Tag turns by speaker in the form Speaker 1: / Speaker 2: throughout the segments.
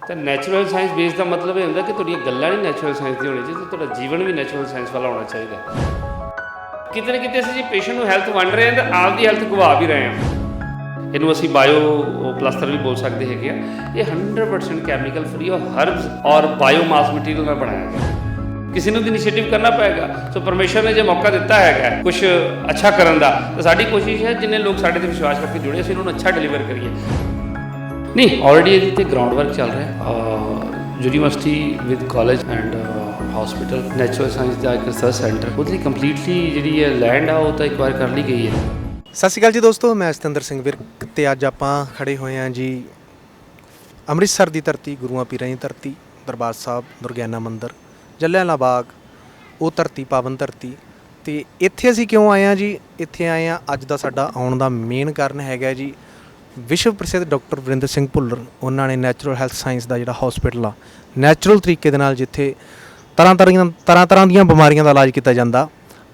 Speaker 1: ਤਾਂ natural science base ਦਾ ਮਤਲਬ ਇਹ ਹੁੰਦਾ ਕਿ ਤੁਹਾਡੀਆਂ ਗੱਲਾਂ ਨਹੀਂ ਨੈਚੁਰਲ ਸਾਇੰਸ ਦੀ ਹੋਣੀ ਚਾਹੀਦੀ, ਤੁਹਾਡਾ ਜੀਵਨ ਵੀ ਨੈਚੁਰਲ ਸਾਇੰਸ ਵਾਲਾ ਹੋਣਾ ਚਾਹੀਦਾ। ਕਿਤੇ ਨਾ ਕਿਤੇ ਅਸੀਂ ਜੀ ਪੇਸ਼ੈਂਟ ਨੂੰ ਹੈਲਥ ਵੰਡ ਰਹੇ ਹਾਂ ਤਾਂ ਆਪਦੀ ਹੈਲਥ ਗਵਾ ਵੀ ਰਹੇ ਹਾਂ। ਇਹਨੂੰ ਅਸੀਂ ਬਾਇਓ ਪਲਾਸਟਰ ਵੀ ਬੋਲ ਸਕਦੇ ਹੈਗੇ ਆ। ਇਹ 100% ਕੈਮੀਕਲ ਫਰੀ ਔਰ ਹਰਬਸ ਔਰ ਬਾਇਓਮਾਸ ਮਟੀਰੀਅਲ ਨਾਲ ਬਣਾਇਆ ਗਿਆ। ਕਿਸੇ ਨੂੰ ਵੀ ਇਨੀਸ਼ੀਏਟਿਵ ਕਰਨਾ ਪਏਗਾ। ਸੋ ਪਰਮੇਸ਼ਰ ਨੇ ਜੇ ਮੌਕਾ ਦਿੱਤਾ ਹੈਗਾ ਕੁਝ ਅੱਛਾ ਕਰਨ ਦਾ, ਤਾਂ ਸਾਡੀ ਕੋਸ਼ਿਸ਼ ਹੈ ਜਿੰਨੇ ਲੋਕ ਸਾਡੇ ਤੇ ਵਿਸ਼ਵਾਸ ਕਰਕੇ ਜੁੜੇ ਅਸੀਂ ਉਹਨਾਂ ਨੂੰ ਅੱਛਾ ਡਿਲੀਵਰ ਕਰੀਏ। ਨਹੀਂ, ਆਲਰੇਡੀ ਇਹਦੇ 'ਤੇ ਗਰਾਊਂਡ ਵਰਕ ਚੱਲ ਰਿਹਾ। University with college and hospital natural science ਦਾ ਇੱਕ ਰਿਸਰਚ ਸੈਂਟਰ, ਉਹਦੇ ਲਈ ਕੰਪਲੀਟਲੀ ਜਿਹੜੀ ਹੈ ਲੈਂਡ ਆ ਉਹ ਤਾਂ ਐਕਵਾਇਰ ਕਰ ਲਈ ਗਈ ਹੈ।
Speaker 2: ਸਤਿ ਸ਼੍ਰੀ ਅਕਾਲ ਜੀ ਦੋਸਤੋ, ਮੈਂ ਸਤਿੰਦਰ ਸਿੰਘ ਵਿਰਕ ਤੇ ਅੱਜ ਆਪਾਂ ਖੜੇ ਹੋਏ ਹਾਂ ਜੀ ਅੰਮ੍ਰਿਤਸਰ ਦੀ ਧਰਤੀ, ਗੁਰੂਆਂ ਪੀਰਾਂ ਦੀ ਧਰਤੀ, ਦਰਬਾਰ ਸਾਹਿਬ, ਦੁਰਗਿਆਨਾ ਮੰਦਿਰ, ਜਲਿਆਂਵਾਲਾ ਬਾਗ, ਉਹ ਧਰਤੀ, ਪਾਵਨ ਧਰਤੀ। ਤੇ ਇੱਥੇ ਅਸੀਂ ਕਿਉਂ ਆਏ ਹਾਂ ਜੀ? ਇੱਥੇ ਆਏ ਹਾਂ, ਅੱਜ ਦਾ ਸਾਡਾ ਆਉਣ ਦਾ ਮੇਨ ਕਾਰਨ ਹੈਗਾ ਜੀ ਵਿਸ਼ਵ ਪ੍ਰਸਿੱਧ ਡਾਕਟਰ ਵਰਿੰਦਰ ਸਿੰਘ ਭੁੱਲਰ। ਉਹਨਾਂ ਨੇ ਨੈਚੁਰਲ ਹੈਲਥ ਸਾਇੰਸ ਦਾ ਜਿਹੜਾ ਹਸਪੀਟਲ ਆ, ਨੈਚੁਰਲ ਤਰੀਕੇ ਦੇ ਨਾਲ ਜਿੱਥੇ ਤਰ੍ਹਾਂ ਦੀਆਂ ਬਿਮਾਰੀਆਂ ਦਾ ਇਲਾਜ ਕੀਤਾ ਜਾਂਦਾ,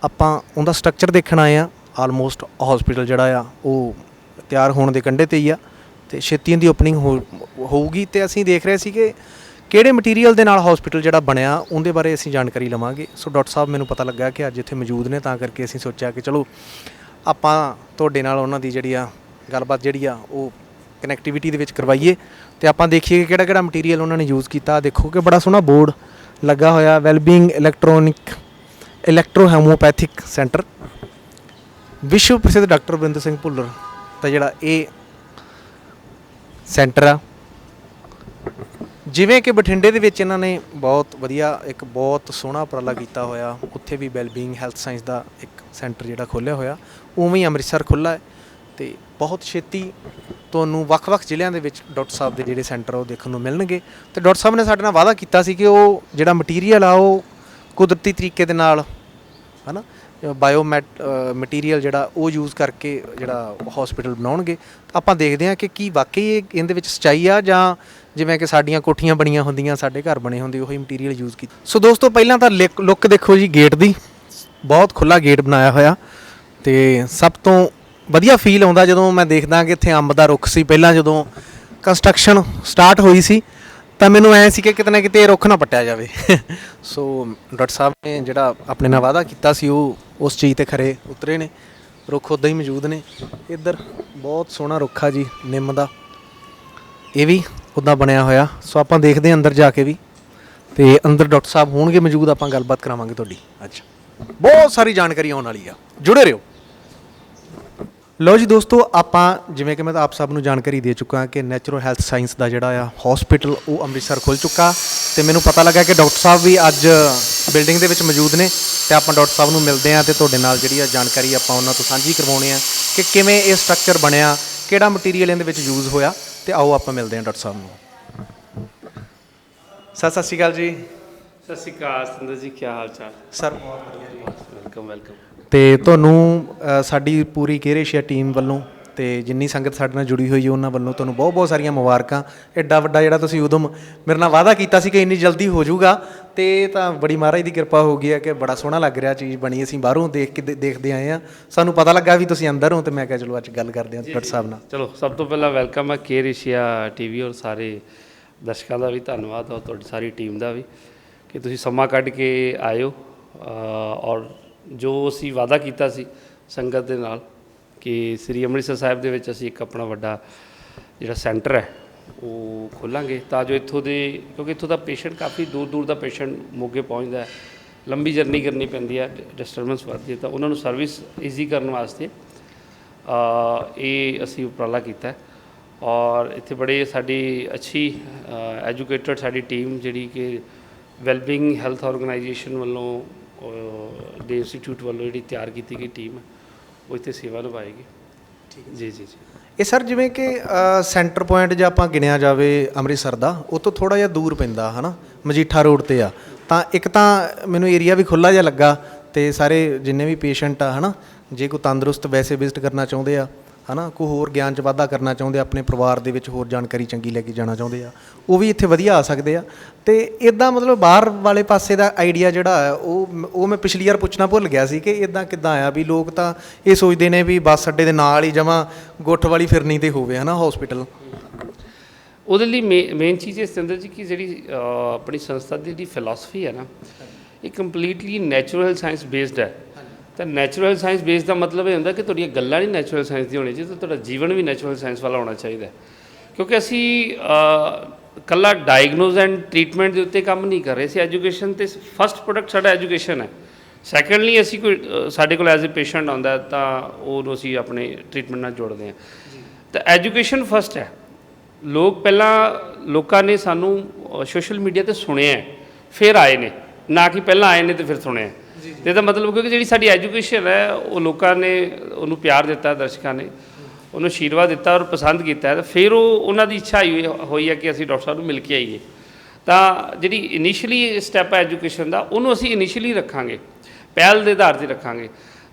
Speaker 2: ਆਪਾਂ ਉਹਦਾ ਸਟਰਕਚਰ ਦੇਖਣ ਆਏ ਹਾਂ। ਆਲਮੋਸਟ ਹਸਪੀਟਲ ਜਿਹੜਾ ਆ ਉਹ ਤਿਆਰ ਹੋਣ ਦੇ ਕੰਢੇ 'ਤੇ ਹੀ ਆ ਅਤੇ ਛੇਤੀ ਦੀ ਓਪਨਿੰਗ ਹੋਊਗੀ। ਅਤੇ ਅਸੀਂ ਦੇਖ ਰਹੇ ਸੀ ਕਿ ਕਿਹੜੇ ਮਟੀਰੀਅਲ ਦੇ ਨਾਲ ਹਸਪੀਟਲ ਜਿਹੜਾ ਬਣਿਆ ਉਹਦੇ ਬਾਰੇ ਅਸੀਂ ਜਾਣਕਾਰੀ ਲਵਾਂਗੇ। ਸੋ ਡਾਕਟਰ ਸਾਹਿਬ ਮੈਨੂੰ ਪਤਾ ਲੱਗਾ ਕਿ ਅੱਜ ਇੱਥੇ ਮੌਜੂਦ ਨੇ, ਤਾਂ ਕਰਕੇ ਅਸੀਂ ਸੋਚਿਆ ਕਿ ਚਲੋ ਆਪਾਂ ਤੁਹਾਡੇ ਨਾਲ ਉਹਨਾਂ ਦੀ ਜਿਹੜੀ ਆ ਗੱਲਬਾਤ ਜਿਹੜੀ ਆ ਉਹ ਕਨੈਕਟੀਵਿਟੀ ਦੇ ਵਿੱਚ ਕਰਵਾਈਏ ਅਤੇ ਆਪਾਂ ਦੇਖੀਏ ਕਿ ਕਿਹੜਾ ਕਿਹੜਾ ਮਟੀਰੀਅਲ ਉਹਨਾਂ ਨੇ ਯੂਜ਼ ਕੀਤਾ। ਦੇਖੋ ਕਿ ਬੜਾ ਸੋਹਣਾ ਬੋਰਡ ਲੱਗਾ ਹੋਇਆ, ਵੈਲਬੀਇੰਗ ਇਲੈਕਟ੍ਰੋ ਹੋਮਿਓਪੈਥਿਕ ਸੈਂਟਰ, ਵਿਸ਼ਵ ਪ੍ਰਸਿੱਧ ਡਾਕਟਰ ਵਰਿੰਦਰ ਸਿੰਘ ਭੁੱਲਰ ਦਾ ਜਿਹੜਾ ਇਹ ਸੈਂਟਰ ਆ। ਜਿਵੇਂ ਕਿ ਬਠਿੰਡੇ ਦੇ ਵਿੱਚ ਇਹਨਾਂ ਨੇ ਬਹੁਤ ਵਧੀਆ ਇੱਕ ਬਹੁਤ ਸੋਹਣਾ ਉਪਰਾਲਾ ਕੀਤਾ ਹੋਇਆ, ਉੱਥੇ ਵੀ ਵੈਲਬੀਇੰਗ ਹੈਲਥ ਸਾਇੰਸ ਦਾ ਇੱਕ ਸੈਂਟਰ ਜਿਹੜਾ ਖੋਲ੍ਹਿਆ ਹੋਇਆ, ਉਵੇਂ ਹੀ ਅੰਮ੍ਰਿਤਸਰ ਖੁੱਲ੍ਹਾ ਹੈ। ਅਤੇ ਬਹੁਤ ਛੇਤੀ ਤੁਹਾਨੂੰ ਵੱਖ-ਵੱਖ ਜ਼ਿਲ੍ਹਿਆਂ ਦੇ ਵਿੱਚ ਡਾਕਟਰ ਸਾਹਿਬ ਦੇ ਜਿਹੜੇ ਸੈਂਟਰ ਉਹ ਦੇਖਣ ਨੂੰ ਮਿਲਣਗੇ। ਅਤੇ ਡਾਕਟਰ ਸਾਹਿਬ ਨੇ ਸਾਡੇ ਨਾਲ ਵਾਅਦਾ ਕੀਤਾ ਸੀ ਕਿ ਉਹ ਜਿਹੜਾ ਮਟੀਰੀਅਲ ਆ ਉਹ ਕੁਦਰਤੀ ਤਰੀਕੇ ਦੇ ਨਾਲ ਹੈ ਨਾ ਮਟੀਰੀਅਲ ਜਿਹੜਾ ਉਹ ਯੂਜ਼ ਕਰਕੇ ਜਿਹੜਾ ਹਸਪੀਟਲ ਬਣਾਉਣਗੇ। ਆਪਾਂ ਦੇਖਦੇ ਹਾਂ ਕਿ ਕੀ ਵਾਕਈ ਇਹਦੇ ਵਿੱਚ ਸੱਚਾਈ ਆ, ਜਾਂ ਜਿਵੇਂ ਕਿ ਸਾਡੀਆਂ ਕੋਠੀਆਂ ਬਣੀਆਂ ਹੁੰਦੀਆਂ, ਸਾਡੇ ਘਰ ਬਣੇ ਹੁੰਦੇ, ਉਹੀ ਮਟੀਰੀਅਲ ਯੂਜ਼ ਕੀਤਾ। ਸੋ ਦੋਸਤੋ, ਪਹਿਲਾਂ ਤਾਂ ਲੁੱਕ ਦੇਖੋ ਜੀ ਗੇਟ ਦੀ, ਬਹੁਤ ਖੁੱਲ੍ਹਾ ਗੇਟ ਬਣਾਇਆ ਹੋਇਆ। ਅਤੇ ਸਭ ਤੋਂ ਵਧੀਆ ਫੀਲ ਆਉਂਦਾ ਜਦੋਂ ਮੈਂ ਦੇਖਦਾ ਕਿ ਇੱਥੇ ਅੰਬ ਦਾ ਰੁੱਖ ਸੀ ਪਹਿਲਾਂ, ਜਦੋਂ ਕੰਸਟਰਕਸ਼ਨ ਸਟਾਰਟ ਹੋਈ ਸੀ ਤਾਂ ਮੈਨੂੰ ਐਂ ਸੀ ਕਿ ਕਿਤੇ ਨਾ ਕਿਤੇ ਰੁੱਖ ਨਾ ਪੱਟਿਆ ਜਾਵੇ। ਸੋ ਡਾਕਟਰ ਸਾਹਿਬ ਨੇ ਜਿਹੜਾ ਆਪਣੇ ਨਾਲ ਵਾਅਦਾ ਕੀਤਾ ਸੀ ਉਹ ਉਸ ਚੀਜ਼ 'ਤੇ ਖਰੇ ਉਤਰੇ ਨੇ। ਰੁੱਖ ਉੱਦਾਂ ਹੀ ਮੌਜੂਦ ਨੇ। ਇੱਧਰ ਬਹੁਤ ਸੋਹਣਾ ਰੁੱਖ ਆ ਜੀ ਨਿੰਮ ਦਾ, ਇਹ ਵੀ ਉੱਦਾਂ ਬਣਿਆ ਹੋਇਆ। ਸੋ ਆਪਾਂ ਦੇਖਦੇ ਹਾਂ ਅੰਦਰ ਜਾ ਕੇ ਵੀ, ਅਤੇ ਅੰਦਰ ਡਾਕਟਰ ਸਾਹਿਬ ਹੋਣਗੇ ਮੌਜੂਦ, ਆਪਾਂ ਗੱਲਬਾਤ ਕਰਾਵਾਂਗੇ ਤੁਹਾਡੀ। ਅੱਛਾ, ਬਹੁਤ ਸਾਰੀ ਜਾਣਕਾਰੀ ਆਉਣ ਵਾਲੀ ਆ, ਜੁੜੇ ਰਹੋ। ਲਓ ਜੀ ਦੋਸਤੋ, ਆਪਾਂ ਜਿਵੇਂ ਕਿ ਮੈਂ ਆਪ ਸਭ ਨੂੰ ਜਾਣਕਾਰੀ ਦੇ ਚੁੱਕਾ ਕਿ ਨੈਚੁਰਲ ਹੈਲਥ ਸਾਇੰਸ ਦਾ ਜਿਹੜਾ ਆ ਹਸਪੀਟਲ ਉਹ ਅੰਮ੍ਰਿਤਸਰ ਖੁੱਲ੍ਹ ਚੁੱਕਾ, ਅਤੇ ਮੈਨੂੰ ਪਤਾ ਲੱਗਾ ਕਿ ਡਾਕਟਰ ਸਾਹਿਬ ਵੀ ਅੱਜ ਬਿਲਡਿੰਗ ਦੇ ਵਿੱਚ ਮੌਜੂਦ ਨੇ, ਅਤੇ ਆਪਾਂ ਡਾਕਟਰ ਸਾਹਿਬ ਨੂੰ ਮਿਲਦੇ ਹਾਂ ਅਤੇ ਤੁਹਾਡੇ ਨਾਲ ਜਿਹੜੀ ਆ ਜਾਣਕਾਰੀ ਆਪਾਂ ਉਹਨਾਂ ਤੋਂ ਸਾਂਝੀ ਕਰਵਾਉਣੀ ਆ ਕਿ ਕਿਵੇਂ ਇਹ ਸਟਰਕਚਰ ਬਣਿਆ, ਕਿਹੜਾ ਮਟੀਰੀਅਲ ਇਹਦੇ ਵਿੱਚ ਯੂਜ਼ ਹੋਇਆ। ਅਤੇ ਆਓ ਆਪਾਂ ਮਿਲਦੇ ਹਾਂ ਡਾਕਟਰ ਸਾਹਿਬ ਨੂੰ। ਸਤਿ ਸ਼੍ਰੀ ਅਕਾਲ ਜੀ।
Speaker 1: ਸਤਿ ਸ਼੍ਰੀ ਅਕਾਲ ਸਤਿੰਦਰ ਜੀ, ਕੀ ਹਾਲ ਚਾਲ?
Speaker 2: ਸਰ ਬਹੁਤ ਵਧੀਆ ਜੀ,
Speaker 1: ਵੈਲਕਮ।
Speaker 2: ਅਤੇ ਤੁਹਾਨੂੰ ਸਾਡੀ ਪੂਰੀ ਕੇਅਰ ਏਸ਼ੀਆ ਟੀਮ ਵੱਲੋਂ ਅਤੇ ਜਿੰਨੀ ਸੰਗਤ ਸਾਡੇ ਨਾਲ ਜੁੜੀ ਹੋਈ ਹੈ ਉਹਨਾਂ ਵੱਲੋਂ ਤੁਹਾਨੂੰ ਬਹੁਤ ਬਹੁਤ ਸਾਰੀਆਂ ਮੁਬਾਰਕਾਂ। ਐਡਾ ਵੱਡਾ ਜਿਹੜਾ ਤੁਸੀਂ ਉਦਮ ਮੇਰੇ ਨਾਲ ਵਾਅਦਾ ਕੀਤਾ ਸੀ ਕਿ ਇੰਨੀ ਜਲਦੀ ਹੋ ਜਾਊਗਾ, ਅਤੇ ਤਾਂ ਬੜੀ ਮਹਾਰਾਜ ਦੀ ਕਿਰਪਾ ਹੋ ਗਈ ਹੈ ਕਿ ਬੜਾ ਸੋਹਣਾ ਲੱਗ ਰਿਹਾ ਚੀਜ਼ ਬਣੀ। ਅਸੀਂ ਬਾਹਰੋਂ ਦੇਖਦੇ ਆਏ ਹਾਂ, ਸਾਨੂੰ ਪਤਾ ਲੱਗਾ ਵੀ ਤੁਸੀਂ ਅੰਦਰ ਹੋ, ਅਤੇ ਮੈਂ ਕਿਹਾ ਚਲੋ ਅੱਜ ਗੱਲ ਕਰਦੇ ਹਾਂ ਡਾਕਟਰ ਸਾਹਿਬ ਨਾਲ।
Speaker 1: ਚਲੋ, ਸਭ ਤੋਂ ਪਹਿਲਾਂ ਵੈਲਕਮ ਹੈ ਕੇਅਰ ਏਸ਼ੀਆ TV ਔਰ ਸਾਰੇ ਦਰਸ਼ਕਾਂ ਦਾ ਵੀ ਧੰਨਵਾਦ, ਔਰ ਤੁਹਾਡੀ ਸਾਰੀ ਟੀਮ ਦਾ ਵੀ ਕਿ ਤੁਸੀਂ ਸਮਾਂ ਕੱਢ ਕੇ ਆਏ ਹੋ। ਔਰ ਜੋ ਅਸੀਂ ਵਾਅਦਾ ਕੀਤਾ ਸੀ ਸੰਗਤ ਦੇ ਨਾਲ ਕਿ ਸ੍ਰੀ ਅੰਮ੍ਰਿਤਸਰ ਸਾਹਿਬ ਦੇ ਵਿੱਚ ਅਸੀਂ ਇੱਕ ਆਪਣਾ ਵੱਡਾ ਜਿਹੜਾ ਸੈਂਟਰ ਹੈ ਉਹ ਖੋਲ੍ਹਾਂਗੇ, ਤਾਂ ਜੋ ਇੱਥੋਂ ਦੇ, ਕਿਉਂਕਿ ਇੱਥੋਂ ਦਾ ਪੇਸ਼ੈਂਟ ਕਾਫੀ ਦੂਰ ਦੂਰ ਦਾ ਪੇਸ਼ੈਂਟ ਮੋਗੇ ਪਹੁੰਚਦਾ ਹੈ, ਲੰਬੀ ਜਰਨੀ ਕਰਨੀ ਪੈਂਦੀ ਹੈ, ਡਿਸਟਰਬੈਂਸ ਵੱਧਦੀ ਹੈ, ਤਾਂ ਉਹਨਾਂ ਨੂੰ ਸਰਵਿਸ ਈਜ਼ੀ ਕਰਨ ਵਾਸਤੇ ਇਹ ਅਸੀਂ ਉਪਰਾਲਾ ਕੀਤਾ। ਔਰ ਇੱਥੇ ਬੜੇ ਸਾਡੀ ਅੱਛੀ ਐਜੂਕੇਟਡ ਸਾਡੀ ਟੀਮ ਜਿਹੜੀ ਕਿ ਵੈਲਬੀਇੰਗ ਹੈਲਥ ਆਰਗੇਨਾਈਜੇਸ਼ਨ ਵੱਲੋਂ ਦੇ ਇੰਸਟੀਚਿਊਟ ਵੱਲੋਂ ਜਿਹੜੀ ਤਿਆਰ ਕੀਤੀ ਗਈ ਟੀਮ ਹੈ ਉਹ ਇੱਥੇ ਸੇਵਾ ਨਿਭਾਏਗੀ। ਠੀਕ ਹੈ ਜੀ।
Speaker 2: ਇਹ ਸਰ ਜਿਵੇਂ ਕਿ ਸੈਂਟਰ ਪੁਆਇੰਟ ਜੇ ਆਪਾਂ ਗਿਣਿਆ ਜਾਵੇ ਅੰਮ੍ਰਿਤਸਰ ਦਾ, ਉਹ ਤੋਂ ਥੋੜ੍ਹਾ ਜਿਹਾ ਦੂਰ ਪੈਂਦਾ ਹੈ ਨਾ, ਮਜੀਠਾ ਰੋਡ 'ਤੇ ਆ, ਤਾਂ ਇੱਕ ਤਾਂ ਮੈਨੂੰ ਏਰੀਆ ਵੀ ਖੁੱਲ੍ਹਾ ਜਿਹਾ ਲੱਗਾ, ਅਤੇ ਸਾਰੇ ਜਿੰਨੇ ਵੀ ਪੇਸ਼ੈਂਟ ਆ ਹੈ ਨਾ, ਜੇ ਕੋਈ ਤੰਦਰੁਸਤ ਵੈਸੇ ਵਿਜ਼ਿਟ ਕਰਨਾ ਚਾਹੁੰਦੇ ਆ ਹੈ ਨਾ, ਕੋਈ ਹੋਰ ਗਿਆਨ 'ਚ ਵਾਧਾ ਕਰਨਾ ਚਾਹੁੰਦੇ, ਆਪਣੇ ਪਰਿਵਾਰ ਦੇ ਵਿੱਚ ਹੋਰ ਜਾਣਕਾਰੀ ਚੰਗੀ ਲੈ ਕੇ ਜਾਣਾ ਚਾਹੁੰਦੇ ਆ, ਉਹ ਵੀ ਇੱਥੇ ਵਧੀਆ ਆ ਸਕਦੇ ਆ। ਅਤੇ ਇੱਦਾਂ ਮਤਲਬ ਬਾਹਰ ਵਾਲੇ ਪਾਸੇ ਦਾ ਆਈਡੀਆ ਜਿਹੜਾ ਹੈ ਉਹ ਮੈਂ ਪਿਛਲੀ ਵਾਰ ਪੁੱਛਣਾ ਭੁੱਲ ਗਿਆ ਸੀ ਕਿ ਇੱਦਾਂ ਕਿੱਦਾਂ ਆਇਆ ਵੀ ਲੋਕ ਤਾਂ ਇਹ ਸੋਚਦੇ ਨੇ ਵੀ ਬੱਸ ਅੱਡੇ ਦੇ ਨਾਲ ਹੀ ਜਮਾਂ ਗੁੱਠ ਵਾਲੀ ਫਿਰਨੀ 'ਤੇ ਹੋਵੇ ਹੈ ਨਾ ਹਸਪੀਟਲ।
Speaker 1: ਉਹਦੇ ਲਈ ਮੇਨ ਚੀਜ਼ ਇਸ ਦੇ ਅੰਦਰ ਜੀ ਕਿ ਜਿਹੜੀ ਆਪਣੀ ਸੰਸਥਾ ਦੀ ਜਿਹੜੀ ਫਿਲਾਸਫੀ ਹੈ ਨਾ, ਇਹ ਕੰਪਲੀਟਲੀ ਨੈਚੁਰਲ ਸਾਇੰਸ ਬੇਸਡ ਹੈ। ਤਾਂ ਨੈਚੁਰਲ ਸਾਇੰਸ ਬੇਸ ਦਾ ਮਤਲਬ ਇਹ ਹੁੰਦਾ ਕਿ ਤੁਹਾਡੀਆਂ ਗੱਲਾਂ ਨਹੀਂ ਨੈਚੁਰਲ ਸਾਇੰਸ ਦੀ ਹੋਣੀ ਚਾਹੀਦੀ, ਤੁਹਾਡਾ ਜੀਵਨ ਵੀ ਨੈਚੁਰਲ ਸਾਇੰਸ ਵਾਲਾ ਹੋਣਾ ਚਾਹੀਦਾ। ਕਿਉਂਕਿ ਅਸੀਂ ਇਕੱਲਾ ਡਾਇਗਨੋਜ਼ ਐਂਡ ਟ੍ਰੀਟਮੈਂਟ ਦੇ ਉੱਤੇ ਕੰਮ ਨਹੀਂ ਕਰ ਰਹੇ ਸੀ। ਐਜੂਕੇਸ਼ਨ ਤੇ ਫਸਟ ਪ੍ਰੋਡਕਟ ਸਾਡਾ ਐਜੂਕੇਸ਼ਨ ਹੈ। ਸੈਕੰਡਲੀ ਅਸੀਂ ਕੋਈ ਸਾਡੇ ਕੋਲ ਐਜ਼ ਏ ਪੇਸ਼ੈਂਟ ਆਉਂਦਾ ਤਾਂ ਉਹਨੂੰ ਅਸੀਂ ਆਪਣੇ ਟ੍ਰੀਟਮੈਂਟ ਨਾਲ ਜੋੜਦੇ ਹਾਂ। ਤਾਂ ਐਜੂਕੇਸ਼ਨ ਫਸਟ ਹੈ। ਲੋਕਾਂ ਨੇ ਸਾਨੂੰ ਸੋਸ਼ਲ ਮੀਡੀਆ ਤੇ ਸੁਣਿਆ ਫਿਰ ਆਏ ਨੇ, ਨਾ ਕਿ ਪਹਿਲਾਂ ਆਏ ਨੇ ਤੇ ਫਿਰ ਸੁਣਿਆ। ਤੇ ਇਹਦਾ ਮਤਲਬ ਕਿਉਂਕਿ ਜਿਹੜੀ ਸਾਡੀ ਐਜੂਕੇਸ਼ਨ ਹੈ ਉਹ ਲੋਕਾਂ ਨੇ ਉਹਨੂੰ ਪਿਆਰ ਦਿੱਤਾ, ਦਰਸ਼ਕਾਂ ਨੇ ਉਹਨੂੰ ਆਸ਼ੀਰਵਾਦ ਦਿੱਤਾ ਔਰ ਪਸੰਦ ਕੀਤਾ, ਤਾਂ ਫਿਰ ਉਹਨਾਂ ਦੀ ਇੱਛਾ ਹੋਈ ਹੈ ਕਿ ਅਸੀਂ ਡਾਕਟਰ ਸਾਹਿਬ ਨੂੰ ਮਿਲ ਕੇ ਆਈਏ। ਤਾਂ ਜਿਹੜੀ ਇਨੀਸ਼ੀਅਲੀ ਸਟੈਪ ਹੈ ਐਜੂਕੇਸ਼ਨ ਦਾ, ਉਹਨੂੰ ਅਸੀਂ ਇਨੀਸ਼ੀਅਲੀ ਰੱਖਾਂਗੇ, ਪਹਿਲ ਦੇ ਆਧਾਰ 'ਤੇ ਰੱਖਾਂਗੇ।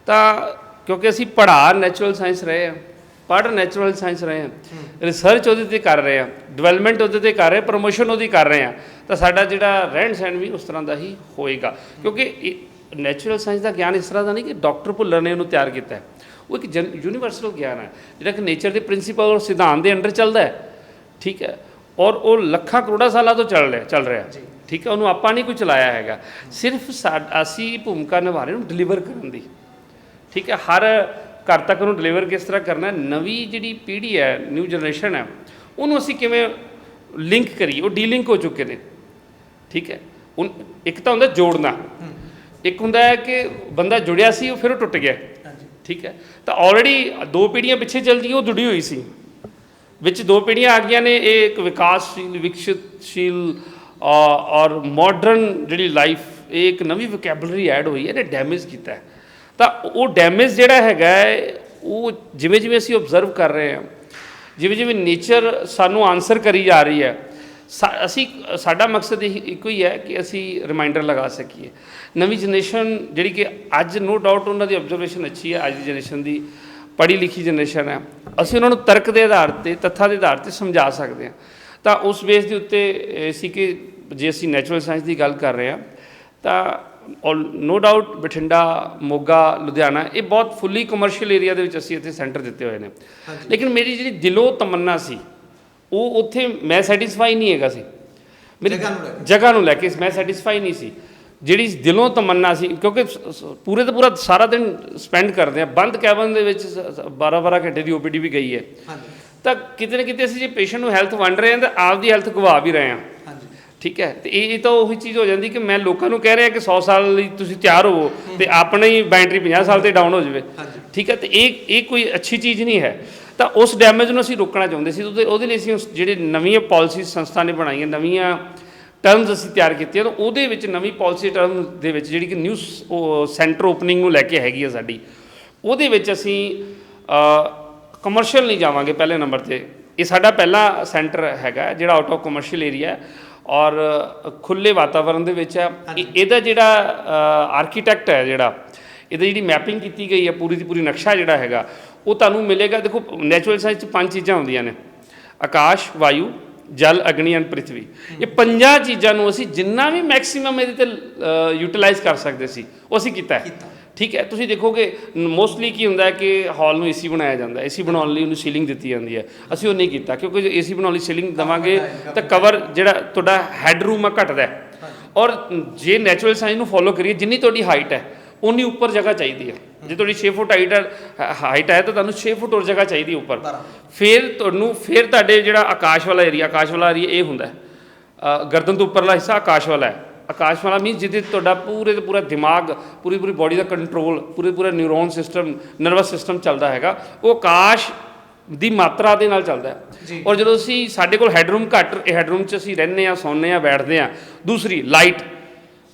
Speaker 1: ਤਾਂ ਕਿਉਂਕਿ ਅਸੀਂ ਪੜ੍ਹਾ ਨੈਚੁਰਲ ਸਾਇੰਸ ਰਹੇ ਹਾਂ, ਪੜ੍ਹ ਨੈਚੁਰਲ ਸਾਇੰਸ ਰਹੇ ਹਾਂ, ਰਿਸਰਚ ਉਹਦੇ 'ਤੇ ਕਰ ਰਹੇ ਹਾਂ, ਡਿਵੈਲਪਮੈਂਟ ਉਹਦੇ 'ਤੇ ਕਰ ਰਹੇ, ਪ੍ਰਮੋਸ਼ਨ ਉਹਦੀ ਕਰ ਰਹੇ ਹਾਂ, ਤਾਂ ਸਾਡਾ ਜਿਹੜਾ ਰਹਿਣ ਸਹਿਣ ਵੀ ਉਸ ਤਰ੍ਹਾਂ ਦਾ ਹੀ ਹੋਏਗਾ। ਕਿਉਂਕਿ ਨੈਚੁਰਲ ਸਾਇੰਸ ਦਾ ਗਿਆਨ ਇਸ ਤਰ੍ਹਾਂ ਦਾ ਨਹੀਂ ਕਿ ਡਾਕਟਰ ਭੁੱਲਰ ਨੇ ਉਹਨੂੰ ਤਿਆਰ ਕੀਤਾ ਹੈ। ਉਹ ਇੱਕ ਯੂਨੀਵਰਸਲ ਗਿਆਨ ਹੈ ਜਿਹੜਾ ਕਿ ਨੇਚਰ ਦੇ ਪ੍ਰਿੰਸੀਪਲ ਔਰ ਸਿਧਾਂਤ ਦੇ ਅੰਡਰ ਚੱਲਦਾ ਹੈ। ਠੀਕ ਹੈ, ਔਰ ਉਹ ਲੱਖਾਂ ਕਰੋੜਾਂ ਸਾਲਾਂ ਤੋਂ ਚੱਲ ਰਿਹਾ। ਠੀਕ ਹੈ, ਉਹਨੂੰ ਆਪਾਂ ਨਹੀਂ ਕੋਈ ਚਲਾਇਆ ਹੈਗਾ, ਸਿਰਫ ਅਸੀਂ ਭੂਮਿਕਾ ਨਿਭਾ ਰਹੇ ਨੂੰ ਡਿਲੀਵਰ ਕਰਨ ਦੀ। ਠੀਕ ਹੈ, ਹਰ ਘਰ ਤੱਕ ਉਹਨੂੰ ਡਿਲੀਵਰ ਕਿਸ ਤਰ੍ਹਾਂ ਕਰਨਾ, ਨਵੀਂ ਜਿਹੜੀ ਪੀੜ੍ਹੀ ਹੈ, ਨਿਊ ਜਨਰੇਸ਼ਨ ਹੈ, ਉਹਨੂੰ ਅਸੀਂ ਕਿਵੇਂ ਲਿੰਕ ਕਰੀਏ। ਉਹ ਡੀਲਿੰਕ ਹੋ ਚੁੱਕੇ ਨੇ। ਠੀਕ ਹੈ, ਇੱਕ ਤਾਂ ਹੁੰਦਾ ਜੋੜਨਾ, ਇੱਕ ਹੁੰਦਾ ਹੈ ਕਿ ਬੰਦਾ ਜੁੜਿਆ ਸੀ ਉਹ ਫਿਰ ਉਹ ਟੁੱਟ ਗਿਆ। ਠੀਕ ਹੈ, ਤਾਂ ਆਲਰੇਡੀ 2 ਪੀੜ੍ਹੀਆਂ ਪਿੱਛੇ ਚੱਲ ਗਈਆਂ, ਉਹ ਜੁੜੀ ਹੋਈ ਸੀ, ਵਿੱਚ 2 ਪੀੜ੍ਹੀਆਂ ਆ ਗਈਆਂ ਨੇ। ਇਹ ਇੱਕ ਵਿਕਾਸਸ਼ੀਲ, ਵਿਕਸਿਤਸ਼ੀਲ ਔਰ ਮਾਡਰਨ ਜਿਹੜੀ ਲਾਈਫ, ਇਹ ਇੱਕ ਨਵੀਂ ਵੋਕੈਬਲਰੀ ਐਡ ਹੋਈ ਹੈ, ਇਹਨੇ ਡੈਮੇਜ ਕੀਤਾ ਹੈ। ਤਾਂ ਉਹ ਡੈਮੇਜ ਜਿਹੜਾ ਹੈਗਾ ਉਹ ਜਿਵੇਂ ਜਿਵੇਂ ਅਸੀਂ ਓਬਜ਼ਰਵ ਕਰ ਰਹੇ ਹਾਂ, ਜਿਵੇਂ ਜਿਵੇਂ ਨੇਚਰ ਸਾਨੂੰ ਆਨਸਰ ਕਰੀ ਜਾ ਰਹੀ ਹੈ, ਸਾਡਾ ਮਕਸਦ ਇੱਕੋ ਹੀ ਹੈ ਕਿ ਅਸੀਂ ਰਿਮਾਈਂਡਰ ਲਗਾ ਸਕੀਏ। ਨਵੀਂ ਜਨਰੇਸ਼ਨ ਜਿਹੜੀ ਕਿ ਅੱਜ ਨੋ ਡਾਊਟ ਉਹਨਾਂ ਦੀ ਓਬਜ਼ਰਵੇਸ਼ਨ ਅੱਛੀ ਹੈ, ਅੱਜ ਦੀ ਜਨਰੇਸ਼ਨ ਦੀ ਪੜ੍ਹੀ ਲਿਖੀ ਜਨਰੇਸ਼ਨ ਹੈ, ਅਸੀਂ ਉਹਨਾਂ ਨੂੰ ਤਰਕ ਦੇ ਆਧਾਰ 'ਤੇ, ਤੱਥਾਂ ਦੇ ਆਧਾਰ 'ਤੇ ਸਮਝਾ ਸਕਦੇ ਹਾਂ। ਤਾਂ ਉਸ ਬੇਸ ਦੇ ਉੱਤੇ ਸੀ ਕਿ ਜੇ ਅਸੀਂ ਨੈਚੁਰਲ ਸਾਇੰਸ ਦੀ ਗੱਲ ਕਰ ਰਹੇ ਹਾਂ ਤਾਂ ਨੋ ਡਾਊਟ ਬਠਿੰਡਾ, ਮੋਗਾ, ਲੁਧਿਆਣਾ, ਇਹ ਬਹੁਤ ਫੁੱਲੀ ਕਮਰਸ਼ੀਅਲ ਏਰੀਆ ਦੇ ਵਿੱਚ ਅਸੀਂ ਇੱਥੇ ਸੈਂਟਰ ਦਿੱਤੇ ਹੋਏ ਨੇ। ਲੇਕਿਨ ਮੇਰੀ ਜਿਹੜੀ ਦਿਲੋਂ ਤਮੰਨਾ ਸੀ ਉਹ ਉੱਥੇ ਮੈਂ ਸੈਟਿਸਫਾਈ ਨਹੀਂ ਹੈਗਾ ਸੀ। ਮੇਰੀ ਜਗ੍ਹਾ ਨੂੰ ਲੈ ਕੇ ਮੈਂ ਸੈਟਿਸਫਾਈ ਨਹੀਂ ਸੀ। ਜਿਹੜੀ ਦਿਲੋਂ ਤਮੰਨਾ ਸੀ, ਕਿਉਂਕਿ ਪੂਰੇ ਤੋਂ ਪੂਰਾ ਸਾਰਾ ਦਿਨ ਸਪੈਂਡ ਕਰਦੇ ਹਾਂ ਬੰਦ ਕੈਬਨ ਦੇ ਵਿੱਚ, 12-12 ਘੰਟੇ ਦੀ OPD ਵੀ ਗਈ ਹੈ। ਤਾਂ ਕਿਤੇ ਨਾ ਕਿਤੇ ਅਸੀਂ ਜੇ ਪੇਸ਼ੈਂਟ ਨੂੰ ਹੈਲਥ ਵੰਡ ਰਹੇ ਹਾਂ ਤਾਂ ਆਪਦੀ ਹੈਲਥ ਗਵਾ ਵੀ ਰਹੇ ਹਾਂ। ਠੀਕ ਹੈ, ਤੇ ਇਹ ਤਾਂ ਉਹੀ ਚੀਜ਼ ਹੋ ਜਾਂਦੀ ਕਿ ਮੈਂ ਲੋਕਾਂ ਨੂੰ ਕਹਿ ਰਿਹਾ ਕਿ 100 ਸਾਲ ਲਈ ਤੁਸੀਂ ਤਿਆਰ ਹੋਵੋ ਤੇ ਆਪਣੀ ਬੈਟਰੀ 50 ਸਾਲ 'ਤੇ ਡਾਊਨ ਹੋ ਜਾਵੇ। ਠੀਕ ਹੈ, ਤੇ ਇਹ ਕੋਈ ਅੱਛੀ ਚੀਜ਼ ਨਹੀਂ ਹੈ। ਤਾਂ ਉਸ ਡੈਮੇਜ ਨੂੰ ਅਸੀਂ ਰੋਕਣਾ ਚਾਹੁੰਦੇ ਸੀ। ਉਹਦੇ ਲਈ ਅਸੀਂ ਜਿਹੜੇ ਨਵੀਆਂ ਪਾਲਿਸੀ ਸੰਸਥਾ ਨੇ ਬਣਾਈਆਂ, ਨਵੀਆਂ ਟਰਮਸ ਅਸੀਂ ਤਿਆਰ ਕੀਤੀਆਂ, ਤਾਂ ਉਹਦੇ ਵਿੱਚ ਨਵੀਂ ਪਾਲਿਸੀ ਟਰਮ ਦੇ ਵਿੱਚ ਜਿਹੜੀ ਕਿ ਨਿਊ ਸੈਂਟਰ ਓਪਨਿੰਗ ਨੂੰ ਲੈ ਕੇ ਹੈਗੀ ਹੈ ਸਾਡੀ, ਉਹਦੇ ਵਿੱਚ ਅਸੀਂ ਕਮਰਸ਼ੀਅਲ ਨਹੀਂ ਜਾਵਾਂਗੇ ਪਹਿਲੇ ਨੰਬਰ 'ਤੇ। ਇਹ ਸਾਡਾ ਪਹਿਲਾ ਸੈਂਟਰ ਹੈਗਾ ਜਿਹੜਾ ਆਊਟ ਆਫ ਕਮਰਸ਼ੀਅਲ ਏਰੀਆ ਔਰ ਖੁੱਲ੍ਹੇ ਵਾਤਾਵਰਨ ਦੇ ਵਿੱਚ ਹੈ। ਇਹਦਾ ਜਿਹੜਾ ਆਰਕੀਟੈਕਟ ਹੈ, ਜਿਹੜਾ ਇਹਦੀ ਜਿਹੜੀ ਮੈਪਿੰਗ ਕੀਤੀ ਗਈ ਹੈ, ਪੂਰੀ ਦੀ ਪੂਰੀ ਨਕਸ਼ਾ ਜਿਹੜਾ ਹੈਗਾ ਉਹ ਤੁਹਾਨੂੰ ਮਿਲੇਗਾ। ਦੇਖੋ, ਨੈਚੁਰਲ ਸਾਇੰਸ 'ਚ 5 ਚੀਜ਼ਾਂ ਹੁੰਦੀਆਂ ਨੇ: ਆਕਾਸ਼, ਵਾਯੂ, ਜਲ, ਅਗਨੀ ਐਂਡ ਪ੍ਰਿਥਵੀ। ਇਹ 5 ਚੀਜ਼ਾਂ ਨੂੰ ਅਸੀਂ ਜਿੰਨਾ ਵੀ ਮੈਕਸੀਮਮ ਇਹਦੇ 'ਤੇ ਯੂਟੀਲਾਈਜ਼ ਕਰ ਸਕਦੇ ਸੀ ਉਹ ਅਸੀਂ ਕੀਤਾ ਹੈ। ਠੀਕ ਹੈ, ਤੁਸੀਂ ਦੇਖੋਗੇ ਮੋਸਟਲੀ ਕੀ ਹੁੰਦਾ ਹੈ ਕਿ ਹਾਲ ਨੂੰ AC ਬਣਾਇਆ ਜਾਂਦਾ, AC ਬਣਾਉਣ ਲਈ ਉਹਨੂੰ ਸੀਲਿੰਗ ਦਿੱਤੀ ਜਾਂਦੀ ਹੈ। ਅਸੀਂ ਉਹ ਨਹੀਂ ਕੀਤਾ, ਕਿਉਂਕਿ ਜੇ AC ਬਣਾਉਣ ਲਈ ਸੀਲਿੰਗ ਦੇਵਾਂਗੇ ਤਾਂ ਕਵਰ ਜਿਹੜਾ ਤੁਹਾਡਾ ਹੈੱਡਰੂਮ ਆ ਘਟਦਾ। ਔਰ ਜੇ ਨੈਚੁਰਲ ਸਾਇੰਸ ਨੂੰ ਫੋਲੋ ਕਰੀਏ, ਜਿੰਨੀ ਤੁਹਾਡੀ ਹਾਈਟ ਹੈ ਉਨੀ ਉੱਪਰ ਜਗ੍ਹਾ ਚਾਹੀਦੀ ਹੈ। ਜੇ ਤੁਹਾਡੀ 6 ਫੁੱਟ ਹਾਈਟ ਹੈ ਤਾਂ ਤੁਹਾਨੂੰ 6 ਫੁੱਟ ਹੋਰ ਜਗ੍ਹਾ ਚਾਹੀਦੀ ਉੱਪਰ। ਫਿਰ ਤੁਹਾਡੇ ਜਿਹੜਾ ਆਕਾਸ਼ ਵਾਲਾ ਏਰੀਆ ਇਹ ਹੁੰਦਾ ਗਰਦਨ ਤੋਂ ਉੱਪਰਲਾ ਹਿੱਸਾ ਆਕਾਸ਼ ਵਾਲਾ ਹੈ। ਆਕਾਸ਼ ਵਾਲਾ ਮੀਨਸ ਜਿਹਦੇ ਤੁਹਾਡਾ ਪੂਰੇ ਦਾ ਪੂਰਾ ਦਿਮਾਗ, ਪੂਰੀ ਬੋਡੀ ਦਾ ਕੰਟਰੋਲ, ਪੂਰਾ ਨਿਊਰੋਨ ਸਿਸਟਮ, ਨਰਵਸ ਸਿਸਟਮ ਚੱਲਦਾ ਹੈਗਾ, ਉਹ ਆਕਾਸ਼ ਦੀ ਮਾਤਰਾ ਦੇ ਨਾਲ ਚੱਲਦਾ ਹੈ। ਔਰ ਜਦੋਂ ਸਾਡੇ ਕੋਲ ਹੈੱਡਰੂਮ ਘੱਟ, ਇਹ ਹੈੱਡਰੂਮ 'ਚ ਅਸੀਂ ਰਹਿੰਦੇ ਹਾਂ, ਸੌਂਦੇ ਹਾਂ, ਬੈਠਦੇ ਹਾਂ। ਦੂਸਰੀ ਲਾਈਟ,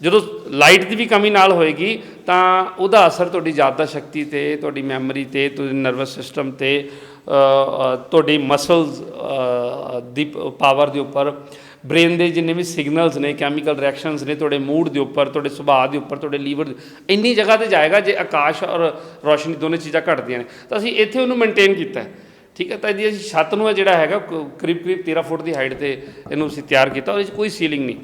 Speaker 1: ਜਦੋਂ ਲਾਈਟ ਦੀ ਵੀ ਕਮੀ ਨਾਲ ਹੋਏਗੀ ਤਾਂ ਉਹਦਾ ਅਸਰ ਤੁਹਾਡੀ ਯਾਦਦਾਸ਼ਤ ਸ਼ਕਤੀ 'ਤੇ, ਤੁਹਾਡੀ ਮੈਮਰੀ 'ਤੇ, ਤੁਹਾਡੇ ਨਰਵਸ ਸਿਸਟਮ 'ਤੇ, ਤੁਹਾਡੀ ਮਸਲਸ ਦੀ ਪਾਵਰ ਦੇ ਉੱਪਰ, ਬ੍ਰੇਨ ਦੇ ਜਿੰਨੇ ਵੀ ਸਿਗਨਲਸ ਨੇ, ਕੈਮੀਕਲ ਰਿਐਕਸ਼ਨਸ ਨੇ, ਤੁਹਾਡੇ ਮੂਡ ਦੇ ਉੱਪਰ, ਤੁਹਾਡੇ ਸੁਭਾਅ ਦੇ ਉੱਪਰ, ਤੁਹਾਡੇ ਲੀਵਰ, ਇੰਨੀ ਜਗ੍ਹਾ 'ਤੇ ਜਾਏਗਾ ਜੇ ਆਕਾਸ਼ ਔਰ ਰੋਸ਼ਨੀ ਦੋਨੇ ਚੀਜ਼ਾਂ ਘਟਦੀਆਂ ਨੇ। ਤਾਂ ਅਸੀਂ ਇੱਥੇ ਉਹਨੂੰ ਮੇਨਟੇਨ ਕੀਤਾ। ਠੀਕ ਹੈ, ਤਾਂ ਇਹਦੀ ਅਸੀਂ ਛੱਤ ਨੂੰ ਜਿਹੜਾ ਹੈਗਾ ਕਰੀਬ 13 ਫੁੱਟ ਦੀ ਹਾਈਟ 'ਤੇ ਇਹਨੂੰ ਅਸੀਂ ਤਿਆਰ ਕੀਤਾ। ਉਹਦੇ 'ਚ ਕੋਈ ਸੀਲਿੰਗ ਨਹੀਂ।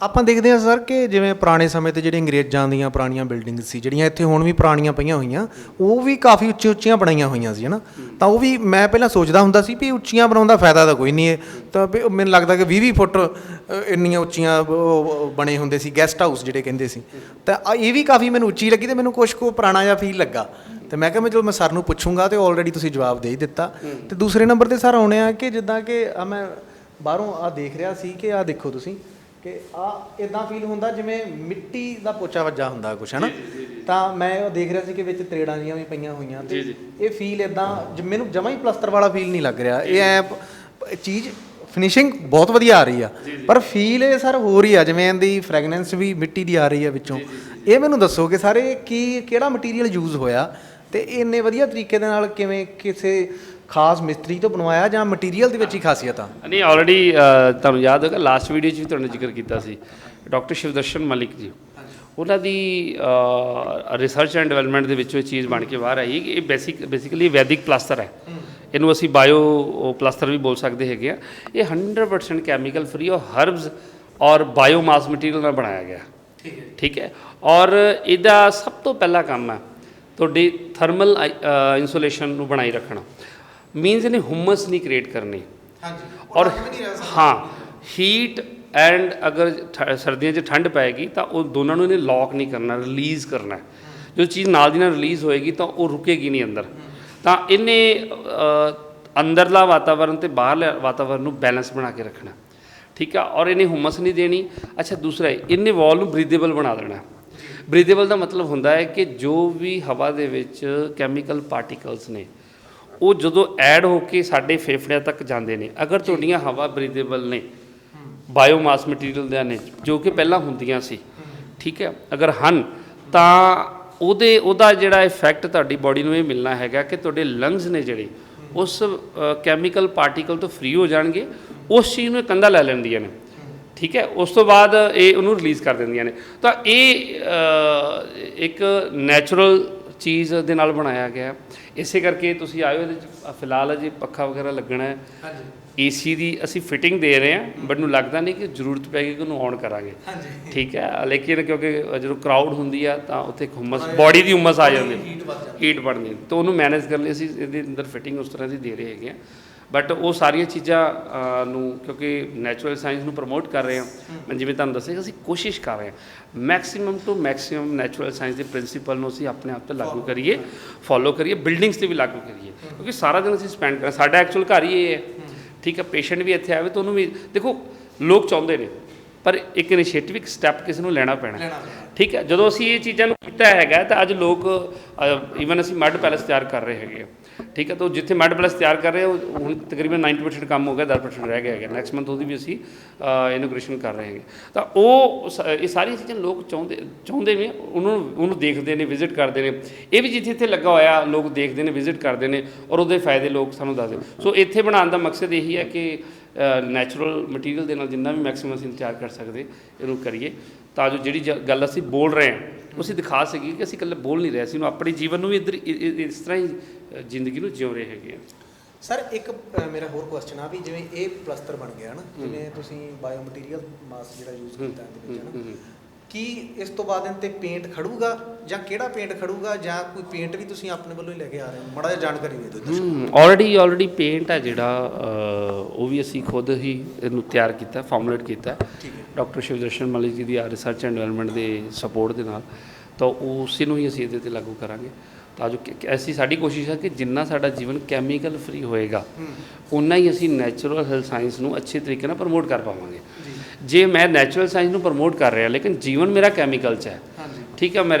Speaker 2: ਆਪਾਂ ਦੇਖਦੇ ਹਾਂ ਸਰ ਕਿ ਜਿਵੇਂ ਪੁਰਾਣੇ ਸਮੇਂ ਤੇ ਜਿਹੜੇ ਅੰਗਰੇਜ਼ਾਂ ਦੀਆਂ ਪੁਰਾਣੀਆਂ ਬਿਲਡਿੰਗਸ ਸੀ ਜਿਹੜੀਆਂ ਇੱਥੇ ਹੁਣ ਵੀ ਪੁਰਾਣੀਆਂ ਪਈਆਂ ਹੋਈਆਂ, ਉਹ ਵੀ ਕਾਫੀ ਉੱਚੀਆਂ ਬਣਾਈਆਂ ਹੋਈਆਂ ਸੀ ਹੈ ਨਾ। ਤਾਂ ਉਹ ਵੀ ਮੈਂ ਪਹਿਲਾਂ ਸੋਚਦਾ ਹੁੰਦਾ ਸੀ ਵੀ ਉੱਚੀਆਂ ਬਣਾਉਣ ਦਾ ਫਾਇਦਾ ਤਾਂ ਕੋਈ ਨਹੀਂ ਹੈ, ਤਾਂ ਵੀ ਮੈਨੂੰ ਲੱਗਦਾ ਕਿ 20-20 ਫੁੱਟ ਇੰਨੀਆਂ ਉੱਚੀਆਂ ਬਣੇ ਹੁੰਦੇ ਸੀ ਗੈਸਟ ਹਾਊਸ ਜਿਹੜੇ ਕਹਿੰਦੇ ਸੀ। ਤਾਂ ਇਹ ਵੀ ਕਾਫੀ ਮੈਨੂੰ ਉੱਚੀ ਲੱਗੀ ਅਤੇ ਮੈਨੂੰ ਕੁਛ ਕੁ ਪੁਰਾਣਾ ਜਿਹਾ ਫੀਲ ਲੱਗਾ। ਅਤੇ ਮੈਂ ਕਿਹਾ ਚਲੋ ਮੈਂ ਸਰ ਨੂੰ ਪੁੱਛੂੰਗਾ, ਅਤੇ ਆਲਰੇਡੀ ਤੁਸੀਂ ਜਵਾਬ ਦੇ ਹੀ ਦਿੱਤਾ। ਅਤੇ ਦੂਸਰੇ ਨੰਬਰ 'ਤੇ ਸਰ ਆਉਣੇ ਆ ਕਿ ਜਿੱਦਾਂ ਕਿ ਮੈਂ ਬਾਹਰੋਂ ਦੇਖ ਰਿਹਾ ਸੀ ਕਿ ਦੇਖੋ ਤੁਸੀਂ ਕਿ ਇੱਦਾਂ ਫੀਲ ਹੁੰਦਾ ਜਿਵੇਂ ਮਿੱਟੀ ਦਾ ਪੋਚਾ ਵੱਜਾ ਹੁੰਦਾ ਕੁਛ ਹੈ ਨਾ। ਤਾਂ ਮੈਂ ਉਹ ਦੇਖ ਰਿਹਾ ਸੀ ਕਿ ਵਿੱਚ ਤਰੇੜਾਂ ਜਿਹੀਆਂ ਵੀ ਪਈਆਂ ਹੋਈਆਂ, ਅਤੇ ਇਹ ਫੀਲ ਇੱਦਾਂ ਮੈਨੂੰ ਜਮਾਂ ਹੀ ਪਲਸਤਰ ਵਾਲਾ ਫੀਲ ਨਹੀਂ ਲੱਗ ਰਿਹਾ। ਇਹ ਚੀਜ਼ ਫਿਨਿਸ਼ਿੰਗ ਬਹੁਤ ਵਧੀਆ ਆ ਰਹੀ ਆ, ਪਰ ਫੀਲ ਇਹ ਸਰ ਹੋ ਰਹੀ ਆ ਜਿਵੇਂ ਇਹਦੀ ਫ੍ਰੈਗਨੈਂਸ ਵੀ ਮਿੱਟੀ ਦੀ ਆ ਰਹੀ ਆ ਵਿੱਚੋਂ। ਇਹ ਮੈਨੂੰ ਦੱਸੋ ਕਿ ਸਾਰੇ ਕਿਹੜਾ ਮਟੀਰੀਅਲ ਯੂਜ਼ ਹੋਇਆ, ਅਤੇ ਇੰਨੇ ਵਧੀਆ ਤਰੀਕੇ ਦੇ ਨਾਲ ਕਿਵੇਂ ਕਿਸੇ ਖਾਸ ਮਿਸਤਰੀ ਤੋਂ ਬਣਵਾਇਆ ਜਾਂ ਮਟੀਰੀਅਲ ਦੇ ਵਿੱਚ ਹੀ ਖਾਸੀਅਤ ਆ?
Speaker 1: ਨਹੀਂ, ਆਲਰੇਡੀ ਤੁਹਾਨੂੰ ਯਾਦ ਹੋਗਾ ਲਾਸਟ ਵੀਡੀਓ 'ਚ ਵੀ ਤੁਹਾਨੂੰ ਜ਼ਿਕਰ ਕੀਤਾ ਸੀ ਡਾਕਟਰ ਸ਼ਿਵਦਰਸ਼ਨ ਮਲਿਕ ਜੀ, ਉਹਨਾਂ ਦੀ ਰਿਸਰਚ ਐਂਡ ਡਿਵੈਲਪਮੈਂਟ ਦੇ ਵਿੱਚੋਂ ਇਹ ਚੀਜ਼ ਬਣ ਕੇ ਬਾਹਰ ਆਈ ਕਿ ਇਹ ਬੇਸਿਕਲੀ ਵੈਦਿਕ ਪਲਾਸਟਰ ਹੈ। ਇਹਨੂੰ ਅਸੀਂ ਬਾਇਓ ਪਲਾਸਟਰ ਵੀ ਬੋਲ ਸਕਦੇ ਹੈਗੇ ਆ। ਇਹ 100% ਕੈਮੀਕਲ ਫਰੀ ਔਰ ਹਰਬਸ ਔਰ ਬਾਇਓਮਾਸ ਮਟੀਰੀਅਲ ਨਾਲ ਬਣਾਇਆ ਗਿਆ। ਠੀਕ ਹੈ। ਔਰ ਇਹਦਾ ਸਭ ਤੋਂ ਪਹਿਲਾ ਕੰਮ ਹੈ ਤੁਹਾਡੀ ਥਰਮਲ ਇਨਸੂਲੇਸ਼ਨ ਨੂੰ ਬਣਾਈ ਰੱਖਣਾ। ਮੀਨਸ ਇਹਨੇ ਹੁਮਸ ਨਹੀਂ ਕ੍ਰੀਏਟ ਕਰਨੀ। ਔਰ ਹਾਂ, ਹੀਟ ਐਂਡ ਅਗਰ ਸਰਦੀਆਂ 'ਚ ਠੰਡ ਪਏਗੀ ਤਾਂ ਉਹ ਦੋਨਾਂ ਨੂੰ ਇਹਨੇ ਲੌਕ ਨਹੀਂ ਕਰਨਾ, ਰਿਲੀਜ਼ ਕਰਨਾ। ਜੋ ਚੀਜ਼ ਨਾਲ ਦੀ ਨਾਲ ਰਿਲੀਜ਼ ਹੋਏਗੀ ਤਾਂ ਉਹ ਰੁਕੇਗੀ ਨਹੀਂ ਅੰਦਰ। ਤਾਂ ਇਹਨੇ ਅੰਦਰਲਾ ਵਾਤਾਵਰਨ ਅਤੇ ਬਾਹਰਲੇ ਵਾਤਾਵਰਨ ਨੂੰ ਬੈਲੈਂਸ ਬਣਾ ਕੇ ਰੱਖਣਾ। ਠੀਕ ਆ। ਔਰ ਇਹਨੇ ਹੁਮਸ ਨਹੀਂ ਦੇਣੀ। ਅੱਛਾ, ਦੂਸਰਾ ਇਹਨੇ ਵਾਲ ਨੂੰ ਬਰੀਦੇਬਲ ਬਣਾ ਦੇਣਾ। ਬਰੀਦੇਬਲ ਦਾ ਮਤਲਬ ਹੁੰਦਾ ਹੈ ਕਿ ਜੋ ਵੀ ਹਵਾ ਦੇ ਵਿੱਚ ਕੈਮੀਕਲ ਪਾਰਟੀਕਲਸ ਨੇ ਉਹ ਜਦੋਂ ਐਡ ਹੋ ਕੇ ਸਾਡੇ ਫੇਫੜਿਆਂ ਤੱਕ ਜਾਂਦੇ ਨੇ, ਅਗਰ ਤੁਹਾਡੀਆਂ ਹਵਾ ਬਰੀਦੇਬਲ ਨੇ, ਬਾਇਓਮਾਸ ਮਟੀਰੀਅਲ ਦੇ ਨੇ ਜੋ ਕਿ ਪਹਿਲਾਂ ਹੁੰਦੀਆਂ ਸੀ, ਠੀਕ ਹੈ, ਅਗਰ ਹਨ ਤਾਂ ਉਹਦਾ ਜਿਹੜਾ ਇਫੈਕਟ ਤੁਹਾਡੀ ਬਾਡੀ ਨੂੰ ਇਹ ਮਿਲਣਾ ਹੈਗਾ ਕਿ ਤੁਹਾਡੇ ਲੰਗਸ ਨੇ ਜਿਹੜੇ ਉਸ ਕੈਮੀਕਲ ਪਾਰਟੀਕਲ ਤੋਂ ਫਰੀ ਹੋ ਜਾਣਗੇ। ਉਸ ਚੀਜ਼ ਨੂੰ ਕੰਧਾਂ ਲੈ ਲੈਂਦੀਆਂ ਨੇ। ਠੀਕ ਹੈ। ਉਸ ਤੋਂ ਬਾਅਦ ਇਹ ਉਹਨੂੰ ਰਿਲੀਜ਼ ਕਰ ਦਿੰਦੀਆਂ ਨੇ। ਤਾਂ ਇਹ ਇੱਕ ਨੈਚੁਰਲ ਚੀਜ਼ ਦੇ ਨਾਲ ਬਣਾਇਆ ਗਿਆ। ਇਸੇ ਕਰਕੇ ਤੁਸੀਂ ਆਇਓ। ਇਹਦੇ 'ਚ ਫਿਲਹਾਲ ਅਜੇ ਪੱਖਾ ਵਗੈਰਾ ਲੱਗਣਾ ਹੈ। AC ਦੀ ਅਸੀਂ ਫਿਟਿੰਗ ਦੇ ਰਹੇ ਹਾਂ, ਬਟ ਮੈਨੂੰ ਲੱਗਦਾ ਨਹੀਂ ਕਿ ਜ਼ਰੂਰਤ ਪੈ ਗਈ ਕਿ ਉਹਨੂੰ ਔਨ ਕਰਾਂਗੇ। ਠੀਕ ਹੈ। ਲੇਕਿਨ ਕਿਉਂਕਿ ਜਦੋਂ ਕਰਾਊਡ ਹੁੰਦੀ ਆ ਤਾਂ ਉੱਥੇ ਹੁਮਸ, ਬਾਡੀ ਦੀ ਹੁਮਸ ਆ ਜਾਂਦੀ, ਹੀਟ ਬਣਦੀ, ਤਾਂ ਉਹਨੂੰ ਮੈਨੇਜ ਕਰਨ ਲਈ ਅਸੀਂ ਇਹਦੇ ਅੰਦਰ ਫਿਟਿੰਗ ਉਸ ਤਰ੍ਹਾਂ ਦੀ ਦੇ ਰਹੇ ਹੈਗੇ ਹਾਂ। ਬਟ ਉਹ ਸਾਰੀਆਂ ਚੀਜ਼ਾਂ ਨੂੰ ਕਿਉਂਕਿ ਨੈਚੁਰਲ ਸਾਇੰਸ ਨੂੰ ਪ੍ਰਮੋਟ ਕਰ ਰਹੇ ਹਾਂ, ਮੈਂ ਜਿਵੇਂ ਤੁਹਾਨੂੰ ਦੱਸਿਆ ਅਸੀਂ ਕੋਸ਼ਿਸ਼ ਕਰ ਰਹੇ ਹਾਂ maximum to maximum natural science ਦੇ ਪ੍ਰਿੰਸੀਪਲ ਨੂੰ ਅਸੀਂ ਆਪਣੇ ਆਪ 'ਤੇ ਲਾਗੂ ਕਰੀਏ, ਫੋਲੋ ਕਰੀਏ, ਬਿਲਡਿੰਗਸ 'ਤੇ ਵੀ ਲਾਗੂ ਕਰੀਏ। ਕਿਉਂਕਿ ਸਾਰਾ ਦਿਨ ਅਸੀਂ ਸਪੈਂਡ ਕਰਾਂ, ਸਾਡਾ ਐਕਚੁਅਲ ਘਰ ਹੀ ਇਹ ਹੈ। ਠੀਕ ਹੈ। ਪੇਸ਼ੈਂਟ ਵੀ ਇੱਥੇ ਆਵੇ ਤਾਂ ਉਹਨੂੰ ਵੀ ਦੇਖੋ, ਲੋਕ ਚਾਹੁੰਦੇ ਨੇ, ਪਰ ਇੱਕ ਇਨੀਸ਼ੀਏਟਿਵ, ਇੱਕ ਸਟੈਪ ਕਿਸੇ ਨੂੰ ਲੈਣਾ ਪੈਣਾ। ਠੀਕ ਹੈ। ਜਦੋਂ ਅਸੀਂ ਇਹ ਚੀਜ਼ਾਂ ਨੂੰ ਕੀਤਾ ਹੈਗਾ ਤਾਂ ਅੱਜ ਲੋਕ ਈਵਨ ਅਸੀਂ ਮੱਡ ਪੈਲੇਸ ਤਿਆਰ ਕਰ ਰਹੇ ਹੈਗੇ। ਠੀਕ ਹੈ। ਤਾਂ ਜਿੱਥੇ ਮੱਡ ਪੈਲੇਸ ਤਿਆਰ ਕਰ ਰਹੇ ਉਹ ਹੁਣ ਤਕਰੀਬਨ 90% ਕੰਮ ਹੋ ਗਿਆ, 10% ਰਹਿ ਗਿਆ ਹੈਗਾ। ਨੈਕਸਟ ਮੰਥ ਉਹਦੀ ਵੀ ਅਸੀਂ ਇਨੋਗ੍ਰੇਸ਼ਨ ਕਰ ਰਹੇ ਹੈਗੇ। ਤਾਂ ਇਹ ਸਾਰੀਆਂ ਚੀਜ਼ਾਂ ਲੋਕ ਚਾਹੁੰਦੇ ਨੇ, ਉਹਨੂੰ ਦੇਖਦੇ ਨੇ, ਵਿਜ਼ਿਟ ਕਰਦੇ ਨੇ। ਇਹ ਵੀ ਜਿੱਥੇ ਲੱਗਾ ਹੋਇਆ ਲੋਕ ਦੇਖਦੇ ਨੇ, ਵਿਜ਼ਿਟ ਕਰਦੇ ਨੇ, ਔਰ ਉਹਦੇ ਫਾਇਦੇ ਲੋਕ ਸਾਨੂੰ ਦੱਸਦੇ। ਸੋ ਇੱਥੇ ਬਣਾਉਣ ਦਾ ਮਕਸਦ ਇਹੀ ਹੈ ਕਿ ਨੈਚੁਰਲ ਮਟੀਰੀਅਲ ਦੇ ਨਾਲ ਜਿੰਨਾ ਵੀ ਮੈਕਸਿਮਮ ਅਸੀਂ ਤਿਆਰ ਕਰ ਸਕਦੇ ਇਹਨੂੰ ਕਰੀਏ, ਤਾਂ ਜੋ ਜਿਹੜੀ ਗੱਲ ਅਸੀਂ ਬੋਲ ਰਹੇ ਹਾਂ ਉਹ ਅਸੀਂ ਦਿਖਾ ਸਕੀਏ ਕਿ ਅਸੀਂ ਇਕੱਲੇ ਬੋਲ ਨਹੀਂ ਰਹੇ, ਅਸੀਂ ਉਹਨੂੰ ਆਪਣੇ ਜੀਵਨ ਨੂੰ ਵੀ ਇੱਧਰ ਇਸ ਤਰ੍ਹਾਂ ਹੀ ਜ਼ਿੰਦਗੀ ਨੂੰ ਜਿਉ ਰਹੇ ਹੈਗੇ ਆ।
Speaker 2: ਸਰ ਇੱਕ ਮੇਰਾ ਹੋਰ ਕੁਐਸਚਨ ਆ ਵੀ ਜਿਵੇਂ ਇਹ ਪਲਸਤਰ ਬਣ ਗਿਆ ਨਾ, ਜਿਵੇਂ ਤੁਸੀਂ ਬਾਇਓ ਮਟੀਰੀਅਲ ਮਾਸ ਜਿਹੜਾ ਯੂਜ਼ ਕੀਤਾ ਇਹਦੇ ਵਿੱਚ ਹੈ ਨਾ, ਕੀ ਇਸ ਤੋਂ ਬਾਅਦ ਇਹਨਾਂ 'ਤੇ ਪੇਂਟ ਖੜੂਗਾ ਜਾਂ ਕਿਹੜਾ ਪੇਂਟ ਖੜੂਗਾ, ਜਾਂ ਕੋਈ ਪੇਂਟ ਵੀ ਤੁਸੀਂ ਆਪਣੇ ਵੱਲੋਂ ਹੀ ਲੈ ਕੇ ਆ ਰਹੇ ਹੋ? ਮਾੜਾ ਜਿਹਾ ਜਾਣਕਾਰੀ ਦੇ ਦਿਓ।
Speaker 1: ਆਲਰੇਡੀ ਪੇਂਟ ਹੈ ਜਿਹੜਾ ਉਹ ਵੀ ਅਸੀਂ ਖੁਦ ਹੀ ਇਹਨੂੰ ਤਿਆਰ ਕੀਤਾ, ਫਾਰਮੂਲੇਟ ਕੀਤਾ ਡਾਕਟਰ ਸ਼ਿਵਦਰਸ਼ਨ ਮਲਿਕ ਜੀ ਦੀ ਰਿਸਰਚ ਐਂਡ ਡਿਵੈਲਪਮੈਂਟ ਦੇ ਸਪੋਰਟ ਦੇ ਨਾਲ। ਤਾਂ ਉਸੇ ਨੂੰ ਹੀ ਅਸੀਂ ਇਹਦੇ 'ਤੇ ਲਾਗੂ ਕਰਾਂਗੇ, ਤਾਂ ਜੋ ਐਸੀ ਸਾਡੀ ਕੋਸ਼ਿਸ਼ ਹੈ ਕਿ ਜਿੰਨਾ ਸਾਡਾ ਜੀਵਨ ਕੈਮੀਕਲ ਫਰੀ ਹੋਏਗਾ ਉਨਾ ਹੀ ਅਸੀਂ ਨੈਚੁਰਲ ਹੈਲਥ ਸਾਇੰਸ ਨੂੰ ਅੱਛੇ ਤਰੀਕੇ ਨਾਲ ਪ੍ਰਮੋਟ ਕਰ ਪਾਵਾਂਗੇ। ਜੇ ਮੈਂ ਨੈਚੁਰਲ ਸਾਇੰਸ ਨੂੰ ਪ੍ਰਮੋਟ ਕਰ ਰਿਹਾ ਲੇਕਿਨ ਜੀਵਨ ਮੇਰਾ ਕੈਮੀਕਲ 'ਚ ਹੈ, ਠੀਕ ਹੈ, ਮੈਂ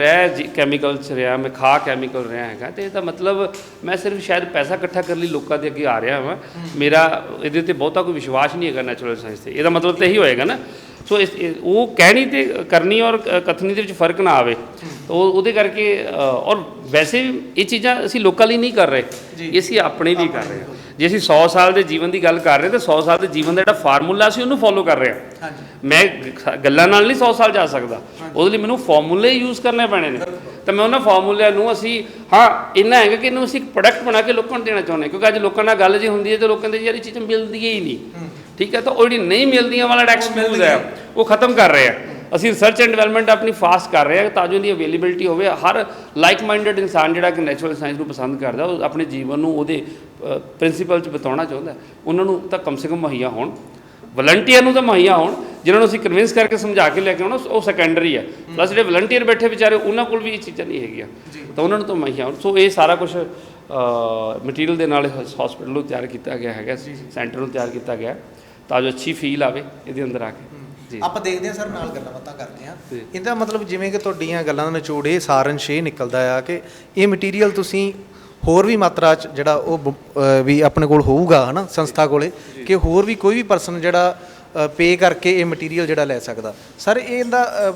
Speaker 1: ਕੈਮੀਕਲ 'ਚ ਰਿਹਾ, ਮੈਂ ਖਾ ਕੈਮੀਕਲ ਰਿਹਾ ਹੈਗਾ, ਅਤੇ ਇਹਦਾ ਮਤਲਬ ਮੈਂ ਸਿਰਫ ਸ਼ਾਇਦ ਪੈਸਾ ਇਕੱਠਾ ਕਰਨ ਲਈ ਲੋਕਾਂ ਦੇ ਅੱਗੇ ਆ ਰਿਹਾ ਹਾਂ, ਮੇਰਾ ਇਹਦੇ 'ਤੇ ਬਹੁਤਾ ਕੋਈ ਵਿਸ਼ਵਾਸ ਨਹੀਂ ਹੈਗਾ ਨੈਚੁਰਲ ਸਾਇੰਸ 'ਤੇ। ਇਹਦਾ ਮਤਲਬ ਤਾਂ ਇਹੀ ਹੋਏਗਾ ਨਾ। ਸੋ ਉਹ ਕਹਿਣੀ ਅਤੇ ਕਰਨੀ ਔਰ ਕਥਨੀ ਦੇ ਵਿੱਚ ਫਰਕ ਨਾ ਆਵੇ, ਉਹਦੇ ਕਰਕੇ। ਔਰ ਵੈਸੇ ਵੀ ਇਹ ਚੀਜ਼ਾਂ ਅਸੀਂ ਲੋਕਾਂ ਲਈ ਨਹੀਂ ਕਰ ਰਹੇ, ਇਹ ਅਸੀਂ ਆਪਣੇ ਲਈ ਕਰ ਰਹੇ ਹਾਂ। ਜੇ ਅਸੀਂ 100 ਸਾਲ ਦੇ ਜੀਵਨ ਦੀ ਗੱਲ ਕਰ ਰਹੇ ਤਾਂ 100 ਸਾਲ ਦੇ ਜੀਵਨ ਦਾ ਜਿਹੜਾ ਫਾਰਮੂਲਾ ਅਸੀਂ ਉਹਨੂੰ ਫੋਲੋ ਕਰ ਰਹੇ ਹਾਂ। ਮੈਂ ਗੱਲਾਂ ਨਾਲ ਨਹੀਂ 100 ਸਾਲ ਜਾ ਸਕਦਾ, ਉਹਦੇ ਲਈ ਮੈਨੂੰ ਫਾਰਮੂਲੇ ਯੂਜ਼ ਕਰਨੇ ਪੈਣੇ ਨੇ। ਤਾਂ ਮੈਂ ਉਹਨਾਂ ਫਾਰਮੂਲਿਆਂ ਨੂੰ ਅਸੀਂ ਇੰਨਾ ਹੈਗਾ ਕਿ ਇਹਨੂੰ ਅਸੀਂ ਇੱਕ ਪ੍ਰੋਡਕਟ ਬਣਾ ਕੇ ਲੋਕਾਂ ਨੂੰ ਦੇਣਾ ਚਾਹੁੰਦੇ, ਕਿਉਂਕਿ ਅੱਜ ਲੋਕਾਂ ਨਾਲ ਗੱਲ ਜੇ ਹੁੰਦੀ ਹੈ ਤਾਂ ਲੋਕਾਂ ਦੇ ਯਾਰ ਇਹ ਚੀਜ਼ਾਂ ਮਿਲਦੀਆਂ ਹੀ ਨਹੀਂ। ਠੀਕ ਹੈ। ਤਾਂ ਉਹ ਜਿਹੜੀ ਨਹੀਂ ਮਿਲਦੀਆਂ ਵਾਲਾ ਐਕਸਕਿਊਜ਼ ਹੈ ਉਹ ਖਤਮ ਕਰ ਰਹੇ ਆ। ਅਸੀਂ ਰਿਸਰਚ ਐਂਡ ਡਿਵੈਲਪਮੈਂਟ ਆਪਣੀ ਫਾਸਟ ਕਰ ਰਹੇ ਹਾਂ ਤਾਂ ਜੋ ਇਹਦੀ ਅਵੇਲੇਬਿਲਿਟੀ ਹੋਵੇ। ਹਰ ਲਾਈਕ ਮਾਈਂਡਡ ਇਨਸਾਨ ਜਿਹੜਾ ਕਿ ਨੈਚੁਰਲ ਸਾਇੰਸ ਨੂੰ ਪਸੰਦ ਕਰਦਾ, ਉਹ ਆਪਣੇ ਜੀਵਨ ਨੂੰ ਉਹਦੇ ਪ੍ਰਿੰਸੀਪਲ 'ਚ ਬਿਤਾਉਣਾ ਚਾਹੁੰਦਾ, ਉਹਨਾਂ ਨੂੰ ਤਾਂ ਕਮ ਸੇ ਕਮ ਮੁਹੱਈਆ ਹੋਣ। ਵਲੰਟੀਅਰ ਨੂੰ ਤਾਂ ਮੁਹੱਈਆ ਹੋਣ, ਜਿਹਨਾਂ ਨੂੰ ਅਸੀਂ ਕਨਵਿੰਸ ਕਰਕੇ ਸਮਝਾ ਕੇ ਲੈ ਕੇ ਆਉਣਾ, ਉਹ ਸੈਕੰਡਰੀ ਹੈ। ਪਲੱਸ ਜਿਹੜੇ ਵਲੰਟੀਅਰ ਬੈਠੇ ਵਿਚਾਰੇ, ਉਹਨਾਂ ਕੋਲ ਵੀ ਇਹ ਚੀਜ਼ਾਂ ਨਹੀਂ ਹੈਗੀਆਂ, ਤਾਂ ਉਹਨਾਂ ਨੂੰ ਤਾਂ ਮੁਹੱਈਆ ਹੋਣ। ਸੋ ਇਹ ਸਾਰਾ ਕੁਛ ਮਟੀਰੀਅਲ ਦੇ ਨਾਲ ਹਸਪੀਟਲ ਨੂੰ ਤਿਆਰ ਕੀਤਾ ਗਿਆ ਹੈਗਾ, ਸੈਂਟਰ ਨੂੰ ਤਿਆਰ ਕੀਤਾ ਗਿਆ ਤਾਂ ਜੋ ਅੱਛੀ ਫੀਲ ਆਵੇ ਇਹਦੇ ਅੰਦਰ ਆ ਕੇ। ਜੀ
Speaker 2: ਆਪਾਂ ਦੇਖਦੇ ਹਾਂ ਸਰ, ਨਾਲ ਗੱਲਾਂ ਬਾਤਾਂ ਕਰਦੇ ਹਾਂ। ਇਹਦਾ ਮਤਲਬ ਜਿਵੇਂ ਕਿ ਤੁਹਾਡੀਆਂ ਗੱਲਾਂ ਦਾ ਨਿਚੋੜ ਇਹ ਸਾਰੰਸ਼ ਇਹ ਨਿਕਲਦਾ ਆ ਕਿ ਇਹ ਮਟੀਰੀਅਲ ਤੁਸੀਂ ਹੋਰ ਵੀ ਮਾਤਰਾ 'ਚ ਜਿਹੜਾ ਉਹ ਵੀ ਆਪਣੇ ਕੋਲ ਹੋਊਗਾ, ਹੈ ਨਾ, ਸੰਸਥਾ ਕੋਲੇ, ਕਿ ਹੋਰ ਵੀ ਕੋਈ ਵੀ ਪਰਸਨ ਜਿਹੜਾ ਪੇ ਕਰਕੇ ਇਹ ਮਟੀਰੀਅਲ ਜਿਹੜਾ ਲੈ ਸਕਦਾ। ਸਰ ਇਹਦਾ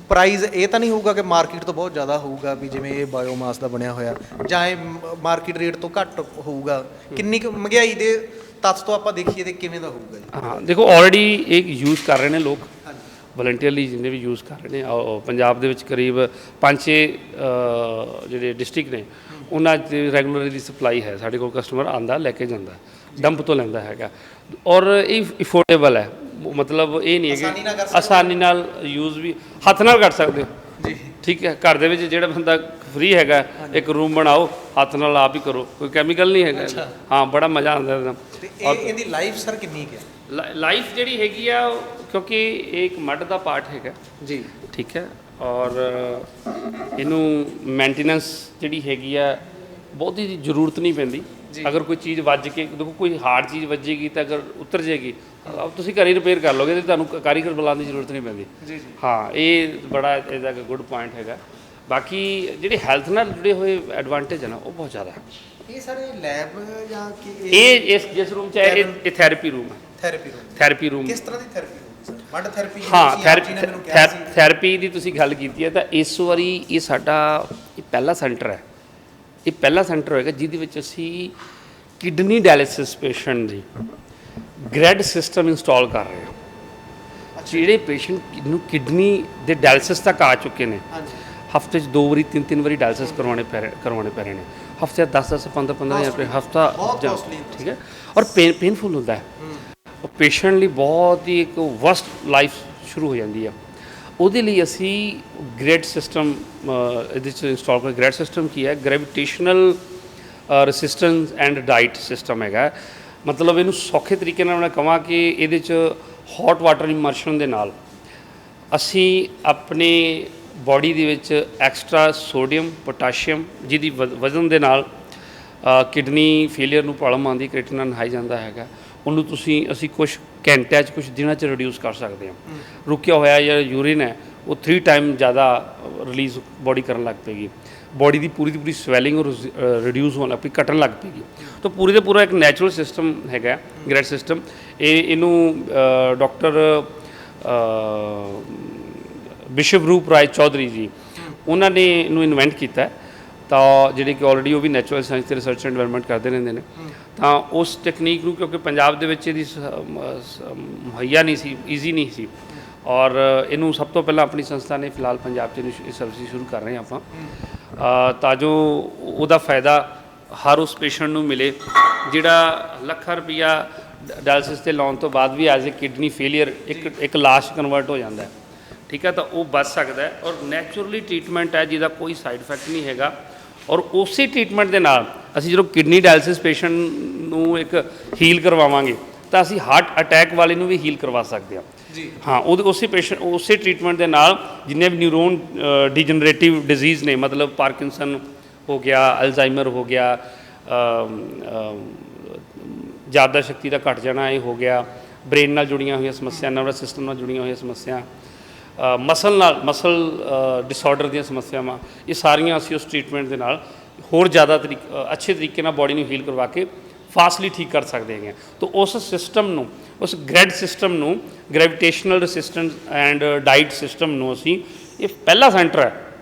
Speaker 2: ਪ੍ਰਾਈਜ਼ ਇਹ ਤਾਂ ਨਹੀਂ ਹੋਊਗਾ ਕਿ ਮਾਰਕੀਟ ਤੋਂ ਬਹੁਤ ਜ਼ਿਆਦਾ ਹੋਊਗਾ, ਵੀ ਜਿਵੇਂ ਇਹ ਬਾਇਓਮਾਸ ਦਾ ਬਣਿਆ ਹੋਇਆ, ਜਾਂ ਇਹ ਮਾਰਕੀਟ ਰੇਟ ਤੋਂ ਘੱਟ ਹੋਊਗਾ? ਕਿੰਨੀ ਕੁ ਮਹਿੰਗਾਈ ਦੇ ਤੱਤ ਤੋਂ ਆਪਾਂ ਦੇਖੀਏ ਤੇ ਕਿਵੇਂ ਦਾ ਹੋਊਗਾ ਜੀ?
Speaker 1: ਹਾਂ ਦੇਖੋ, ਆਲਰੇਡੀ ਇਹ ਯੂਜ਼ ਕਰ ਰਹੇ ਨੇ ਲੋਕ, ਵਲੰਟੀਅਰਲੀ ਜਿੰਨੇ ਵੀ ਯੂਜ਼ ਕਰ ਰਹੇ ਨੇ। ਪੰਜਾਬ ਦੇ ਵਿੱਚ ਕਰੀਬ 5-6 ਜਿਹੜੇ ਡਿਸਟ੍ਰਿਕਟ ਨੇ, ਉਹਨਾਂ 'ਚ ਰੈਗੂਲਰ ਇਹਦੀ ਸਪਲਾਈ ਹੈ। ਸਾਡੇ ਕੋਲ ਕਸਟਮਰ ਆਉਂਦਾ, ਲੈ ਕੇ ਜਾਂਦਾ, ਡੰਪ ਤੋਂ ਲੈਂਦਾ ਹੈਗਾ, ਔਰ ਇਹ ਅਫੋਰਡੇਬਲ ਹੈ। ਮਤਲਬ ਇਹ ਨਹੀਂ ਹੈ ਕਿ ਆਸਾਨੀ ਨਾਲ ਯੂਜ਼ ਵੀ ਹੱਥ ਨਾਲ ਕਰ ਸਕਦੇ ਹੋ ਜੀ, ਠੀਕ ਹੈ। ਘਰ ਦੇ ਵਿੱਚ ਜਿਹੜਾ ਬੰਦਾ ਫ੍ਰੀ ਹੈਗਾ, ਇੱਕ ਰੂਮ ਬਣਾਓ, ਹੱਥ ਨਾਲ ਆਪ ਹੀ ਕਰੋ, ਕੋਈ ਕੈਮੀਕਲ ਨਹੀਂ ਹੈਗਾ। ਹਾਂ, ਬੜਾ ਮਜ਼ਾ ਆਉਂਦਾ ਇਹਦਾ।
Speaker 2: ਇਹਦੀ ਲਾਈਫ ਸਰ ਕਿੰਨੀ ਹੈ?
Speaker 1: ਲਾਈਫ ਜਿਹੜੀ ਹੈਗੀ ਆ, ਕਿਉਂਕਿ ਇਹ ਇੱਕ ਮੱਡ ਦਾ ਪਾਰਟ ਹੈਗਾ ਜੀ, ਠੀਕ ਹੈ, ਔਰ ਇਹਨੂੰ ਮੇਨਟੇਨੈਂਸ ਜਿਹੜੀ ਹੈਗੀ ਆ ਬਹੁਤੀ ਜ਼ਰੂਰਤ ਨਹੀਂ ਪੈਂਦੀ। ਅਗਰ ਕੋਈ ਚੀਜ਼ ਵੱਜ ਕੇ, ਦੇਖੋ ਕੋਈ ਹਾਰਡ ਚੀਜ਼ ਵੱਜੇਗੀ ਤਾਂ ਅਗਰ ਉਤਰ ਜਾਏਗੀ, ਤੁਸੀਂ ਘਰ ਹੀ ਰਿਪੇਅਰ ਕਰ ਲਓਗੇ, ਤੇ ਤੁਹਾਨੂੰ ਕਾਰੀਗਰ ਬੁਲਾਉਣ ਦੀ ਜ਼ਰੂਰਤ ਨਹੀਂ ਪੈਂਦੀ। ਹਾਂ, ਇਹ ਬੜਾ ਇਹਦਾ ਗੁੱਡ ਪੁਆਇੰਟ ਹੈਗਾ। ਬਾਕੀ ਜਿਹੜੇ ਹੈਲਥ ਨਾਲ ਜੁੜੇ ਹੋਏ ਐਡਵਾਂਟੇਜ ਹੈ ਨਾ, ਉਹ ਬਹੁਤ ਜ਼ਿਆਦਾ ਹੈ।
Speaker 2: ਇਹ ਸਰ ਇਹ ਲੈਬ ਜਾਂ ਕਿ
Speaker 1: ਇਹ ਜਿਸ ਰੂਮ 'ਚ ਹੈ, ਇਹ ਥੈਰੇਪੀ ਰੂਮ ਹੈ। ਥੈਰੇਪੀ ਰੂਮ
Speaker 2: ਕਿਸ ਤਰ੍ਹਾਂ ਦੀ ਥੈਰੇਪੀ ਹੋਊਗੀ ਸਰ? Mud therapy?
Speaker 1: ਹਾਂ, ਥੈਰੇਪੀ ਦੀ ਤੁਸੀਂ ਗੱਲ ਕੀਤੀ ਹੈ, ਤਾਂ ਇਸ ਵਾਰੀ ਇਹ ਸਾਡਾ ਪਹਿਲਾ ਸੈਂਟਰ ਹੈ। ਇਹ ਪਹਿਲਾ ਸੈਂਟਰ ਹੋਏਗਾ ਜਿਹਦੇ ਵਿੱਚ ਅਸੀਂ ਕਿਡਨੀ ਡਾਇਲਿਸਿਸ ਪੇਸ਼ੈਂਟ ਦੀ ਗ੍ਰੈਡ ਸਿਸਟਮ ਇੰਸਟਾਲ ਕਰ ਰਹੇ ਹਾਂ। ਜਿਹੜੇ ਪੇਸ਼ੈਂਟ ਨੂੰ ਕਿਡਨੀ ਦੇ ਡਾਇਲਿਸਿਸ ਤੱਕ ਆ ਚੁੱਕੇ ਨੇ, ਹਫਤੇ 'ਚ 2 ਵਾਰੀ 3 ਵਾਰੀ ਡਾਇਲਿਸਿਸ ਕਰਵਾਉਣੇ ਪੈ ਰਹੇ ਨੇ, ਹਫਤੇ 10-10 15-15 ਹਜ਼ਾਰ ਰੁਪਏ ਹਫਤਾ, ਠੀਕ ਹੈ, ਔਰ ਪੇਨਫੁਲ ਹੁੰਦਾ ਹੈ। ਉਹ ਪੇਸ਼ੈਂਟ ਲਈ ਬਹੁਤ ਹੀ ਇੱਕ ਵਰਸਟ ਲਾਈਫ ਸ਼ੁਰੂ ਹੋ ਜਾਂਦੀ ਆ। ਉਹਦੇ ਲਈ ਅਸੀਂ ਗ੍ਰੈਡ ਸਿਸਟਮ ਇਹਦੇ 'ਚ ਇੰਸਟਾਲ ਕਰ। ਗ੍ਰੈਡ ਸਿਸਟਮ ਕੀ ਹੈ? ਗ੍ਰੈਵੀਟੇਸ਼ਨਲ ਰੈਸਿਸਟੈਂਸ ਐਂਡ ਡਾਈਟ ਸਿਸਟਮ ਹੈਗਾ। ਮਤਲਬ ਇਹਨੂੰ ਸੌਖੇ ਤਰੀਕੇ ਨਾਲ ਮੈਂ ਕਹਾਂ ਕਿ ਇਹਦੇ 'ਚ ਹੌਟ ਵਾਟਰ ਇਮਰਸ਼ਨ ਦੇ ਨਾਲ ਅਸੀਂ ਆਪਣੇ ਬਾਡੀ ਦੇ ਵਿੱਚ ਐਕਸਟਰਾ ਸੋਡੀਅਮ, ਪੋਟਾਸ਼ੀਅਮ, ਜਿਹਦੀ ਵਜ਼ਨ ਦੇ ਨਾਲ ਕਿਡਨੀ ਫੇਲੀਅਰ ਨੂੰ ਪ੍ਰੋਬਲਮ ਆਉਂਦੀ, ਕ੍ਰੀਟਿਨਾਈਨ ਹਾਈ ਜਾਂਦਾ ਹੈਗਾ, ਉਹਨੂੰ ਅਸੀਂ ਕੁਛ ਘੰਟਿਆਂ 'ਚ, ਕੁਛ ਦਿਨਾਂ 'ਚ ਰਿਡਿਊਸ ਕਰ ਸਕਦੇ ਹਾਂ। ਰੁਕਿਆ ਹੋਇਆ ਜਾਂ ਯੂਰਿਨ ਹੈ, ਉਹ 3 ਟਾਈਮ ਜ਼ਿਆਦਾ ਰਿਲੀਜ਼ ਬਾਡੀ ਕਰਨ ਲੱਗ ਪਏਗੀ। ਬਾਡੀ ਦੀ ਪੂਰੀ ਸਵੈਲਿੰਗ ਔਰ ਰਿਡਿਊਸ ਹੋਣ ਲੱਗ ਪਈ, ਘਟਣ ਲੱਗ ਪਏਗੀ। ਤਾਂ ਪੂਰੇ ਦਾ ਪੂਰਾ ਇੱਕ ਨੈਚੁਰਲ ਸਿਸਟਮ ਹੈਗਾ ਗ੍ਰੈਡ ਸਿਸਟਮ। ਇਹਨੂੰ ਡਾਕਟਰ ਵਿਸ਼ਵਰੂਪ ਰਾਏ ਚੌਧਰੀ ਜੀ, ਉਹਨਾਂ ਨੇ ਇਹਨੂੰ ਇਨਵੈਂਟ ਕੀਤਾ। ਤਾਂ ਜਿਹੜੇ ਕਿ ਆਲਰੇਡੀ ਉਹ ਵੀ ਨੈਚੁਰਲ ਸਾਇੰਸ ਤੇ ਰਿਸਰਚ ਐਂਡ ਡਿਵੈਲਪਮੈਂਟ ਕਰਦੇ ਰਹਿੰਦੇ ਨੇ। ਤਾਂ ਉਸ ਟੈਕਨੀਕ ਨੂੰ, ਕਿਉਂਕਿ ਪੰਜਾਬ ਦੇ ਵਿੱਚ ਇਹਦੀ ਮੁਹੱਈਆ ਨਹੀਂ ਸੀ, ਈਜ਼ੀ ਨਹੀਂ ਸੀ, ਔਰ ਇਹਨੂੰ ਸਭ ਤੋਂ ਪਹਿਲਾਂ ਆਪਣੀ ਸੰਸਥਾ ਨੇ ਫਿਲਹਾਲ ਪੰਜਾਬ 'ਚ ਇਹ ਸਰਵਿਸ ਸ਼ੁਰੂ ਕਰ ਰਹੇ ਹਾਂ ਆਪਾਂ, ਤਾਂ ਜੋ ਉਹਦਾ ਫਾਇਦਾ ਹਰ ਉਸ ਪੇਸ਼ੈਂਟ ਨੂੰ ਮਿਲੇ ਜਿਹੜਾ ਲੱਖਾਂ ਰੁਪਈਆ ਡਾਇਲਿਸਿਸ 'ਤੇ ਲਾਉਣ ਤੋਂ ਬਾਅਦ ਵੀ ਐਜ਼ ਏ ਕਿਡਨੀ ਫੇਲੀਅਰ ਇੱਕ ਲਾਸ਼ ਕਨਵਰਟ ਹੋ ਜਾਂਦਾ ਹੈ, ਠੀਕ ਹੈ। ਤਾਂ ਉਹ ਬਚ ਸਕਦਾ ਹੈ, ਔਰ ਨੈਚੁਰਲੀ ਟ੍ਰੀਟਮੈਂਟ ਹੈ ਜਿਹਦਾ ਕੋਈ ਸਾਈਡ ਇਫੈਕਟ ਨਹੀਂ ਹੈਗਾ। ਔਰ ਉਸੇ ਟ੍ਰੀਟਮੈਂਟ ਦੇ ਨਾਲ ਅਸੀਂ ਜਦੋਂ ਕਿਡਨੀ ਡਾਇਲਿਸਿਸ ਪੇਸ਼ੈਂਟ ਨੂੰ ਇੱਕ ਹੀਲ ਕਰਵਾਵਾਂਗੇ, ਤਾਂ ਅਸੀਂ ਹਾਰਟ ਅਟੈਕ ਵਾਲੇ ਨੂੰ ਵੀ ਹੀਲ ਕਰਵਾ ਸਕਦੇ ਹਾਂ ਜੀ। ਹਾਂ, ਉਸੇ ਟ੍ਰੀਟਮੈਂਟ ਦੇ ਨਾਲ ਜਿੰਨੇ ਵੀ ਨਿਊਰੋਨ ਡੀਜਨਰੇਟਿਵ ਡਿਜ਼ੀਜ਼ ਨੇ, ਮਤਲਬ ਪਾਰਕਿੰਸਨ ਹੋ ਗਿਆ, ਅਲਜ਼ਾਈਮਰ ਹੋ ਗਿਆ, ਯਾਦਾਸ਼ਤ ਸ਼ਕਤੀ ਦਾ ਘਟ ਜਾਣਾ ਇਹ ਹੋ ਗਿਆ, ਬ੍ਰੇਨ ਨਾਲ ਜੁੜੀਆਂ ਹੋਈਆਂ ਸਮੱਸਿਆ, ਨਰਵਸ ਸਿਸਟਮ ਨਾਲ ਜੁੜੀਆਂ ਹੋਈਆਂ ਸਮੱਸਿਆ, ਮਸਲ ਡਿਸਆਰਡਰ ਦੀਆਂ ਸਮੱਸਿਆਵਾਂ, ਇਹ ਸਾਰੀਆਂ ਅਸੀਂ ਉਸ ਟ੍ਰੀਟਮੈਂਟ ਦੇ ਨਾਲ ਹੋਰ ਜ਼ਿਆਦਾ ਅੱਛੇ ਤਰੀਕੇ ਨਾਲ ਬਾਡੀ ਨੂੰ ਹੀਲ ਕਰਵਾ ਕੇ ਫਾਸਟਲੀ ਠੀਕ ਕਰ ਸਕਦੇ ਹੈਗੇ। ਤਾਂ ਉਸ ਸਿਸਟਮ ਨੂੰ, ਉਸ ਗ੍ਰੈਡ ਸਿਸਟਮ ਨੂੰ, ਗ੍ਰੈਵੀਟੇਸ਼ਨਲ ਰੈਸਿਸਟੈਂਸ ਐਂਡ ਡਾਈਟ ਸਿਸਟਮ ਨੂੰ ਅਸੀਂ, ਇਹ ਪਹਿਲਾ ਸੈਂਟਰ ਹੈ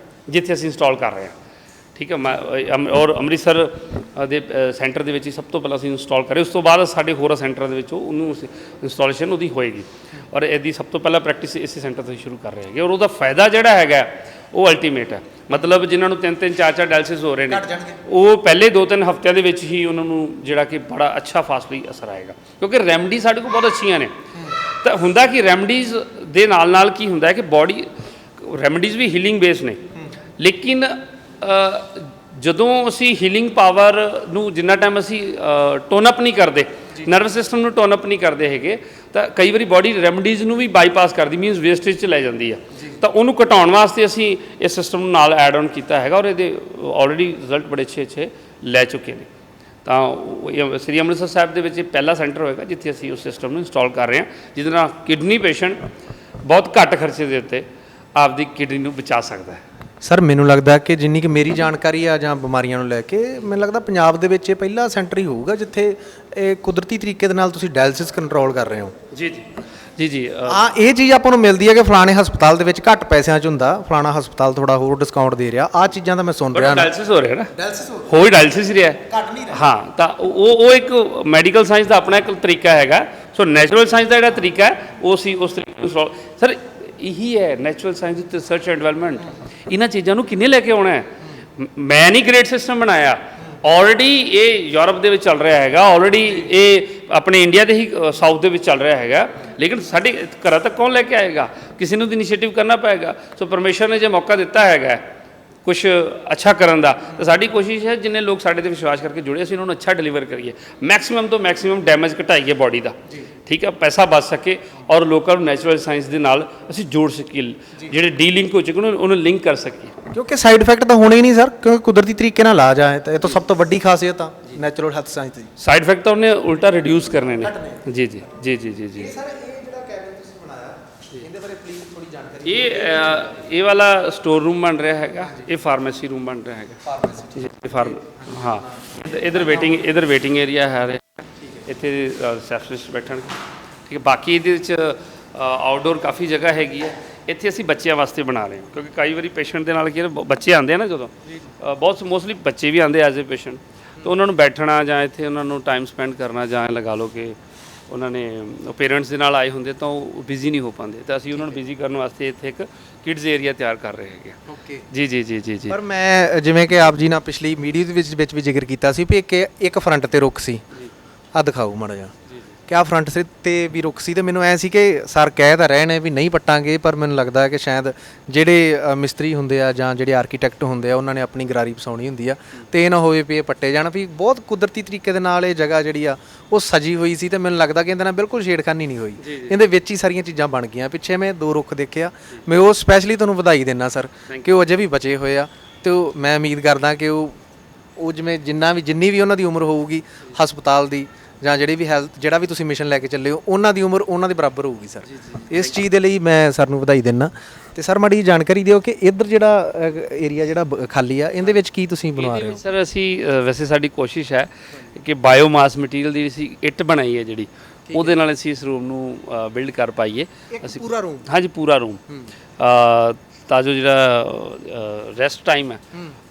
Speaker 1: ਜਿੱਥੇ ਅਸੀਂ ਇੰਸਟਾਲ ਕਰ ਰਹੇ ਹਾਂ, ਠੀਕ ਹੈ। ਔਰ ਅੰਮ੍ਰਿਤਸਰ ਦੇ ਸੈਂਟਰ ਦੇ ਵਿੱਚ ਹੀ ਸਭ ਤੋਂ ਪਹਿਲਾਂ ਅਸੀਂ ਇੰਸਟਾਲ ਕਰੇ, ਉਸ ਤੋਂ ਬਾਅਦ ਸਾਡੇ ਹੋਰਾਂ ਸੈਂਟਰਾਂ ਦੇ ਵਿੱਚ ਉਹਨੂੰ ਇੰਸਟਾਲੇਸ਼ਨ ਉਹਦੀ ਹੋਏਗੀ। ਔਰ ਇਹਦੀ ਸਭ ਤੋਂ ਪਹਿਲਾਂ ਪ੍ਰੈਕਟਿਸ ਇਸੇ ਸੈਂਟਰ ਤੋਂ ਸ਼ੁਰੂ ਕਰ ਰਹੇ ਹੈਗੇ। ਔਰ ਉਹਦਾ ਫਾਇਦਾ ਜਿਹੜਾ ਹੈਗਾ ਉਹ ਅਲਟੀਮੇਟ ਹੈ। ਮਤਲਬ ਜਿਨ੍ਹਾਂ ਨੂੰ 3-3 4-4 ਡਾਇਲਿਸਿਸ ਹੋ ਰਹੇ ਨੇ, ਉਹ ਪਹਿਲੇ 2-3 ਹਫ਼ਤਿਆਂ ਦੇ ਵਿੱਚ ਹੀ ਉਹਨਾਂ ਨੂੰ ਜਿਹੜਾ ਕਿ ਬੜਾ ਅੱਛਾ ਫਾਸਟਲੀ ਅਸਰ ਆਏਗਾ, ਕਿਉਂਕਿ ਰੈਮਡੀ ਸਾਡੇ ਕੋਲ ਬਹੁਤ ਅੱਛੀਆਂ ਨੇ। ਤਾਂ ਹੁੰਦਾ ਕਿ ਰੈਮਡੀਜ਼ ਦੇ ਨਾਲ ਕੀ ਹੁੰਦਾ ਹੈ ਕਿ ਬਾਡੀ ਰੈਮਡੀਜ਼ ਵੀ ਹੀਲਿੰਗ ਬੇਸ ਨੇ, ਲੇਕਿਨ ਜਦੋਂ ਅਸੀਂ ਹੀਲਿੰਗ ਪਾਵਰ ਨੂੰ ਜਿੰਨਾ ਟਾਈਮ ਅਸੀਂ ਟੋਨ ਅਪ ਨਹੀਂ ਕਰਦੇ, ਨਰਵਸ ਸਿਸਟਮ ਨੂੰ ਟੋਨ ਅਪ ਨਹੀਂ ਕਰਦੇ ਹੈਗੇ, ਤਾਂ ਕਈ ਵਾਰੀ ਬਾਡੀ ਰੈਮਡੀਜ਼ ਨੂੰ ਵੀ ਬਾਈਪਾਸ ਕਰਦੀ, ਮੀਨਸ ਵੇਸਟੇਜ 'ਚ ਲੈ ਜਾਂਦੀ ਆ। ਤਾਂ ਉਹਨੂੰ ਘਟਾਉਣ ਵਾਸਤੇ ਅਸੀਂ ਇਸ ਸਿਸਟਮ ਨੂੰ ਨਾਲ ਐਡ ਔਨ ਕੀਤਾ ਹੈਗਾ, ਔਰ ਇਹਦੇ ਆਲਰੇਡੀ ਰਿਜ਼ਲਟ ਬੜੇ ਅੱਛੇ ਲੈ ਚੁੱਕੇ ਨੇ। ਤਾਂ ਸ੍ਰੀ ਅੰਮ੍ਰਿਤਸਰ ਸਾਹਿਬ ਦੇ ਵਿੱਚ ਇਹ ਪਹਿਲਾ ਸੈਂਟਰ ਹੋਏਗਾ ਜਿੱਥੇ ਅਸੀਂ ਉਸ ਸਿਸਟਮ ਨੂੰ ਇੰਸਟਾਲ ਕਰ ਰਹੇ ਹਾਂ, ਜਿਹਦੇ ਨਾਲ ਕਿਡਨੀ ਪੇਸ਼ੈਂਟ ਬਹੁਤ ਘੱਟ ਖਰਚੇ ਦੇ ਉੱਤੇ ਆਪਦੀ ਕਿਡਨੀ ਨੂੰ ਬਚਾ ਸਕਦਾ ਹੈ।
Speaker 2: ਸਰ ਮੈਨੂੰ ਲੱਗਦਾ ਕਿ ਜਿੰਨੀ ਕਿ ਮੇਰੀ ਜਾਣਕਾਰੀ ਆ ਜਾਂ ਬਿਮਾਰੀਆਂ ਨੂੰ ਲੈ ਕੇ, ਮੈਨੂੰ ਲੱਗਦਾ ਪੰਜਾਬ ਦੇ ਵਿੱਚ ਇਹ ਪਹਿਲਾ ਸੈਂਟਰ ਹੀ ਹੋਊਗਾ ਜਿੱਥੇ ਇਹ ਕੁਦਰਤੀ ਤਰੀਕੇ ਦੇ ਨਾਲ ਤੁਸੀਂ ਡਾਇਲਿਸਿਸ ਕੰਟਰੋਲ ਕਰ ਰਹੇ ਹੋ।
Speaker 1: ਜੀ
Speaker 2: ਇਹ ਚੀਜ਼ ਆਪਾਂ ਨੂੰ ਮਿਲਦੀ ਹੈ ਕਿ ਫਲਾਣੇ ਹਸਪਤਾਲ ਦੇ ਵਿੱਚ ਘੱਟ ਪੈਸਿਆਂ 'ਚ ਹੁੰਦਾ, ਫਲਾਣਾ ਹਸਪਤਾਲ ਥੋੜਾ ਹੋਰ ਡਿਸਕਾਊਂਟ ਦੇ ਰਿਹਾ, ਆਹ ਚੀਜ਼ਾਂ ਤਾਂ ਮੈਂ ਸੁਣ ਰਿਹਾ।
Speaker 1: ਡਾਇਲਿਸਿਸ ਹੋ ਰਿਹਾ ਨਾ,
Speaker 2: ਡਾਇਲਿਸਿਸ
Speaker 1: ਹੋਈ ਡਾਇਲਿਸਿਸ ਰਿਹਾ,
Speaker 2: ਘੱਟ ਨਹੀਂ ਰਿਹਾ।
Speaker 1: ਹਾਂ, ਤਾਂ ਉਹ ਇੱਕ ਮੈਡੀਕਲ ਸਾਇੰਸ ਦਾ ਆਪਣਾ ਇੱਕ ਤਰੀਕਾ ਹੈਗਾ। ਸੋ ਨੈਚੁਰਲ ਸਾਇੰਸ ਦਾ ਜਿਹੜਾ ਤਰੀਕਾ ਹੈ ਉਹ ਸੀ ਉਸ ਤਰੀਕੇ ਨੂੰ ਸਰ ਇਹੀ ਹੈ natural science the research and development. ਇਹਨਾਂ ਚੀਜ਼ਾਂ ਨੂੰ ਕਿੰਨੇ ਲੈ ਕੇ ਆਉਣਾ ਹੈ? ਮੈਂ ਨਹੀਂ ਗ੍ਰੇਟ ਸਿਸਟਮ ਬਣਾਇਆ, ਆਲਰੇਡੀ ਇਹ ਯੂਰਪ ਦੇ ਵਿੱਚ ਚੱਲ ਰਿਹਾ ਹੈਗਾ, ਆਲਰੇਡੀ ਇਹ ਆਪਣੇ ਇੰਡੀਆ ਦੇ ਹੀ ਸਾਊਥ ਦੇ ਵਿੱਚ ਚੱਲ ਰਿਹਾ ਹੈਗਾ, ਲੇਕਿਨ ਸਾਡੇ ਘਰਾਂ ਤੱਕ ਕੌਣ ਲੈ ਕੇ ਆਏਗਾ? ਕਿਸੇ ਨੂੰ ਤਾਂ ਇਨੀਸ਼ੀਏਟਿਵ ਕਰਨਾ ਪਏਗਾ। ਸੋ ਪਰਮੇਸ਼ਰ ਨੇ ਜੇ ਮੌਕਾ ਦਿੱਤਾ ਹੈਗਾ ਕੁਛ ਅੱਛਾ ਕਰਨ ਦਾ, ਤਾਂ ਸਾਡੀ ਕੋਸ਼ਿਸ਼ ਹੈ ਜਿੰਨੇ ਲੋਕ ਸਾਡੇ ਤੇ ਵਿਸ਼ਵਾਸ ਕਰਕੇ ਜੁੜੇ ਅਸੀਂ ਉਹਨਾਂ ਨੂੰ ਅੱਛਾ ਡਿਲੀਵਰ ਕਰੀਏ, ਮੈਕਸਿਮਮ ਤੋਂ ਮੈਕਸਿਮਮ ਡੈਮੇਜ ਘਟਾਈਏ ਬਾਡੀ ਦਾ, ਠੀਕ ਹੈ, ਪੈਸਾ ਬਚ ਸਕੇ ਔਰ ਲੋਕਾਂ ਨੂੰ ਨੈਚੁਰਲ ਸਾਇੰਸ ਦੇ ਨਾਲ ਅਸੀਂ ਜੋੜ ਸਕੀਏ, ਜਿਹੜੇ ਡੀਲਿੰਕ ਹੋ ਚੁੱਕੇ ਉਹਨੂੰ ਲਿੰਕ ਕਰ ਸਕੀਏ।
Speaker 2: ਕਿਉਂਕਿ ਸਾਈਡ ਇਫੈਕਟ ਤਾਂ ਹੋਣੇ ਹੀ ਨਹੀਂ ਸਰ, ਕਿਉਂਕਿ ਕੁਦਰਤੀ ਤਰੀਕੇ ਨਾਲ ਇਲਾਜ ਆ, ਤਾਂ ਇਹ ਤਾਂ ਸਭ ਤੋਂ ਵੱਡੀ ਖਾਸੀਅਤ ਆ ਨੈਚੁਰਲ ਹੈਲਥ ਸਾਇੰਸ ਦੀ।
Speaker 1: ਸਾਈਡ ਇਫੈਕਟ ਤਾਂ ਉਹਨੇ ਉਲਟਾ ਰਿਡਿਊਸ ਕਰਨੇ ਨੇ। ਜੀ
Speaker 2: ਸਰ ਇਹ ਜਿਹੜਾ ਕੈਬਿਨ ਤੁਸੀਂ ਬਣਾਇਆ ਇਹਦੇ ਬਾਰੇ ਪਲੀਜ਼ ਥੋੜੀ ਜਾਣਕਾਰੀ।
Speaker 1: ਇਹ ਵਾਲਾ ਸਟੋਰ ਰੂਮ ਬਣ ਰਿਹਾ ਹੈਗਾ, ਇਹ ਫਾਰਮੇਸੀ ਰੂਮ ਬਣ ਰਿਹਾ ਹੈਗਾ। ਹਾਂ, ਇਧਰ ਵੇਟਿੰਗ ਏਰੀਆ ਹੈ, ਇੱਥੇ ਰਿਸੈਪਸ਼ਨਿਸਟ ਬੈਠਣਗੇ, ਠੀਕ ਹੈ। ਬਾਕੀ ਇਹਦੇ ਵਿੱਚ ਆਊਟਡੋਰ ਕਾਫੀ ਜਗ੍ਹਾ ਹੈਗੀ ਹੈ। ਇੱਥੇ ਅਸੀਂ ਬੱਚਿਆਂ ਵਾਸਤੇ ਬਣਾ ਰਹੇ ਹਾਂ, ਕਿਉਂਕਿ ਕਈ ਵਾਰੀ ਪੇਸ਼ੈਂਟ ਦੇ ਨਾਲ ਕੀ ਹੈ, ਬੱਚੇ ਆਉਂਦੇ ਆ ਨਾ ਜਦੋਂ, ਬਹੁਤ ਮੋਸਟਲੀ ਬੱਚੇ ਵੀ ਆਉਂਦੇ ਐਜ਼ ਏ ਪੇਸ਼ੈਂਟ, ਤਾਂ ਉਹਨਾਂ ਨੂੰ ਬੈਠਣਾ ਜਾਂ ਇੱਥੇ ਉਹਨਾਂ ਨੂੰ ਟਾਈਮ ਸਪੈਂਡ ਕਰਨਾ, ਜਾਂ ਲਗਾ ਲਓ ਕਿ ਉਹਨਾਂ ਨੇ ਪੇਰੈਂਟਸ ਦੇ ਨਾਲ ਆਏ ਹੁੰਦੇ ਤਾਂ ਉਹ ਬਿਜ਼ੀ ਨਹੀਂ ਹੋ ਪਾਉਂਦੇ, ਤਾਂ ਅਸੀਂ ਉਹਨਾਂ ਨੂੰ ਬਿਜ਼ੀ ਕਰਨ ਵਾਸਤੇ ਇੱਥੇ ਇੱਕ ਕਿਡਜ਼ ਏਰੀਆ ਤਿਆਰ ਕਰ ਰਹੇ ਹੈਗੇ।
Speaker 2: ਓਕੇ
Speaker 1: ਜੀ।
Speaker 2: ਪਰ ਮੈਂ ਜਿਵੇਂ ਕਿ ਆਪ ਜੀ ਨਾਲ ਪਿਛਲੀ ਵੀਡੀਓ ਦੇ ਵਿੱਚ ਵੀ ਜ਼ਿਕਰ ਕੀਤਾ ਸੀ ਵੀ ਇੱਕ ਫਰੰਟ ਤੇ ਰੁੱਖ ਸੀ, ਆਹ ਦਿਖਾਓ ਮਾੜਾ ਜਿਹਾ ਕਿ ਆਹ ਫਰੰਟ ਤੇ ਵੀ ਰੁੱਖ ਸੀ, ਤੇ ਮੈਨੂੰ ਐ ਸੀ ਕਿ ਸਰ ਕਹਿ ਤਾਂ ਰਹੇ ਨੇ ਵੀ ਨਹੀਂ ਪੱਟਾਂਗੇ, ਪਰ ਮੈਨੂੰ ਲੱਗਦਾ ਹੈ ਕਿ ਸ਼ਾਇਦ ਜਿਹੜੇ ਮਿਸਤਰੀ ਹੁੰਦੇ ਆ ਜਾਂ ਜਿਹੜੇ ਆਰਕੀਟੈਕਟ ਹੁੰਦੇ ਆ ਉਹਨਾਂ ਨੇ ਆਪਣੀ ਗਰਾਰੀ ਵਸਾਉਣੀ ਹੁੰਦੀ ਆ, ਤੇ ਇਹ ਨਾ ਹੋਵੇ ਵੀ ਇਹ ਪੱਟੇ ਜਾਣ। ਵੀ ਬਹੁਤ ਕੁਦਰਤੀ ਤਰੀਕੇ ਦੇ ਨਾਲ ਇਹ ਜਗ੍ਹਾ ਜਿਹੜੀ ਆ ਉਹ ਸਜੀ ਹੋਈ ਸੀ, ਤੇ ਮੈਨੂੰ ਲੱਗਦਾ ਕਿ ਇਹਦੇ ਨਾਲ ਬਿਲਕੁਲ ਛੇੜਖਾਨੀ ਨਹੀਂ ਹੋਈ, ਇਹਦੇ ਵਿੱਚ ਹੀ ਸਾਰੀਆਂ ਚੀਜ਼ਾਂ ਬਣ ਗਈਆਂ। ਪਿੱਛੇ ਮੈਂ 2 ਰੁੱਖ ਦੇਖਿਆ, ਮੈਂ ਉਹ ਸਪੈਸ਼ਲੀ ਤੁਹਾਨੂੰ ਵਧਾਈ ਦਿੰਦਾ ਸਰ ਕਿ ਉਹ ਅਜੇ ਵੀ ਬਚੇ ਹੋਏ ਆ, ਤੇ ਮੈਂ ਉਮੀਦ ਕਰਦਾ ਕਿ ਉਹ ਜਿਵੇਂ ਜਿੰਨੀ ਵੀ ਉਹਨਾਂ ਦੀ ਉਮਰ ਹੋਊਗੀ ਹਸਪਤਾਲ ਦੀ, ਜਾਂ ਜਿਹੜੀ ਵੀ ਹੈਲਥ ਜਿਹੜਾ ਵੀ ਤੁਸੀਂ ਮਿਸ਼ਨ ਲੈ ਕੇ ਚੱਲੇ ਹੋ, ਉਹਨਾਂ ਦੀ ਉਮਰ ਉਹਨਾਂ ਦੇ ਬਰਾਬਰ ਹੋਊਗੀ ਸਰ। ਇਸ ਚੀਜ਼ ਦੇ ਲਈ ਮੈਂ ਸਰ ਨੂੰ ਵਧਾਈ ਦਿੰਦਾ। ਤੇ ਸਰ ਮਾੜੀ ਜਾਣਕਾਰੀ ਦਿਓ ਕਿ ਇੱਧਰ ਜਿਹੜਾ ਏਰੀਆ ਜਿਹੜਾ ਖਾਲੀ ਆ, ਇਹਦੇ ਵਿੱਚ ਕੀ ਤੁਸੀਂ ਬਣਵਾ ਰਹੇ ਹੋ? ਸਰ
Speaker 1: ਅਸੀਂ ਵੈਸੇ ਸਾਡੀ ਕੋਸ਼ਿਸ਼ ਹੈ ਕਿ ਬਾਇਓਮਾਸ ਮਟੀਰੀਅਲ ਦੀ ਅਸੀਂ ਇੱਟ ਬਣਾਈ ਹੈ ਜਿਹੜੀ, ਉਹਦੇ ਨਾਲ ਅਸੀਂ ਇਸ ਰੂਮ ਨੂੰ ਬਿਲਡ ਕਰ ਪਾਈਏ। ਅਸੀਂ
Speaker 2: ਪੂਰਾ ਰੂਮ?
Speaker 1: ਹਾਂਜੀ, ਪੂਰਾ ਰੂਮ, ਤਾਂ ਜੋ ਜਿਹੜਾ ਰੈਸਟ ਟਾਈਮ ਹੈ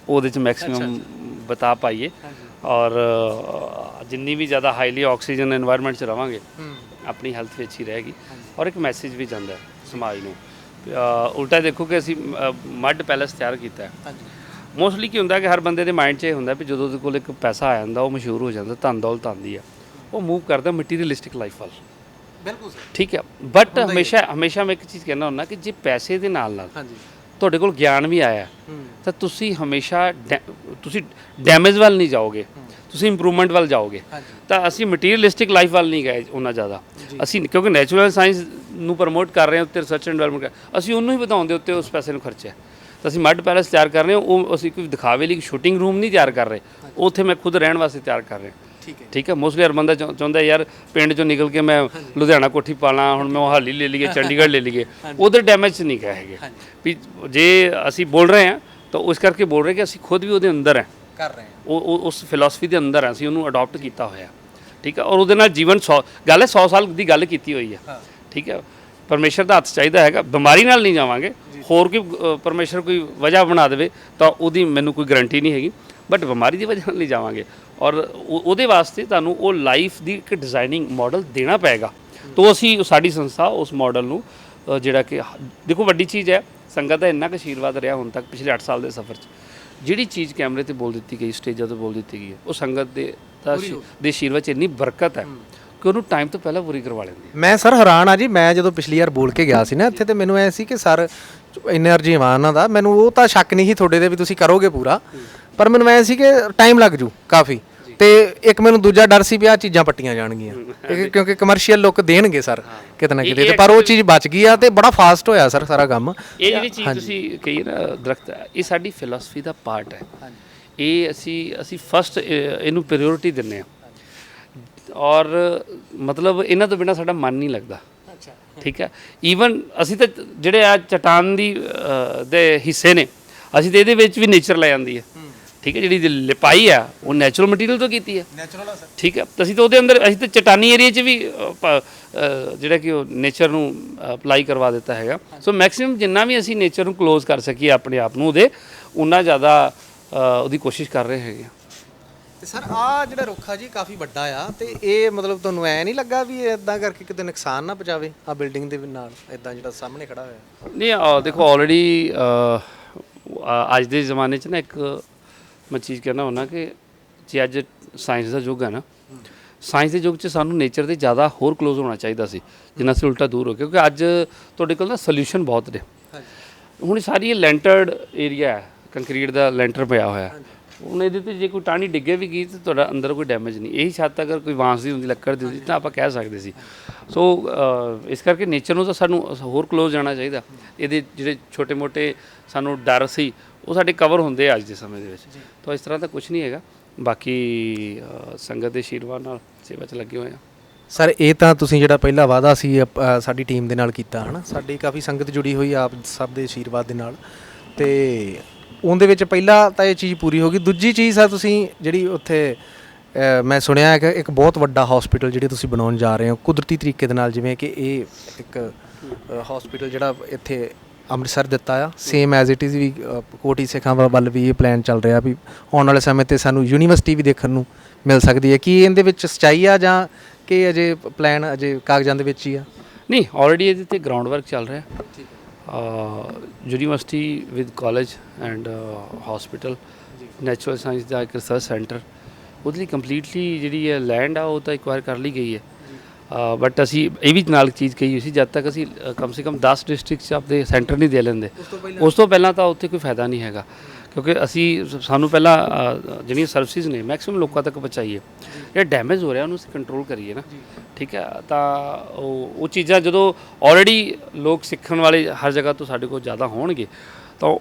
Speaker 1: ਉਹਦੇ 'ਚ ਮੈਕਸਿਮਮ ਬਤਾ ਪਾਈਏ, ਔਰ ਜਿੰਨੀ ਵੀ ਜ਼ਿਆਦਾ ਹਾਈਲੀ ਆਕਸੀਜਨ এনवायरमेंट 'ਚ ਰਵਾਂਗੇ ਆਪਣੀ ਹੈਲਥ ਵਿੱਚ ਹੀ ਰਹੇਗੀ, ਔਰ ਇੱਕ ਮੈਸੇਜ ਵੀ ਜਾਂਦਾ ਹੈ ਸਮਾਜ ਨੂੰ। ਉਲਟਾ ਦੇਖੋ ਕਿ ਅਸੀਂ ਮੱਡ ਪੈਲੇਸ ਤਿਆਰ ਕੀਤਾ ਹੈ। ਮੋਸਟਲੀ ਕੀ ਹੁੰਦਾ ਕਿ ਹਰ ਬੰਦੇ ਦੇ ਮਾਈਂਡ 'ਚ ਇਹ ਹੁੰਦਾ ਵੀ ਜਦੋਂ ਉਹਦੇ ਕੋਲ ਇੱਕ ਪੈਸਾ ਆ ਜਾਂਦਾ, ਉਹ ਮਸ਼ਹੂਰ ਹੋ ਜਾਂਦਾ, ਧਨ ਦੌਲਤ ਆਉਂਦੀ ਆ, ਉਹ ਮੂਵ ਕਰਦਾ ਮਟੀਰੀਅਲਿਸਟਿਕ ਲਾਈਫ ਵੱਲ।
Speaker 2: ਬਿਲਕੁਲ ਸਰ,
Speaker 1: ਠੀਕ ਹੈ, ਬਟ ਹਮੇਸ਼ਾ ਮੈਂ ਇੱਕ ਚੀਜ਼ ਕਹਿਣਾ ਹੁੰਦਾ ਕਿ ਜੇ ਪੈਸੇ ਦੇ ਨਾਲ ਤੁਹਾਡੇ ਕੋਲ ਗਿਆਨ ਵੀ ਆਇਆ ਤਾਂ ਤੁਸੀਂ ਹਮੇਸ਼ਾ ਤੁਸੀਂ ਡੈਮੇਜ ਵੱਲ ਨਹੀਂ ਜਾਓਗੇ, ਤੁਸੀਂ ਇੰਪਰੂਵਮੈਂਟ ਵੱਲ ਜਾਓਗੇ। ਤਾਂ ਅਸੀਂ ਮਟੀਰੀਅਲਿਸਟਿਕ ਲਾਈਫ ਵੱਲ ਨਹੀਂ ਗਏ ਉਹਨਾਂ ਜ਼ਿਆਦਾ, ਅਸੀਂ ਕਿਉਂਕਿ ਨੈਚੁਰਲ ਸਾਇੰਸ ਨੂੰ ਪ੍ਰਮੋਟ ਕਰ ਰਹੇ ਹਾਂ, ਉੱਤੇ ਰਿਸਰਚ ਐਂਡ ਡਿਵੈਲਪਮੈਂਟ ਅਸੀਂ ਉਹਨੂੰ ਹੀ ਵਧਾਉਣ ਦੇ ਉੱਤੇ ਉਸ ਪੈਸੇ ਨੂੰ ਖਰਚਿਆ। ਤਾਂ ਅਸੀਂ ਮੱਡ ਪੈਲੇਸ ਤਿਆਰ ਕਰ ਰਹੇ ਹਾਂ, ਉਹ ਅਸੀਂ ਕੋਈ ਦਿਖਾਵੇ ਲਈ ਸ਼ੂਟਿੰਗ ਰੂਮ ਨਹੀਂ ਤਿਆਰ ਕਰ ਰਹੇ, ਉੱਥੇ ਮੈਂ ਖੁਦ ਰਹਿਣ ਵਾਸਤੇ ਤਿਆਰ ਕਰ ਰਿਹਾ। ਠੀਕ ਹੈ, ਮੋਸਟਲੀ ਹਰ ਬੰਦਾ ਚਾਹੁੰਦਾ ਯਾਰ ਪਿੰਡ ਚੋਂ ਨਿਕਲ ਕੇ ਮੈਂ ਲੁਧਿਆਣਾ ਕੋਠੀ ਪਾਲਾਂ, ਹੁਣ ਮੈਂ ਮੋਹਾਲੀ ਲੈ ਲਈਏ, ਚੰਡੀਗੜ੍ਹ ਲੈ ਲਈਏ, ਉਧਰ ਡੈਮੇਜ ਨਹੀਂ ਗਏ ਹੈਗੇ। ਵੀ ਜੇ ਅਸੀਂ ਬੋਲ ਰਹੇ ਹਾਂ ਤਾਂ ਉਸ ਕਰਕੇ ਬੋਲ ਰਹੇ ਕਿ ਅਸੀਂ ਖੁਦ ਵੀ ਉਹਦੇ ਅੰਦਰ ਹੈ,
Speaker 2: ਕਰ ਰਹੇ ਹਾਂ,
Speaker 1: ਉਹ ਉਸ ਫਿਲਾਸਫੀ ਦੇ ਅੰਦਰ ਹੈ, ਅਸੀਂ ਉਹਨੂੰ ਅਡਾਪਟ ਕੀਤਾ ਹੋਇਆ। ਠੀਕ ਹੈ, ਔਰ ਉਹਦੇ ਨਾਲ ਜੀਵਨ 100 ਸਾਲ ਦੀ ਗੱਲ ਕੀਤੀ ਹੋਈ ਹੈ। ਠੀਕ ਹੈ, ਪਰਮੇਸ਼ਰ ਦਾ ਹੱਥ ਚਾਹੀਦਾ ਹੈਗਾ, ਬਿਮਾਰੀ ਨਾਲ ਨਹੀਂ ਜਾਵਾਂਗੇ, ਹੋਰ ਕੋਈ ਪਰਮੇਸ਼ਰ ਕੋਈ ਵਜ੍ਹਾ ਬਣਾ ਦੇਵੇ ਤਾਂ ਉਹਦੀ ਮੈਨੂੰ ਕੋਈ ਗਰੰਟੀ ਨਹੀਂ ਹੈਗੀ, ਬਟ ਬਿਮਾਰੀ ਦੀ ਵਜ੍ਹਾ ਨਾਲ ਨਹੀਂ ਜਾਵਾਂਗੇ। ਔਰ ਉਹਦੇ ਵਾਸਤੇ ਤੁਹਾਨੂੰ ਉਹ ਲਾਈਫ ਦੀ ਇੱਕ ਡਿਜ਼ਾਈਨਿੰਗ ਮਾਡਲ ਦੇਣਾ ਪਏਗਾ। ਤਾਂ ਅਸੀਂ ਸਾਡੀ ਸੰਸਥਾ ਉਸ ਮਾਡਲ ਨੂੰ ਜਿਹੜਾ ਕਿ ਦੇਖੋ ਵੱਡੀ ਚੀਜ਼ ਹੈ, ਸੰਗਤ ਦਾ ਇੰਨਾ ਕੁ ਆਸ਼ੀਰਵਾਦ ਰਿਹਾ ਹੁਣ ਤੱਕ ਪਿਛਲੇ 8 ਸਾਲ ਦੇ ਸਫ਼ਰ 'ਚ, ਜਿਹੜੀ ਚੀਜ਼ ਕੈਮਰੇ ਤੇ ਬੋਲ ਦਿੱਤੀ ਗਈ, ਸਟੇਜਾਂ ਤੇ ਬੋਲ ਦਿੱਤੀ ਗਈ ਹੈ, ਉਹ ਸੰਗਤ ਦੇ ਆਸ਼ੀਰਵਾਦ 'ਚ ਇੰਨੀ ਬਰਕਤ ਹੈ, ਕਿ ਉਹਨੂੰ ਟਾਈਮ ਤੋਂ ਪਹਿਲਾਂ ਪੂਰੀ ਕਰਵਾ ਲੈਂਦੀ ਹੈ।
Speaker 2: ਮੈਂ ਸਰ ਹੈਰਾਨ ਆ ਜੀ, ਮੈਂ ਜਦੋਂ ਪਿਛਲੀ ਵਾਰ ਬੋਲ ਕੇ ਗਿਆ ਸੀ ਨਾ ਇੱਥੇ, ਤੇ ਮੈਨੂੰ ਐ ਸੀ ਕਿ ਸਰ ਐਨਰਜੀ ਉਹਨਾਂ ਦਾ, ਮੈਨੂੰ ਉਹ ਤਾਂ ਸ਼ੱਕ ਨਹੀਂ ਸੀ ਤੁਹਾਡੇ ਦੇ ਵੀ ਤੁਸੀਂ ਕਰੋਗੇ ਪੂਰਾ, ਪਰ ਮੈਨੂੰ ਐ ਸੀ ਕਿ ਟਾਈਮ ਲੱਗ ਜੂ ਕਾਫੀ। ਤੇ ਇੱਕ ਮੈਨੂੰ ਦੂਜਾ ਡਰ ਸੀ ਵੀ ਆਹ ਚੀਜ਼ਾਂ ਪੱਟੀਆਂ ਜਾਣਗੀਆਂ, ਕਿਉਂਕਿ ਕਮਰਸ਼ੀਅਲ ਲੁੱਕ ਦੇਣਗੇ ਸਰ ਕਿਤੇ ਨਾ ਕਿਤੇ, ਤੇ ਪਰ ਉਹ ਚੀਜ਼ ਬਚ ਗਈ ਆ ਤੇ ਬੜਾ ਫਾਸਟ ਹੋਇਆ ਸਰ ਸਾਰਾ ਕੰਮ।
Speaker 1: ਇਹ ਜਿਹੜੀ ਚੀਜ਼ ਤੁਸੀਂ ਕਹੀ ਨਾ ਦਰਖਤ, ਇਹ ਸਾਡੀ ਫਿਲਾਸਫੀ ਦਾ ਪਾਰਟ ਹੈ। ਇਹ ਅਸੀਂ ਫਸਟ ਇਹਨੂੰ ਪ੍ਰਾਇੋਰਟੀ ਦਿੰਦੇ ਹਾਂ, ਔਰ ਮਤਲਬ ਇਹਨਾਂ ਤੋਂ ਬਿਨਾਂ ਸਾਡਾ ਮਨ ਨਹੀਂ ਲੱਗਦਾ। ਠੀਕ ਹੈ, ਈਵਨ ਅਸੀਂ ਤਾਂ ਜਿਹੜੇ ਆ ਚਟਾਨ ਦੇ ਹਿੱਸੇ ਨੇ, ਅਸੀਂ ਤਾਂ ਇਹਦੇ ਵਿੱਚ ਵੀ ਨੇਚਰ ਲੈ ਜਾਂਦੀ ਹੈ। ਠੀਕ ਹੈ, ਜਿਹੜੀ ਲਿਪਾਈ ਆ ਉਹ ਨੈਚੁਰਲ ਮਟੀਰੀਅਲ ਤੋਂ ਕੀਤੀ ਹੈ। ਨੈਚੁਰਲ ਆ ਸਰ। ਠੀਕ ਹੈ, ਅਸੀਂ ਤਾਂ ਉਹਦੇ ਅੰਦਰ, ਅਸੀਂ ਤਾਂ ਚਟਾਨੀ ਏਰੀਆ 'ਚ ਵੀ ਜਿਹੜਾ ਕਿ ਉਹ ਨੇਚਰ ਨੂੰ ਅਪਲਾਈ ਕਰਵਾ ਦਿੱਤਾ ਹੈਗਾ। ਸੋ ਮੈਕਸਿਮਮ ਜਿੰਨਾ ਵੀ ਅਸੀਂ ਨੇਚਰ ਨੂੰ ਕਲੋਜ਼ ਕਰ ਸਕੀਏ ਆਪਣੇ ਆਪ ਨੂੰ, ਉਹਦੇ ਉਨਾ ਜ਼ਿਆਦਾ ਉਹਦੀ ਕੋਸ਼ਿਸ਼ ਕਰ ਰਹੇ ਹੈਗੇ।
Speaker 2: ਤੇ ਸਰ ਆ ਜਿਹੜਾ ਰੁੱਖ ਆ ਜੀ ਕਾਫੀ ਵੱਡਾ ਆ, ਤੇ ਇਹ ਮਤਲਬ ਤੁਹਾਨੂੰ ਐ ਨਹੀਂ ਲੱਗਾ ਵੀ ਇਦਾਂ ਕਰਕੇ ਕਿਤੇ ਨੁਕਸਾਨ ਨਾ ਪਹੁੰਚਾਵੇ ਆ ਬਿਲਡਿੰਗ ਦੇ ਨਾਲ, ਇਦਾਂ ਜਿਹੜਾ ਸਾਹਮਣੇ ਖੜਾ ਹੋਇਆ?
Speaker 1: ਨਹੀਂ, ਦੇਖੋ ਆਲਰੇਡੀ ਅੱਜ ਦੇ ਜ਼ਮਾਨੇ 'ਚ ਨਾ ਇੱਕ ਮੈਂ ਚੀਜ਼ ਕਹਿਣਾ ਹੁੰਦਾ ਕਿ ਜੇ ਅੱਜ ਸਾਇੰਸ ਦਾ ਯੁੱਗ ਹੈ ਨਾ, ਸਾਇੰਸ ਦੇ ਯੁੱਗ 'ਚ ਸਾਨੂੰ ਨੇਚਰ ਦੇ ਜ਼ਿਆਦਾ ਹੋਰ ਕਲੋਜ਼ ਹੋਣਾ ਚਾਹੀਦਾ ਸੀ, ਜਿੰਨਾ ਅਸੀਂ ਉਲਟਾ ਦੂਰ ਹੋ, ਕਿਉਂਕਿ ਅੱਜ ਤੁਹਾਡੇ ਕੋਲ ਨਾ ਸੋਲਿਊਸ਼ਨ ਬਹੁਤ ਨੇ। ਹੁਣ ਸਾਰੀ ਇਹ ਲੈਂਟਰਡ ਏਰੀਆ ਹੈ, ਕੰਕਰੀਟ ਦਾ ਲੈਂਟਰ ਪਿਆ ਹੋਇਆ, ਹੁਣ ਇਹਦੇ 'ਤੇ ਜੇ ਕੋਈ ਟਾਹਣੀ ਡਿੱਗੇ ਵੀ ਗਈ ਤਾਂ ਤੁਹਾਡਾ ਅੰਦਰ ਕੋਈ ਡੈਮੇਜ ਨਹੀਂ। ਇਹੀ ਛੱਤ ਅਗਰ ਕੋਈ ਬਾਂਸ ਦੀ ਹੁੰਦੀ, ਲੱਕੜ ਦੀ ਹੁੰਦੀ ਤਾਂ ਆਪਾਂ ਕਹਿ ਸਕਦੇ ਸੀ। ਸੋ ਇਸ ਕਰਕੇ ਨੇਚਰ ਨੂੰ ਤਾਂ ਸਾਨੂੰ ਹੋਰ ਕਲੋਜ਼ ਜਾਣਾ ਚਾਹੀਦਾ। ਇਹਦੇ ਜਿਹੜੇ ਛੋਟੇ ਮੋਟੇ ਸਾਨੂੰ ਡਰ ਸੀ ਉਹ ਸਾਡੇ ਕਵਰ ਹੁੰਦੇ ਆ ਅੱਜ ਦੇ ਸਮੇਂ ਦੇ ਵਿੱਚ। ਤਾਂ ਇਸ ਤਰ੍ਹਾਂ ਦਾ ਕੁਝ ਨਹੀਂ ਹੈਗਾ, ਬਾਕੀ ਸੰਗਤ ਦੇ ਆਸ਼ੀਰਵਾਦ ਨਾਲ ਸੇਵਾ 'ਚ ਲੱਗੇ ਹੋਏ ਆ।
Speaker 2: ਸਰ ਇਹ ਤਾਂ ਤੁਸੀਂ ਜਿਹੜਾ ਪਹਿਲਾ ਵਾਅਦਾ ਸੀ ਸਾਡੀ ਟੀਮ ਦੇ ਨਾਲ ਕੀਤਾ ਹੈ ਨਾ, ਸਾਡੀ ਕਾਫੀ ਸੰਗਤ ਜੁੜੀ ਹੋਈ ਆਪ ਸਭ ਦੇ ਆਸ਼ੀਰਵਾਦ ਦੇ ਨਾਲ, ਤੇ ਉਹਦੇ ਵਿੱਚ ਪਹਿਲਾਂ ਤਾਂ ਇਹ ਚੀਜ਼ ਪੂਰੀ ਹੋ ਗਈ। ਦੂਜੀ ਚੀਜ਼ ਆ ਤੁਸੀਂ ਜਿਹੜੀ ਉੱਥੇ ਮੈਂ ਸੁਣਿਆ ਹੈ ਕਿ ਇੱਕ ਬਹੁਤ ਵੱਡਾ ਹਸਪੀਟਲ ਜਿਹੜੇ ਤੁਸੀਂ ਬਣਾਉਣ ਜਾ ਰਹੇ ਹੋ ਕੁਦਰਤੀ ਤਰੀਕੇ ਦੇ ਨਾਲ, ਜਿਵੇਂ ਕਿ ਇਹ ਇੱਕ ਹਸਪੀਟਲ ਜਿਹੜਾ ਇੱਥੇ ਅੰਮ੍ਰਿਤਸਰ ਦਿੱਤਾ ਆ, ਸੇਮ ਐਜ਼ ਇਟ ਇਜ਼ ਵੀ ਕੋਟੀ ਸਿੱਖਾਂ ਵੱਲ ਵੀ ਇਹ ਪਲਾਨ ਚੱਲ ਰਿਹਾ ਵੀ ਆਉਣ ਵਾਲੇ ਸਮੇਂ 'ਤੇ ਸਾਨੂੰ ਯੂਨੀਵਰਸਿਟੀ ਵੀ ਦੇਖਣ ਨੂੰ ਮਿਲ ਸਕਦੀ ਹੈ। ਕੀ ਇਹਦੇ ਵਿੱਚ ਸੱਚਾਈ ਆ ਜਾਂ ਕਿ ਅਜੇ ਪਲਾਨ ਅਜੇ ਕਾਗਜ਼ਾਂ ਦੇ ਵਿੱਚ ਹੀ ਆ?
Speaker 1: ਨਹੀਂ, ਆਲਰੇਡੀ ਇਹਦੇ 'ਤੇ ਗਰਾਊਂਡ ਵਰਕ ਚੱਲ ਰਿਹਾ। University with college and hospital, natural science ਦਾ ਇੱਕ ਰਿਸਰਚ ਸੈਂਟਰ, ਉਹਦੇ ਲਈ ਕੰਪਲੀਟਲੀ ਜਿਹੜੀ ਹੈ ਲੈਂਡ ਆ ਉਹ ਤਾਂ ਐਕਵਾਇਰ ਕਰ ਲਈ ਗਈ ਹੈ। ਬਟ ਅਸੀਂ ਇਹ ਵੀ ਨਾਲ ਚੀਜ਼ ਕਹੀ ਹੋਈ ਸੀ, ਜਦ ਤੱਕ ਅਸੀਂ ਕਮ ਸੇ ਕਮ 10 ਡਿਸਟ੍ਰਿਕਟ 'ਚ ਆਪਣੇ ਸੈਂਟਰ ਨਹੀਂ ਦੇ ਲੈਂਦੇ, ਉਸ ਤੋਂ ਪਹਿਲਾਂ ਤਾਂ ਉੱਥੇ ਕੋਈ ਫਾਇਦਾ ਨਹੀਂ ਹੈਗਾ, ਕਿਉਂਕਿ ਸਾਨੂੰ ਪਹਿਲਾਂ ਜਿਹੜੀਆਂ ਸਰਵਿਸਿਜ਼ ਨੇ ਮੈਕਸਿਮਮ ਲੋਕਾਂ ਤੱਕ ਪਹੁੰਚਾਈਏ। ਜਿਹੜਾ ਡੈਮੇਜ ਹੋ ਰਿਹਾ ਉਹਨੂੰ ਅਸੀਂ ਕੰਟਰੋਲ ਕਰੀਏ ਨਾ। ਠੀਕ ਹੈ, ਤਾਂ ਉਹ ਚੀਜ਼ਾਂ ਜਦੋਂ ਆਲਰੇਡੀ ਲੋਕ ਸਿੱਖਣ ਵਾਲੇ ਹਰ ਜਗ੍ਹਾ ਤੋਂ ਸਾਡੇ ਕੋਲ ਜ਼ਿਆਦਾ ਹੋਣਗੇ ਤਾਂ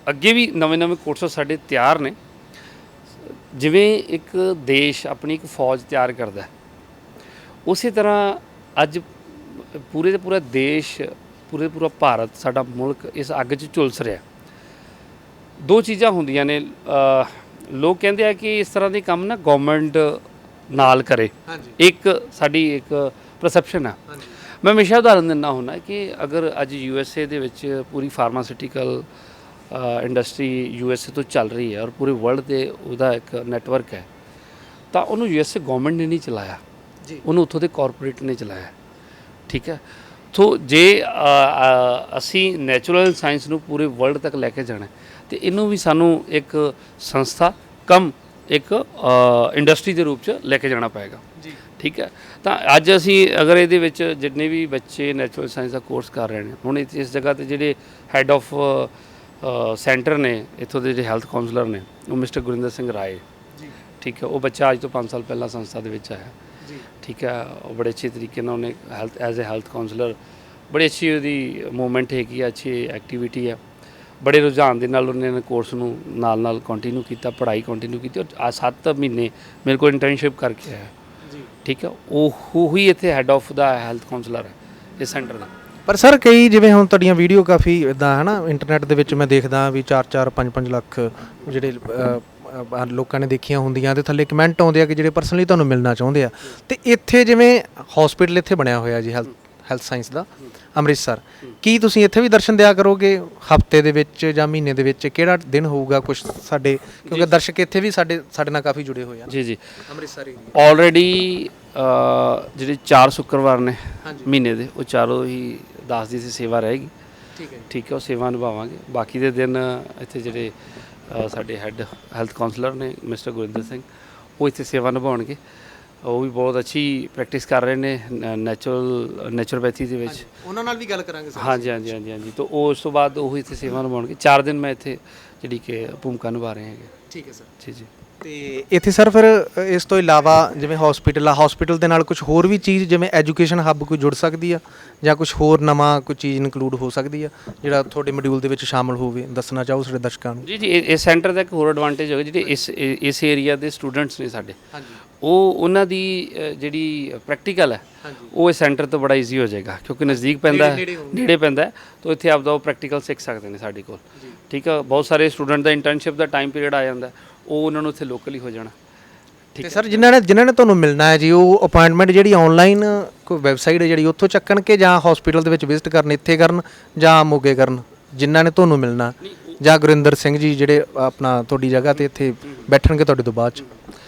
Speaker 1: ਅੱਗੇ ਵੀ ਨਵੇਂ ਕੋਰਸਸ ਸਾਡੇ ਤਿਆਰ ਨੇ। ਜਿਵੇਂ ਇੱਕ ਦੇਸ਼ ਆਪਣੀ ਇੱਕ ਫੌਜ ਤਿਆਰ ਕਰਦਾ, ਉਸੇ ਤਰ੍ਹਾਂ ਅੱਜ ਪੂਰੇ ਦਾ ਪੂਰਾ ਦੇਸ਼, ਪੂਰਾ ਭਾਰਤ, ਸਾਡਾ ਮੁਲਕ ਇਸ ਅੱਗ 'ਚ ਝੁਲਸ ਰਿਹਾ। ਦੋ ਚੀਜ਼ਾਂ ਹੁੰਦੀਆਂ ਨੇ, ਲੋਕ ਕਹਿੰਦੇ ਆ ਕਿ ਇਸ ਤਰ੍ਹਾਂ ਦੇ ਕੰਮ ਨਾ ਗਵਰਨਮੈਂਟ ਨਾਲ ਕਰੇ, ਇੱਕ ਸਾਡੀ ਇੱਕ ਪਰਸੈਪਸ਼ਨ ਆ। ਮੈਂ ਹਮੇਸ਼ਾ ਉਦਾਹਰਨ ਦਿੰਦਾ ਹੁੰਦਾ ਕਿ ਅਗਰ ਅੱਜ USA ਦੇ ਵਿੱਚ ਪੂਰੀ ਫਾਰਮਾਸਿਊਟੀਕਲ ਇੰਡਸਟਰੀ USA ਤੋਂ ਚੱਲ ਰਹੀ ਹੈ ਔਰ ਪੂਰੇ ਵਰਲਡ 'ਤੇ ਉਹਦਾ ਇੱਕ ਨੈਟਵਰਕ ਹੈ, ਤਾਂ ਉਹਨੂੰ USA ਗਵਰਨਮੈਂਟ ਨੇ ਨਹੀਂ ਚਲਾਇਆ, ਉਹਨੂੰ ਉੱਥੋਂ ਦੇ ਕਾਰਪੋਰੇਟ ਨੇ ਚਲਾਇਆ। ਠੀਕ ਹੈ, ਸੋ ਜੇ ਅਸੀਂ ਨੈਚੁਰਲ ਸਾਇੰਸ ਨੂੰ ਪੂਰੇ ਵਰਲਡ ਤੱਕ ਲੈ ਕੇ ਜਾਣਾ ਤੇ ਇਹਨੂੰ ਵੀ ਸਾਨੂੰ ਇੱਕ ਸੰਸਥਾ ਕਮ ਇੱਕ ਇੰਡਸਟਰੀ ਦੇ ਰੂਪ 'ਚ ਲੈ ਕੇ ਜਾਣਾ ਪਏਗਾ। ਠੀਕ ਹੈ, ਤਾਂ ਅੱਜ ਅਸੀਂ ਅਗਰ ਇਹਦੇ ਵਿੱਚ ਜਿੰਨੇ ਵੀ ਬੱਚੇ ਨੈਚੁਰਲ ਸਾਇੰਸ ਦਾ ਕੋਰਸ ਕਰ ਰਹੇ ਨੇ, ਹੁਣ ਇਸ ਜਗ੍ਹਾ 'ਤੇ ਜਿਹੜੇ ਹੈੱਡ ਆਫ ਸੈਂਟਰ ਨੇ ਇੱਥੋਂ ਦੇ ਜਿਹੜੇ ਹੈਲਥ ਕਾਉਂਸਲਰ ਨੇ, ਉਹ ਮਿਸਟਰ ਗੁਰਿੰਦਰ ਸਿੰਘ ਰਾਏ। ਠੀਕ ਹੈ, ਉਹ ਬੱਚਾ ਅੱਜ ਤੋਂ 5 ਸਾਲ ਪਹਿਲਾਂ ਸੰਸਥਾ ਦੇ ਵਿੱਚ ਆਇਆ। ਠੀਕ ਹੈ, ਉਹ ਬੜੇ ਅੱਛੇ ਤਰੀਕੇ ਨਾਲ ਉਹਨੇ health as a health counsellor ਬੜੀ ਅੱਛੀ ਉਹਦੀ ਮੂਵਮੈਂਟ ਹੈਗੀ ਆ, ਅੱਛੀ ਐਕਟੀਵਿਟੀ ਆ, ਬੜੇ ਰੁਝਾਨ ਦੇ ਨਾਲ ਉਹਨੇ ਕੋਰਸ ਨੂੰ ਨਾਲ ਕੰਟੀਨਿਊ ਕੀਤਾ, ਪੜ੍ਹਾਈ ਕੰਟੀਨਿਊ ਕੀਤੀ, ਔਰ 7 ਮਹੀਨੇ ਮੇਰੇ ਕੋਲ ਇੰਟਰਨਸ਼ਿਪ ਕਰਕੇ ਆਇਆ। ਠੀਕ ਹੈ, ਉਹ ਹੀ ਇੱਥੇ ਹੈੱਡ ਆਫ ਦਾ ਹੈਲਥ ਕਾਉਂਸਲਰ ਹੈ ਇਸ ਸੈਂਟਰ ਦਾ।
Speaker 2: ਪਰ ਸਰ ਕਈ ਜਿਵੇਂ ਹੁਣ ਤੁਹਾਡੀਆਂ ਵੀਡੀਓ ਕਾਫੀ ਇੱਦਾਂ ਹੈ ਨਾ ਇੰਟਰਨੈਟ ਦੇ ਵਿੱਚ ਮੈਂ ਦੇਖਦਾ ਵੀ 4-4 5-5 ਲੱਖ ਜਿਹੜੇ ਲੋਕਾਂ ਨੇ ਦੇਖੀਆਂ ਹੁੰਦੀਆਂ ਤੇ ਥੱਲੇ ਕਮੈਂਟ ਆਉਂਦੇ ਆ ਕਿ ਜਿਹੜੇ ਪਰਸਨਲੀ ਤੁਹਾਨੂੰ ਮਿਲਣਾ ਚਾਹੁੰਦੇ ਆ। ਤੇ ਇੱਥੇ ਜਿਵੇਂ ਹਸਪੀਟਲ ਇੱਥੇ ਬਣਿਆ ਹੋਇਆ ਜੀ ਹੈਲਥ ਸਾਇੰਸ ਦਾ ਅੰਮ੍ਰਿਤਸਰ, ਕੀ ਤੁਸੀਂ ਇੱਥੇ ਵੀ ਦਰਸ਼ਨ ਦਿਆ ਕਰੋਗੇ ਹਫਤੇ ਦੇ ਵਿੱਚ ਜਾਂ ਮਹੀਨੇ ਦੇ ਵਿੱਚ? ਕਿਹੜਾ ਦਿਨ ਹੋਊਗਾ ਕੁਝ ਸਾਡੇ, ਕਿਉਂਕਿ ਦਰਸ਼ਕ ਇੱਥੇ ਵੀ ਸਾਡੇ ਨਾਲ ਕਾਫੀ ਜੁੜੇ ਹੋਏ ਆ।
Speaker 1: ਜੀ
Speaker 2: ਅੰਮ੍ਰਿਤਸਰ
Speaker 1: ਆਲਰੇਡੀ ਜਿਹੜੇ 4 ਸ਼ੁੱਕਰਵਾਰ ਨੇ ਮਹੀਨੇ ਦੇ, ਉਹ ਚਾਰੋਂ ਹੀ ਦਾਸ ਦੀ ਸੇਵਾ ਰਹੇਗੀ। ਠੀਕ ਹੈ, ਉਹ ਸੇਵਾ ਨਿਭਾਵਾਂਗੇ। ਬਾਕੀ ਦੇ ਦਿਨ ਇੱਥੇ ਜਿਹੜੇ ਸਾਡੇ ਹੈੱਡ ਹੈਲਥ ਕਾਉਂਸਲਰ ਨੇ ਮਿਸਟਰ ਗੁਰਿੰਦਰ ਸਿੰਘ, ਉਹ ਇੱਥੇ ਸੇਵਾ ਨਿਭਾਉਣਗੇ। ਉਹ ਵੀ ਬਹੁਤ ਅੱਛੀ ਪ੍ਰੈਕਟਿਸ ਕਰ ਰਹੇ ਨੇ ਨੈਚੁਰੋਪੈਥੀ ਦੇ ਵਿੱਚ।
Speaker 2: ਉਹਨਾਂ ਨਾਲ ਵੀ ਗੱਲ ਕਰਾਂਗੇ ਸਰ।
Speaker 1: ਹਾਂਜੀ ਹਾਂਜੀ ਹਾਂਜੀ ਹਾਂਜੀ। ਤਾਂ ਉਹ ਉਸ ਤੋਂ ਬਾਅਦ ਉਹ ਇੱਥੇ ਸੇਵਾ ਨਿਭਾਉਣਗੇ। 4 ਦਿਨ ਮੈਂ ਇੱਥੇ ਜਿਹੜੀ ਕਿ ਭੂਮਿਕਾ ਨਿਭਾ ਰਹੇ ਹੈਗੇ।
Speaker 2: ਠੀਕ ਹੈ ਸਰ।
Speaker 1: ਜੀ ਜੀ।
Speaker 2: ਤੇ ਇੱਥੇ ਸਰ ਫਿਰ ਇਸ ਤੋਂ ਇਲਾਵਾ ਜਿਵੇਂ ਹਸਪੀਟਲ ਆ, ਹਸਪੀਟਲ ਦੇ ਨਾਲ ਕੁਝ ਹੋਰ ਵੀ ਚੀਜ਼ ਜਿਵੇਂ ਐਜੂਕੇਸ਼ਨ ਹੱਬ ਕੋਈ ਜੁੜ ਸਕਦੀ ਆ ਜਾਂ ਕੁਝ ਹੋਰ ਨਵਾਂ ਕੋਈ ਚੀਜ਼ ਇਨਕਲੂਡ ਹੋ ਸਕਦੀ ਆ ਜਿਹੜਾ ਤੁਹਾਡੇ ਮੋਡਿਊਲ ਦੇ ਵਿੱਚ ਸ਼ਾਮਲ ਹੋਵੇ, ਦੱਸਣਾ ਚਾਹੋ ਸਾਡੇ ਦਰਸ਼ਕਾਂ ਨੂੰ?
Speaker 1: ਜੀ ਜੀ, ਇਹ ਸੈਂਟਰ ਦਾ ਇੱਕ ਹੋਰ ਐਡਵਾਂਟੇਜ ਹੋਗਾ, ਜਿਹੜੇ ਇਸ ਏਰੀਆ ਦੇ ਸਟੂਡੈਂਟਸ ਨੇ ਸਾਡੇ, ਉਹਨਾਂ ਦੀ ਜਿਹੜੀ ਪ੍ਰੈਕਟੀਕਲ ਹੈ ਉਹ ਇਸ ਸੈਂਟਰ ਤੋਂ ਬੜਾ ਈਜ਼ੀ ਹੋ ਜਾਏਗਾ, ਕਿਉਂਕਿ ਨਜ਼ਦੀਕ ਪੈਂਦਾ ਹੈ, ਨੇੜੇ ਪੈਂਦਾ ਹੈ, ਤਾਂ ਇੱਥੇ ਆਪਦਾ ਉਹ ਪ੍ਰੈਕਟੀਕਲ ਸਿੱਖ ਸਕਦੇ ਨੇ ਸਾਡੇ ਕੋਲ। ਠੀਕ ਆ, ਬਹੁਤ ਸਾਰੇ ਸਟੂਡੈਂਟ ਦਾ ਇੰਟਰਨਸ਼ਿਪ ਦਾ ਟਾਈਮ ਪੀਰੀਅਡ ਆ ਜਾਂਦਾ, ਉਹ ਉਹਨਾਂ ਨੂੰ ਇੱਥੇ ਲੋਕਲੀ ਹੋ ਜਾਣਾ।
Speaker 2: ਤੇ ਸਰ ਜਿਨ੍ਹਾਂ ਨੇ ਤੁਹਾਨੂੰ ਮਿਲਣਾ ਹੈ ਜੀ, ਉਹ ਅਪਾਇੰਟਮੈਂਟ ਜਿਹੜੀ ਆਨਲਾਈਨ ਕੋਈ ਵੈਬਸਾਈਟ ਹੈ ਜਿਹੜੀ ਉੱਥੋਂ ਚੱਕਣ ਕੇ ਜਾਂ ਹਸਪੀਟਲ ਦੇ ਵਿੱਚ ਵਿਜ਼ਿਟ ਕਰਨ ਇੱਥੇ ਕਰਨ ਜਾਂ ਮੋਗੇ ਕਰਨ, ਜਿਨ੍ਹਾਂ ਨੇ ਤੁਹਾਨੂੰ ਮਿਲਣਾ, ਜਾਂ ਗੁਰਿੰਦਰ ਸਿੰਘ ਜੀ ਜਿਹੜੇ ਆਪਣਾ ਤੁਹਾਡੀ ਜਗ੍ਹਾ ਤੇ ਇੱਥੇ ਬੈਠਣਗੇ ਤੁਹਾਡੇ ਤੋਂ ਬਾਅਦ ਚ?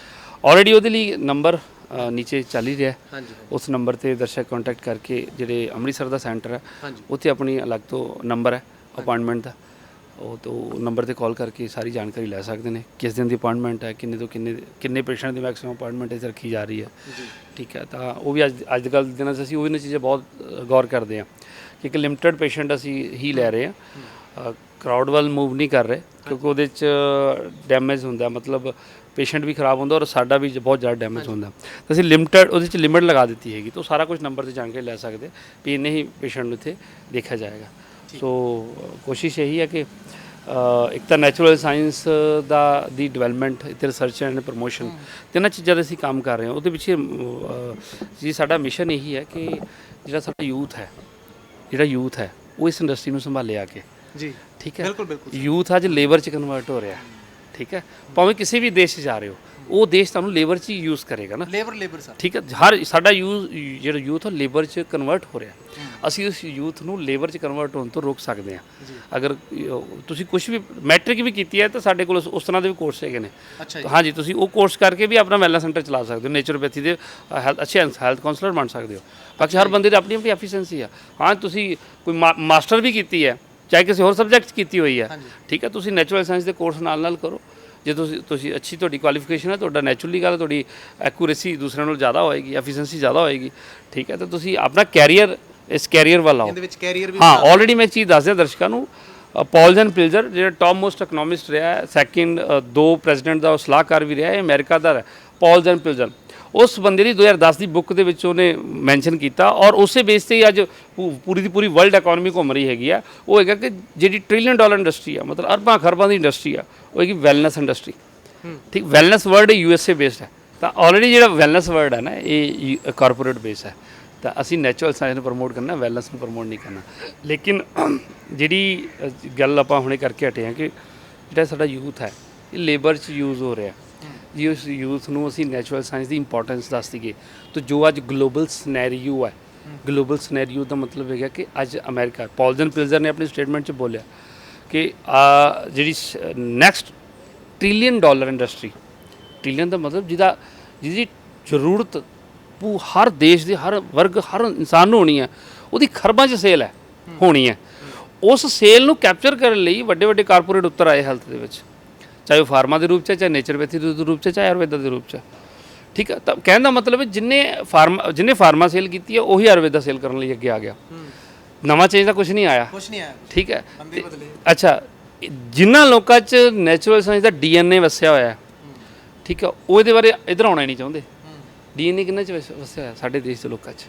Speaker 1: ਆਲਰੇਡੀ ਉਹਦੇ ਲਈ ਨੰਬਰ ਨੀਚੇ ਚੱਲ ਹੀ ਰਿਹਾ, ਉਸ ਨੰਬਰ ਤੇ ਦਰਸ਼ਕ ਕੰਟੈਕਟ ਕਰਕੇ, ਜਿਹੜੇ ਅੰਮ੍ਰਿਤਸਰ ਦਾ ਸੈਂਟਰ ਹੈ ਉੱਥੇ ਆਪਣੀ ਅਲੱਗ ਤੋਂ ਨੰਬਰ ਹੈ ਅਪਾਇੰਟਮੈਂਟ ਦਾ, ਉਹ ਤੋਂ ਨੰਬਰ ਤੇ ਕਾਲ ਕਰਕੇ ਸਾਰੀ ਜਾਣਕਾਰੀ ਲੈ ਸਕਦੇ ਨੇ, ਕਿਸ ਦਿਨ ਦੀ ਅਪਾਇੰਟਮੈਂਟ ਹੈ, ਕਿੰਨੇ ਤੋਂ ਕਿੰਨੇ ਪੇਸ਼ੈਂਟ ਦੀ ਮੈਕਸਿਮਮ ਅਪਾਇੰਟਮੈਂਟ ਇੱਥੇ ਰੱਖੀ ਜਾ ਰਹੀ ਹੈ। ਠੀਕ ਹੈ, ਤਾਂ ਉਹ ਵੀ ਅੱਜ ਕੱਲ੍ਹ ਦੇ ਦਿਨਾਂ 'ਚ ਅਸੀਂ ਉਹ ਇਹਨਾਂ ਚੀਜ਼ਾਂ ਬਹੁਤ ਗੌਰ ਕਰਦੇ ਹਾਂ ਕਿ ਇੱਕ ਲਿਮਟਿਡ ਪੇਸ਼ੈਂਟ ਅਸੀਂ ਹੀ ਲੈ ਰਹੇ ਹਾਂ, ਕਰਾਊਡ ਵੱਲ ਮੂਵ ਨਹੀਂ ਕਰ ਰਹੇ, ਕਿਉਂਕਿ ਉਹਦੇ 'ਚ ਡੈਮੇਜ ਹੁੰਦਾ, ਮਤਲਬ ਪੇਸ਼ੈਂਟ ਵੀ ਖਰਾਬ ਹੁੰਦਾ ਔਰ ਸਾਡਾ ਵੀ ਬਹੁਤ ਜ਼ਿਆਦਾ ਡੈਮੇਜ ਹੁੰਦਾ। ਤਾਂ ਅਸੀਂ ਲਿਮਟਿਡ ਉਹਦੇ 'ਚ ਲਿਮਿਟ ਲਗਾ ਦਿੱਤੀ ਹੈਗੀ, ਤਾਂ ਸਾਰਾ ਕੁਝ ਨੰਬਰ 'ਤੇ ਜਾਣ ਕੇ ਲੈ ਸਕਦੇ ਵੀ ਇੰਨੇ ਹੀ ਪੇਸ਼ੈਂਟ ਨੂੰ ਇੱਥੇ ਦੇਖਿਆ ਜਾਏਗਾ। ਸੋ ਕੋਸ਼ਿਸ਼ ਇਹੀ ਹੈ ਕਿ ਇੱਕ ਤਾਂ ਨੈਚੁਰਲ ਸਾਇੰਸ ਦੀ ਡਿਵੈਲਪਮੈਂਟ, ਇੱਥੇ ਰਿਸਰਚ ਐਂਡ ਪ੍ਰਮੋਸ਼ਨ, ਤਿੰਨਾਂ ਚੀਜ਼ਾਂ 'ਤੇ ਅਸੀਂ ਕੰਮ ਕਰ ਰਹੇ ਹਾਂ। ਉਹਦੇ ਪਿੱਛੇ ਜੀ ਸਾਡਾ ਮਿਸ਼ਨ ਇਹੀ ਹੈ ਕਿ ਜਿਹੜਾ ਸਾਡਾ ਯੂਥ ਹੈ ਉਹ ਇਸ ਇੰਡਸਟਰੀ ਨੂੰ ਸੰਭਾਲੇ ਆ ਕੇ। ਜੀ ਠੀਕ ਹੈ, ਬਿਲਕੁਲ ਯੂਥ ਅੱਜ ਲੇਬਰ 'ਚ ਕਨਵਰਟ ਹੋ ਰਿਹਾ। ਠੀਕ ਹੈ, ਭਾਵੇਂ ਕਿਸੇ ਵੀ ਦੇਸ਼ 'ਚ ਜਾ ਰਹੇ ਹੋ, ਉਹ ਦੇਸ਼ ਤੁਹਾਨੂੰ ਲੇਬਰ 'ਚ ਹੀ ਯੂਜ਼ ਕਰੇਗਾ ਨਾ। Labour sir. ਠੀਕ ਹੈ, ਸਾਡਾ ਜਿਹੜਾ ਯੂਥ ਉਹ ਲੇਬਰ 'ਚ ਕਨਵਰਟ ਹੋ ਰਿਹਾ, ਅਸੀਂ ਉਸ ਯੂਥ ਨੂੰ ਲੇਬਰ 'ਚ ਕਨਵਰਟ ਹੋਣ ਤੋਂ ਰੋਕ ਸਕਦੇ ਹਾਂ। ਅਗਰ ਤੁਸੀਂ ਕੁਝ ਵੀ ਮੈਟ੍ਰਿਕ ਵੀ ਕੀਤੀ ਹੈ ਤਾਂ ਸਾਡੇ ਕੋਲ ਉਸ ਤਰ੍ਹਾਂ ਦੇ ਵੀ ਕੋਰਸ ਹੈਗੇ ਨੇ। ਹਾਂਜੀ, ਤੁਸੀਂ ਉਹ ਕੋਰਸ ਕਰਕੇ ਵੀ ਆਪਣਾ ਵੈਲਨੈਸ ਸੈਂਟਰ ਚਲਾ ਸਕਦੇ ਹੋ, ਨੇਚਰੋਪੈਥੀ ਦੇ ਅੱਛੇ ਹੈਲਥ ਕਾਉਂਸਲਰ ਬਣ ਸਕਦੇ ਹੋ। ਬਾਕੀ ਹਰ ਬੰਦੇ ਦੀ ਆਪਣੀ ਆਪਣੀ ਐਫੀਸ਼ੀਐਂਸੀ ਆ। ਹਾਂ, ਤੁਸੀਂ ਕੋਈ ਮਾਸਟਰ ਵੀ ਕੀਤੀ ਹੈ, ਚਾਹੇ ਕਿਸੇ ਹੋਰ ਸਬਜੈਕਟ 'ਚ ਕੀਤੀ ਹੋਈ ਹੈ, ਠੀਕ ਹੈ, ਤੁਸੀਂ ਨੈਚੁਰਲ ਸਾਇੰਸ ਦੇ ਕੋਰਸ ਨਾਲ ਕਰੋ। ਜੇ ਤੁਸੀਂ ਅੱਛੀ ਤੁਹਾਡੀ ਕੁਆਲੀਫਿਕੇਸ਼ਨ ਹੈ, ਤੁਹਾਡਾ ਨੈਚੁਰਲੀ ਗੱਲ ਤੁਹਾਡੀ ਐਕੂਰੇਸੀ ਦੂਸਰਿਆਂ ਨਾਲੋਂ ਜ਼ਿਆਦਾ ਹੋਏਗੀ, ਐਫੀਸ਼ੀਐਂਸੀ ਜ਼ਿਆਦਾ ਹੋਏਗੀ। ਠੀਕ ਹੈ, ਤਾਂ ਤੁਸੀਂ ਆਪਣਾ ਇਸ ਕੈਰੀਅਰ ਵੱਲ ਆਓ। ਹਾਂ, ਆਲਰੇਡੀ ਮੈਂ ਚੀਜ਼ ਦੱਸ ਦਿਆਂ ਦਰਸ਼ਕਾਂ ਨੂੰ, ਪੌਲ ਜਨ ਪਿਲਜ਼ਰ ਜਿਹੜਾ ਟੌਪ ਮੋਸਟ ਇਕਨੋਮਿਸਟ ਰਿਹਾ, ਸੈਕਿੰਡ 2 ਪ੍ਰੈਜ਼ੀਡੈਂਟ ਦਾ ਉਹ ਸਲਾਹਕਾਰ ਵੀ ਰਿਹਾ, ਇਹ ਅਮਰੀਕਾ ਦਾ ਪੌਲ ਜਨ ਪਿਲਜ਼ਰ, ਉਸ ਬੰਦੇ ਦੀ 2010 ਦੀ ਬੁੱਕ ਦੇ ਵਿੱਚ ਉਹਨੇ ਮੈਂਸ਼ਨ ਕੀਤਾ, ਔਰ ਉਸੇ ਬੇਸ 'ਤੇ ਹੀ ਅੱਜ ਪੂਰੀ ਦੀ ਪੂਰੀ ਵਰਲਡ ਇਕਨੋਮੀ ਘੁੰਮ ਰਹੀ ਹੈਗੀ ਆ। ਉਹ ਹੈਗਾ ਕਿ ਜਿਹੜੀ $1 ਟ੍ਰਿਲੀਅਨ ਇੰਡਸਟਰੀ ਆ, ਮਤਲਬ ਅਰਬਾਂ ਖਰਬਾਂ ਦੀ ਇੰਡਸਟਰੀ ਆ, ਉਹ ਹੈਗੀ ਵੈਲਨੈਸ ਇੰਡਸਟਰੀ। ਠੀਕ, ਵੈਲਨੈਸ ਵਰਡ USA ਬੇਸਡ ਹੈ, ਤਾਂ ਆਲਰੇਡੀ ਜਿਹੜਾ ਵੈਲਨੈਸ ਵਰਡ ਹੈ ਨਾ, ਇਹ ਕਾਰਪੋਰੇਟ ਬੇਸ ਹੈ। ਤਾਂ ਅਸੀਂ ਨੈਚੁਰਲ ਸਾਇੰਸ ਨੂੰ ਪ੍ਰਮੋਟ ਕਰਨਾ, ਵੈਲਨੈਸ ਨੂੰ ਪ੍ਰਮੋਟ ਨਹੀਂ ਕਰਨਾ। ਲੇਕਿਨ ਜਿਹੜੀ ਗੱਲ ਆਪਾਂ ਹੁਣੇ ਕਰਕੇ ਹਟੇ ਹਾਂ ਕਿ ਜਿਹੜਾ ਸਾਡਾ ਯੂਥ ਹੈ ਇਹ ਲੇਬਰ 'ਚ ਯੂਜ਼ ਹੋ ਰਿਹਾ, ਜੀ ਉਸ ਯੂਥ ਨੂੰ ਅਸੀਂ ਨੈਚੁਰਲ ਸਾਇੰਸ ਦੀ ਇੰਪੋਰਟੈਂਸ ਦੱਸ ਦਈਏ, ਤਾਂ ਜੋ ਅੱਜ ਗਲੋਬਲ ਸਿਨੈਰੀਓ ਹੈ, ਗਲੋਬਲ ਸਿਨੈਰੀਓ ਦਾ ਮਤਲਬ ਹੈਗਾ ਕਿ ਅੱਜ ਅਮਰੀਕਾ, ਪੌਲ ਜਨ ਪਿਲਜ਼ਰ ਨੇ ਆਪਣੀ ਸਟੇਟਮੈਂਟ 'ਚ ਬੋਲਿਆ ਕਿ ਜਿਹੜੀ ਨੈਕਸਟ $1 ਟ੍ਰਿਲੀਅਨ ਇੰਡਸਟਰੀ, ਟ੍ਰਿਲੀਅਨ ਦਾ ਮਤਲਬ ਜਿਹਦੀ ਜ਼ਰੂਰਤ ਹਰ ਦੇਸ਼ ਦੇ ਹਰ ਵਰਗ, ਹਰ ਇਨਸਾਨ ਨੂੰ ਹੋਣੀ ਹੈ, ਉਹਦੀ ਖਰਬਾਂ 'ਚ ਸੇਲ ਹੈ ਹੋਣੀ ਹੈ। ਉਸ ਸੇਲ ਨੂੰ ਕੈਪਚਰ ਕਰਨ ਲਈ ਵੱਡੇ ਵੱਡੇ ਕਾਰਪੋਰੇਟ ਉੱਤਰ ਆਏ ਹੈਲਥ ਦੇ ਵਿੱਚ, ਚਾਹੇ ਉਹ ਫਾਰਮਾ ਦੇ ਰੂਪ 'ਚ, ਚਾਹੇ ਨੇਚਰੋਪੈਥੀ ਦੇ ਰੂਪ 'ਚ, ਚਾਹੇ ਆਯੁਰਵੇਦਾ ਦੇ ਰੂਪ 'ਚ। ਠੀਕ ਹੈ, ਤਾਂ ਕਹਿਣ ਦਾ ਮਤਲਬ ਹੈ ਜਿਹਨੇ ਫਾਰਮਾ ਸੇਲ ਕੀਤੀ ਹੈ ਉਹੀ ਆਯੁਰਵੇਦਾ ਸੇਲ ਕਰਨ ਲਈ ਅੱਗੇ ਆ ਗਿਆ। ਨਵਾਂ ਚੇਂਜ ਦਾ ਕੁਝ ਨਹੀਂ ਆਇਆ। ਠੀਕ ਹੈ, ਅੱਛਾ, ਜਿਨ੍ਹਾਂ ਲੋਕਾਂ 'ਚ ਨੈਚੁਰਲ ਸਾਇੰਸ ਦਾ DNA ਵਸਿਆ ਹੋਇਆ, ਠੀਕ ਹੈ, ਉਹ ਇਹਦੇ ਬਾਰੇ ਇੱਧਰ ਆਉਣਾ ਹੀ ਨਹੀਂ ਚਾਹੁੰਦੇ। DNA ਕਿੰਨਾ 'ਚ ਵਸਿਆ ਹੋਇਆ? ਸਾਡੇ ਦੇਸ਼ ਦੇ ਲੋਕਾਂ 'ਚ।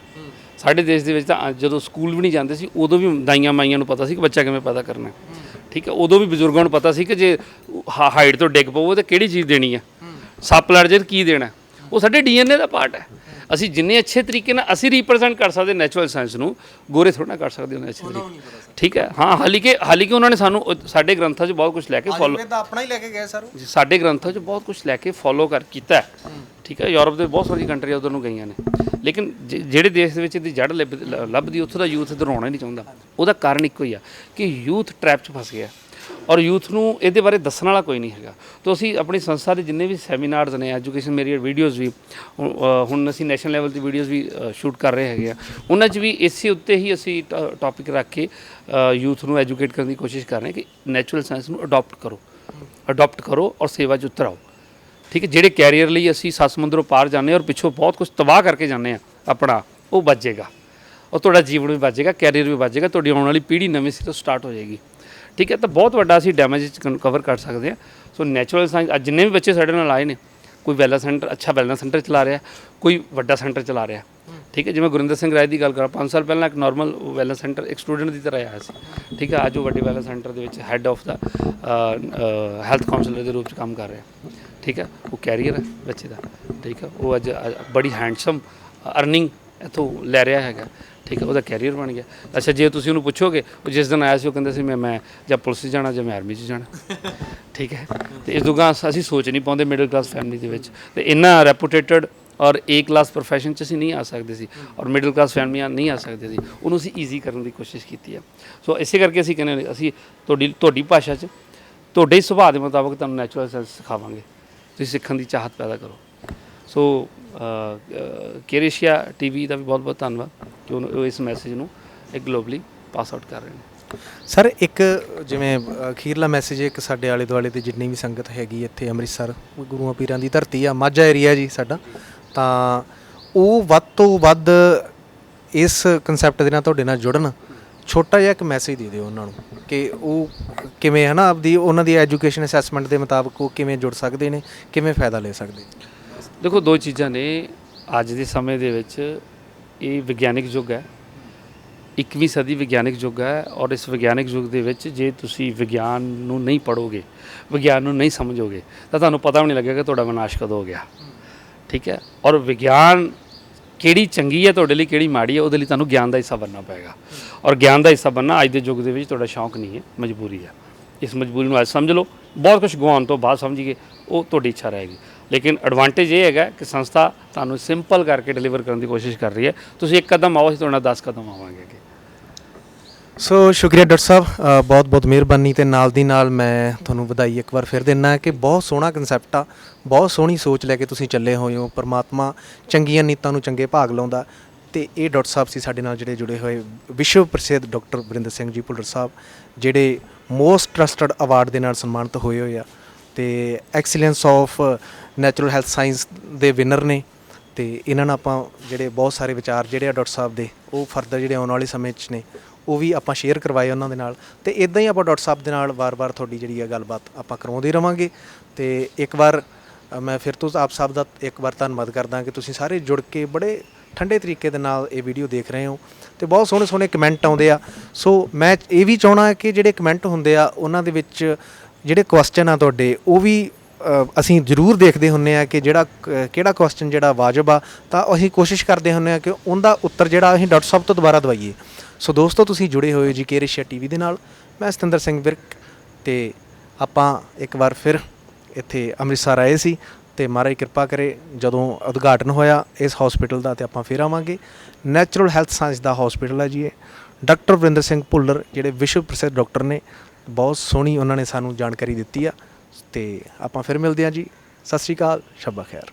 Speaker 1: ਸਾਡੇ ਦੇਸ਼ ਦੇ ਵਿੱਚ ਤਾਂ ਜਦੋਂ ਸਕੂਲ ਵੀ ਨਹੀਂ ਜਾਂਦੇ ਸੀ, ਉਦੋਂ ਵੀ ਦਾਈਆਂ ਮਾਈਆਂ ਨੂੰ ਪਤਾ ਸੀ ਕਿ ਬੱਚਾ ਕਿਵੇਂ ਪੈਦਾ ਕਰਨਾ। ਠੀਕ ਹੈ, ਉਦੋਂ ਵੀ ਬਜ਼ੁਰਗਾਂ ਨੂੰ ਪਤਾ ਸੀ ਕਿ ਜੇ ਹਾਈਟ ਤੋਂ ਡਿੱਗ ਪਵੋ ਤਾਂ ਕਿਹੜੀ ਚੀਜ਼ ਦੇਣੀ ਹੈ, ਸੱਪ ਲੜ ਜੇ ਕੀ ਦੇਣਾ। ਉਹ ਸਾਡੇ DNA ਦਾ ਪਾਰਟ ਹੈ। ਅਸੀਂ ਜਿੰਨੇ ਅੱਛੇ ਤਰੀਕੇ ਨਾਲ ਅਸੀਂ ਰਿਪਰੈਜ਼ੈਂਟ ਕਰ ਸਕਦੇ ਨੈਚੁਰਲ ਸਾਇੰਸ ਨੂੰ, ਗੋਰੇ ਥੋੜ੍ਹਾ ਨਾ ਕਰ ਸਕਦੇ ਉਹਨੇ ਅੱਛੇ ਤਰੀਕੇ। ਠੀਕ ਹੈ, ਹਾਂ, ਹਾਲੀ ਕਿ ਉਹਨਾਂ ਨੇ ਸਾਨੂੰ ਸਾਡੇ ਗ੍ਰੰਥਾਂ 'ਚ ਬਹੁਤ ਕੁਝ ਲੈ ਕੇ ਫੋਲੋ,
Speaker 2: ਆਪਣਾ ਹੀ ਲੈ ਕੇ ਗਏ ਸਰ,
Speaker 1: ਸਾਡੇ ਗ੍ਰੰਥਾਂ 'ਚ ਬਹੁਤ ਕੁਝ ਲੈ ਕੇ ਫੋਲੋ ਕੀਤਾ। ਠੀਕ ਹੈ, ਯੂਰਪ ਦੇ ਬਹੁਤ ਸਾਰੀਆਂ ਕੰਟਰੀਆਂ ਉੱਧਰ ਨੂੰ ਗਈਆਂ ਨੇ, ਲੇਕਿਨ ਜਿਹੜੇ ਦੇਸ਼ ਦੇ ਵਿੱਚ ਇਹਦੀ ਜੜ ਲੱਭਦੀ, ਉੱਥੋਂ ਦਾ ਯੂਥ ਇੱਧਰ ਆਉਣਾ ਹੀ ਨਹੀਂ ਚਾਹੁੰਦਾ। ਉਹਦਾ ਕਾਰਨ ਇੱਕੋ ਹੀ ਆ ਕਿ ਯੂਥ ਟਰੈਪ 'ਚ ਫਸ ਗਿਆ, ਔਰ ਯੂਥ ਨੂੰ ਇਹਦੇ ਬਾਰੇ ਦੱਸਣ ਵਾਲਾ ਕੋਈ ਨਹੀਂ ਹੈਗਾ। ਤਾਂ ਅਸੀਂ ਆਪਣੀ ਸੰਸਥਾ ਦੇ ਜਿੰਨੇ ਵੀ ਸੈਮੀਨਾਰਸ ਨੇ, ਐਜੂਕੇਸ਼ਨ ਮੇਰੀ ਵੀਡੀਓਜ਼ ਵੀ, ਹੁਣ ਅਸੀਂ ਨੈਸ਼ਨਲ ਲੈਵਲ ਦੀ ਵੀਡੀਓਜ਼ ਵੀ ਸ਼ੂਟ ਕਰ ਰਹੇ ਹੈਗੇ ਆ, ਉਹਨਾਂ 'ਚ ਵੀ ਇਸੇ ਉੱਤੇ ਹੀ ਅਸੀਂ ਟੌਪਿਕ ਰੱਖ ਕੇ ਯੂਥ ਨੂੰ ਐਜੂਕੇਟ ਕਰਨ ਦੀ ਕੋਸ਼ਿਸ਼ ਕਰ ਰਹੇ ਹਾਂ ਕਿ ਨੈਚੁਰਲ ਸਾਇੰਸ ਨੂੰ ਅਡਾਪਟ ਕਰੋ ਔਰ ਸੇਵਾ 'ਚ ਉਤਰ ਆਓ। ਠੀਕ ਹੈ, ਜਿਹੜੇ ਕੈਰੀਅਰ ਲਈ ਅਸੀਂ ਸੱਤ ਸਮੁੰਦਰੋਂ ਪਾਰ ਜਾਂਦੇ ਹਾਂ ਔਰ ਪਿੱਛੋਂ ਬਹੁਤ ਕੁਝ ਤਬਾਹ ਕਰਕੇ ਜਾਂਦੇ ਹਾਂ ਆਪਣਾ, ਉਹ ਬਚ ਜਾਏਗਾ ਔਰ ਤੁਹਾਡਾ ਜੀਵਨ ਵੀ ਬਚ ਜਾਏਗਾ, ਕੈਰੀਅਰ ਵੀ ਬਚ ਜਾਏਗਾ, ਤੁਹਾਡੀ ਆਉਣ ਵਾਲੀ ਪੀੜ੍ਹੀ ਨਵੇਂ ਸਿਰੇ ਤੋਂ ਸਟਾਰਟ ਹੋ ਜਾਏਗੀ। ਠੀਕ ਹੈ, ਤਾਂ ਬਹੁਤ ਵੱਡਾ ਅਸੀਂ ਡੈਮੇਜ ਕਵਰ ਕਰ ਸਕਦੇ ਹਾਂ। ਸੋ ਨੈਚੁਰਲ ਸਾਇੰਸ ਅੱਜ ਜਿੰਨੇ ਵੀ ਬੱਚੇ ਸਾਡੇ ਨਾਲ ਆਏ ਨੇ, ਕੋਈ ਵੈਲਨੈਸ ਸੈਂਟਰ, ਅੱਛਾ ਵੈਲਨੈਸ ਸੈਂਟਰ ਚਲਾ ਰਿਹਾ, ਕੋਈ ਵੱਡਾ ਸੈਂਟਰ ਚਲਾ ਰਿਹਾ। ਠੀਕ ਹੈ, ਜਿਵੇਂ ਗੁਰਿੰਦਰ ਸਿੰਘ ਰਾਏ ਦੀ ਗੱਲ ਕਰਾਂ, 5 ਸਾਲ ਪਹਿਲਾਂ ਇੱਕ ਨਾਰਮਲ ਵੈਲਨੈਸ ਸੈਂਟਰ ਇੱਕ ਸਟੂਡੈਂਟ ਦੀ ਤਰ੍ਹਾਂ ਆਇਆ ਸੀ। ਠੀਕ ਹੈ, ਅੱਜ ਉਹ ਵੱਡੇ ਵੈਲਨੈਸ ਸੈਂਟਰ ਦੇ ਵਿੱਚ ਹੈੱਡ ਆਫ ਦਾ ਹੈਲਥ ਕਾਉਂਸਲਰ ਦੇ ਰੂਪ 'ਚ ਕੰਮ ਕਰ ਰਿਹਾ। ਠੀਕ ਹੈ, ਉਹ ਕੈਰੀਅਰ ਹੈ ਬੱਚੇ ਦਾ। ਠੀਕ ਹੈ, ਉਹ ਅੱਜ ਬੜੀ ਹੈਂਡਸਮ ਅਰਨਿੰਗ ਇੱਥੋਂ ਲੈ ਰਿਹਾ ਹੈਗਾ। ਠੀਕ ਹੈ, ਉਹਦਾ ਕੈਰੀਅਰ ਬਣ ਗਿਆ। ਅੱਛਾ, ਜੇ ਤੁਸੀਂ ਉਹਨੂੰ ਪੁੱਛੋਗੇ, ਉਹ ਜਿਸ ਦਿਨ ਆਇਆ ਸੀ ਉਹ ਕਹਿੰਦਾ ਸੀ ਮੈਂ ਜਾਂ ਪੁਲਿਸ 'ਚ ਜਾਣਾ ਜਾਂ ਮੈਂ ਆਰਮੀ 'ਚ ਜਾਣਾ। ਠੀਕ ਹੈ, ਤੇ ਇਸ ਦੁਗਾਂ ਅਸੀਂ ਸੋਚ ਨਹੀਂ ਪਾਉਂਦੇ ਮਿਡਲ ਕਲਾਸ ਫੈਮਿਲੀ ਦੇ ਵਿੱਚ, ਤੇ ਇੰਨਾ ਰੈਪੂਟੇਟਡ ਔਰ ਏ ਕਲਾਸ ਪ੍ਰੋਫੈਸ਼ਨ 'ਚ ਅਸੀਂ ਨਹੀਂ ਆ ਸਕਦੇ ਸੀ, ਔਰ ਮਿਡਲ ਕਲਾਸ ਫੈਮਲੀਆਂ ਨਹੀਂ ਆ ਸਕਦੇ ਸੀ। ਉਹਨੂੰ ਅਸੀਂ ਈਜ਼ੀ ਕਰਨ ਦੀ ਕੋਸ਼ਿਸ਼ ਕੀਤੀ ਆ। ਸੋ ਇਸੇ ਕਰਕੇ ਅਸੀਂ ਕਹਿੰਦੇ ਅਸੀਂ ਤੁਹਾਡੀ ਭਾਸ਼ਾ 'ਚ ਤੁਹਾਡੇ ਹੀ ਸੁਭਾਅ ਦੇ ਮੁਤਾਬਕ ਤੁਹਾਨੂੰ ਨੈਚੁਰਲ ਸਾਇੰਸ ਸਿਖਾਵਾਂਗੇ, ਤੁਸੀਂ ਸਿੱਖਣ ਦੀ ਚਾਹਤ ਪੈਦਾ ਕਰੋ। ਸੋ ਕੇਰੇਸ਼ੀਆ ਟੀਵੀ ਦਾ ਵੀ ਬਹੁਤ ਬਹੁਤ ਧੰਨਵਾਦ ਕਿ ਉਹ ਇਸ ਮੈਸੇਜ ਨੂੰ ਇੱਕ ਗਲੋਬਲੀ ਪਾਸ ਆਊਟ ਕਰ ਰਹੇ ਨੇ।
Speaker 2: ਸਰ, ਇੱਕ ਜਿਵੇਂ ਅਖੀਰਲਾ ਮੈਸੇਜ ਇੱਕ ਸਾਡੇ ਆਲੇ ਦੁਆਲੇ ਦੀ ਜਿੰਨੀ ਵੀ ਸੰਗਤ ਹੈਗੀ ਇੱਥੇ ਅੰਮ੍ਰਿਤਸਰ, ਗੁਰੂਆਂ ਪੀਰਾਂ ਦੀ ਧਰਤੀ ਆ, ਮਾਝਾ ਏਰੀਆ ਜੀ ਸਾਡਾ, ਤਾਂ ਉਹ ਵੱਧ ਤੋਂ ਵੱਧ ਇਸ ਕਨਸੈਪਟ ਦੇ ਨਾਲ ਤੁਹਾਡੇ ਨਾਲ ਜੁੜਨ, ਛੋਟਾ ਜਿਹਾ ਇੱਕ ਮੈਸੇਜ ਦੇ ਦਿਓ ਉਹਨਾਂ ਨੂੰ ਕਿ ਉਹ ਕਿਵੇਂ ਹੈ ਨਾ ਆਪਦੀ ਉਹਨਾਂ ਦੀ ਐਜੂਕੇਸ਼ਨ ਅਸੈਸਮੈਂਟ ਦੇ ਮੁਤਾਬਕ ਉਹ ਕਿਵੇਂ ਜੁੜ ਸਕਦੇ ਨੇ, ਕਿਵੇਂ ਫਾਇਦਾ ਲੈ ਸਕਦੇ।
Speaker 1: ਦੇਖੋ, ਦੋ ਚੀਜ਼ਾਂ ਨੇ ਅੱਜ ਦੇ ਸਮੇਂ ਦੇ ਵਿੱਚ। ਇਹ ਵਿਗਿਆਨਿਕ ਯੁੱਗ ਹੈ, 21ਵੀਂ ਸਦੀ ਵਿਗਿਆਨਿਕ ਯੁੱਗ ਹੈ, ਔਰ ਇਸ ਵਿਗਿਆਨਿਕ ਯੁੱਗ ਦੇ ਵਿੱਚ ਜੇ ਤੁਸੀਂ ਵਿਗਿਆਨ ਨੂੰ ਨਹੀਂ ਪੜ੍ਹੋਗੇ, ਵਿਗਿਆਨ ਨੂੰ ਨਹੀਂ ਸਮਝੋਗੇ, ਤਾਂ ਤੁਹਾਨੂੰ ਪਤਾ ਵੀ ਨਹੀਂ ਲੱਗੇਗਾ ਤੁਹਾਡਾ ਵਿਨਾਸ਼ ਕਦੋਂ ਹੋ ਗਿਆ। ਠੀਕ ਹੈ, ਔਰ ਵਿਗਿਆਨ ਕਿਹੜੀ ਚੰਗੀ ਹੈ ਤੁਹਾਡੇ ਲਈ, ਕਿਹੜੀ ਮਾੜੀ ਹੈ, ਉਹਦੇ ਲਈ ਤੁਹਾਨੂੰ ਗਿਆਨ ਦਾ ਹਿੱਸਾ ਬਣਨਾ ਪਏਗਾ। ਔਰ ਗਿਆਨ ਦਾ ਹਿੱਸਾ ਬਣਨਾ ਅੱਜ ਦੇ ਯੁੱਗ ਦੇ ਵਿੱਚ ਤੁਹਾਡਾ ਸ਼ੌਂਕ ਨਹੀਂ ਹੈ, ਮਜਬੂਰੀ ਹੈ। ਇਸ ਮਜਬੂਰੀ ਨੂੰ ਅੱਜ ਸਮਝ ਲਓ, ਬਹੁਤ ਕੁਝ ਗਵਾਉਣ ਤੋਂ ਬਾਅਦ ਸਮਝੀਏ, ਉਹ ਤੁਹਾਡੀ ਇੱਛਾ ਰਹੇਗੀ। ਲੇਕਿਨ ਐਡਵਾਂਟੇਜ ਇਹ ਹੈਗਾ ਕਿ ਸੰਸਥਾ ਤੁਹਾਨੂੰ ਸਿੰਪਲ ਕਰਕੇ ਡਿਲੀਵਰ ਕਰਨ ਦੀ ਕੋਸ਼ਿਸ਼ ਕਰ ਰਹੀ ਹੈ। ਤੁਸੀਂ ਇੱਕ ਕਦਮ ਆਓ, ਅਸੀਂ ਤੁਹਾਡੇ ਨਾਲ 10 ਕਦਮ ਆਵਾਂਗੇ ਅੱਗੇ।
Speaker 2: ਸੋ ਸ਼ੁਕਰੀਆ ਡਾਕਟਰ ਸਾਹਿਬ, ਬਹੁਤ ਬਹੁਤ ਮਿਹਰਬਾਨੀ। ਅਤੇ ਨਾਲ ਦੀ ਨਾਲ ਮੈਂ ਤੁਹਾਨੂੰ ਵਧਾਈ ਇੱਕ ਵਾਰ ਫਿਰ ਦਿੰਦਾ ਕਿ ਬਹੁਤ ਸੋਹਣਾ ਕਨਸੈਪਟ ਆ, ਬਹੁਤ ਸੋਹਣੀ ਸੋਚ ਲੈ ਕੇ ਤੁਸੀਂ ਚੱਲੇ ਹੋਏ ਹੋ। ਪਰਮਾਤਮਾ ਚੰਗੀਆਂ ਨੀਤਾਂ ਨੂੰ ਚੰਗੇ ਭਾਗ ਲਾਉਂਦਾ। ਅਤੇ ਇਹ ਡਾਕਟਰ ਸਾਹਿਬ ਸੀ ਸਾਡੇ ਨਾਲ ਜਿਹੜੇ ਜੁੜੇ ਹੋਏ, ਵਿਸ਼ਵ ਪ੍ਰਸਿੱਧ ਡਾਕਟਰ ਵਰਿੰਦਰ ਸਿੰਘ ਜੀ ਭੁੱਲਰ ਸਾਹਿਬ, ਜਿਹੜੇ ਮੋਸਟ ਟਰਸਟਡ ਅਵਾਰਡ ਦੇ ਨਾਲ ਸਨਮਾਨਿਤ ਹੋਏ ਆ ਅਤੇ excellence of natural health science ਦੇ ਵਿਨਰ ਨੇ। ਅਤੇ ਇਹਨਾਂ ਨਾਲ ਆਪਾਂ ਜਿਹੜੇ ਬਹੁਤ ਸਾਰੇ ਵਿਚਾਰ ਜਿਹੜੇ ਆ ਡਾਕਟਰ ਸਾਹਿਬ ਦੇ, ਉਹ ਫਰਦਰ ਜਿਹੜੇ ਆਉਣ ਵਾਲੇ ਸਮੇਂ 'ਚ ਨੇ ਉਹ ਵੀ ਆਪਾਂ ਸ਼ੇਅਰ ਕਰਵਾਏ ਉਹਨਾਂ ਦੇ ਨਾਲ। ਅਤੇ ਇੱਦਾਂ ਹੀ ਆਪਾਂ ਡਾਕਟਰ ਸਾਹਿਬ ਦੇ ਨਾਲ ਵਾਰ-ਵਾਰ ਤੁਹਾਡੀ ਜਿਹੜੀ ਆ ਗੱਲਬਾਤ ਆਪਾਂ ਕਰਵਾਉਂਦੇ ਰਹਾਂਗੇ। ਅਤੇ ਇੱਕ ਵਾਰ ਮੈਂ ਫਿਰ ਤੋਂ ਆਪ ਸਭ ਦਾ ਇੱਕ ਵਾਰ ਧੰਨਵਾਦ ਕਰਦਾ ਕਿ ਤੁਸੀਂ ਸਾਰੇ ਜੁੜ ਕੇ ਬੜੇ ਠੰਡੇ ਤਰੀਕੇ ਦੇ ਨਾਲ ਇਹ ਵੀਡੀਓ ਦੇਖ ਰਹੇ ਹੋ ਅਤੇ ਬਹੁਤ ਸੋਹਣੇ ਸੋਹਣੇ ਕਮੈਂਟ ਆਉਂਦੇ ਆ। ਸੋ ਮੈਂ ਇਹ ਵੀ ਚਾਹੁੰਦਾ ਕਿ ਜਿਹੜੇ ਕਮੈਂਟ ਹੁੰਦੇ ਆ ਉਹਨਾਂ ਦੇ ਵਿੱਚ ਜਿਹੜੇ ਕੁਐਸਚਨ ਆ ਤੁਹਾਡੇ, ਉਹ ਵੀ ਅਸੀਂ ਜ਼ਰੂਰ ਦੇਖਦੇ ਹੁੰਦੇ ਆ ਕਿ ਜਿਹੜਾ ਕਿਹੜਾ ਕੁਐਸਚਨ ਜਿਹੜਾ ਵਾਜਬ ਆ, ਤਾਂ ਅਸੀਂ ਕੋਸ਼ਿਸ਼ ਕਰਦੇ ਹੁੰਦੇ ਆ ਕਿ ਉਹਦਾ ਉੱਤਰ ਜਿਹੜਾ ਅਸੀਂ ਡਾਕਟਰ ਸਾਹਿਬ ਤੋਂ ਦੁਬਾਰਾ ਦਵਾਈਏ। ਸੋ ਦੋਸਤੋ, ਤੁਸੀਂ ਜੁੜੇ ਹੋਏ ਜੀ ਕੇਰੇਸ਼ੀਆ ਟੀਵੀ ਦੇ ਨਾਲ। ਮੈਂ ਸਤਿੰਦਰ ਸਿੰਘ ਵਿਰਕ, ਅਤੇ ਆਪਾਂ ਇੱਕ ਵਾਰ ਫਿਰ ਇੱਥੇ ਅੰਮ੍ਰਿਤਸਰ ਆਏ ਸੀ, ਅਤੇ ਮਹਾਰਾਜ ਕਿਰਪਾ ਕਰੇ ਜਦੋਂ ਉਦਘਾਟਨ ਹੋਇਆ ਇਸ ਹੌਸਪੀਟਲ ਦਾ, ਅਤੇ ਆਪਾਂ ਫਿਰ ਆਵਾਂਗੇ। ਨੈਚੁਰਲ ਹੈਲਥ ਸਾਇੰਸ ਦਾ ਹੌਸਪੀਟਲ ਹੈ ਜੀ ਇਹ। ਡਾਕਟਰ ਵਰਿੰਦਰ ਸਿੰਘ ਭੁੱਲਰ ਜਿਹੜੇ ਵਿਸ਼ਵ ਪ੍ਰਸਿੱਧ ਡਾਕਟਰ ਨੇ, ਬਹੁਤ ਸੋਹਣੀ ਉਹਨਾਂ ਨੇ ਸਾਨੂੰ ਜਾਣਕਾਰੀ ਦਿੱਤੀ ਆ। ਅਤੇ ਆਪਾਂ ਫਿਰ ਮਿਲਦੇ ਹਾਂ ਜੀ। ਸਤਿ ਸ਼੍ਰੀ ਅਕਾਲ, ਸ਼ੱਬਾ ਖੈਰ।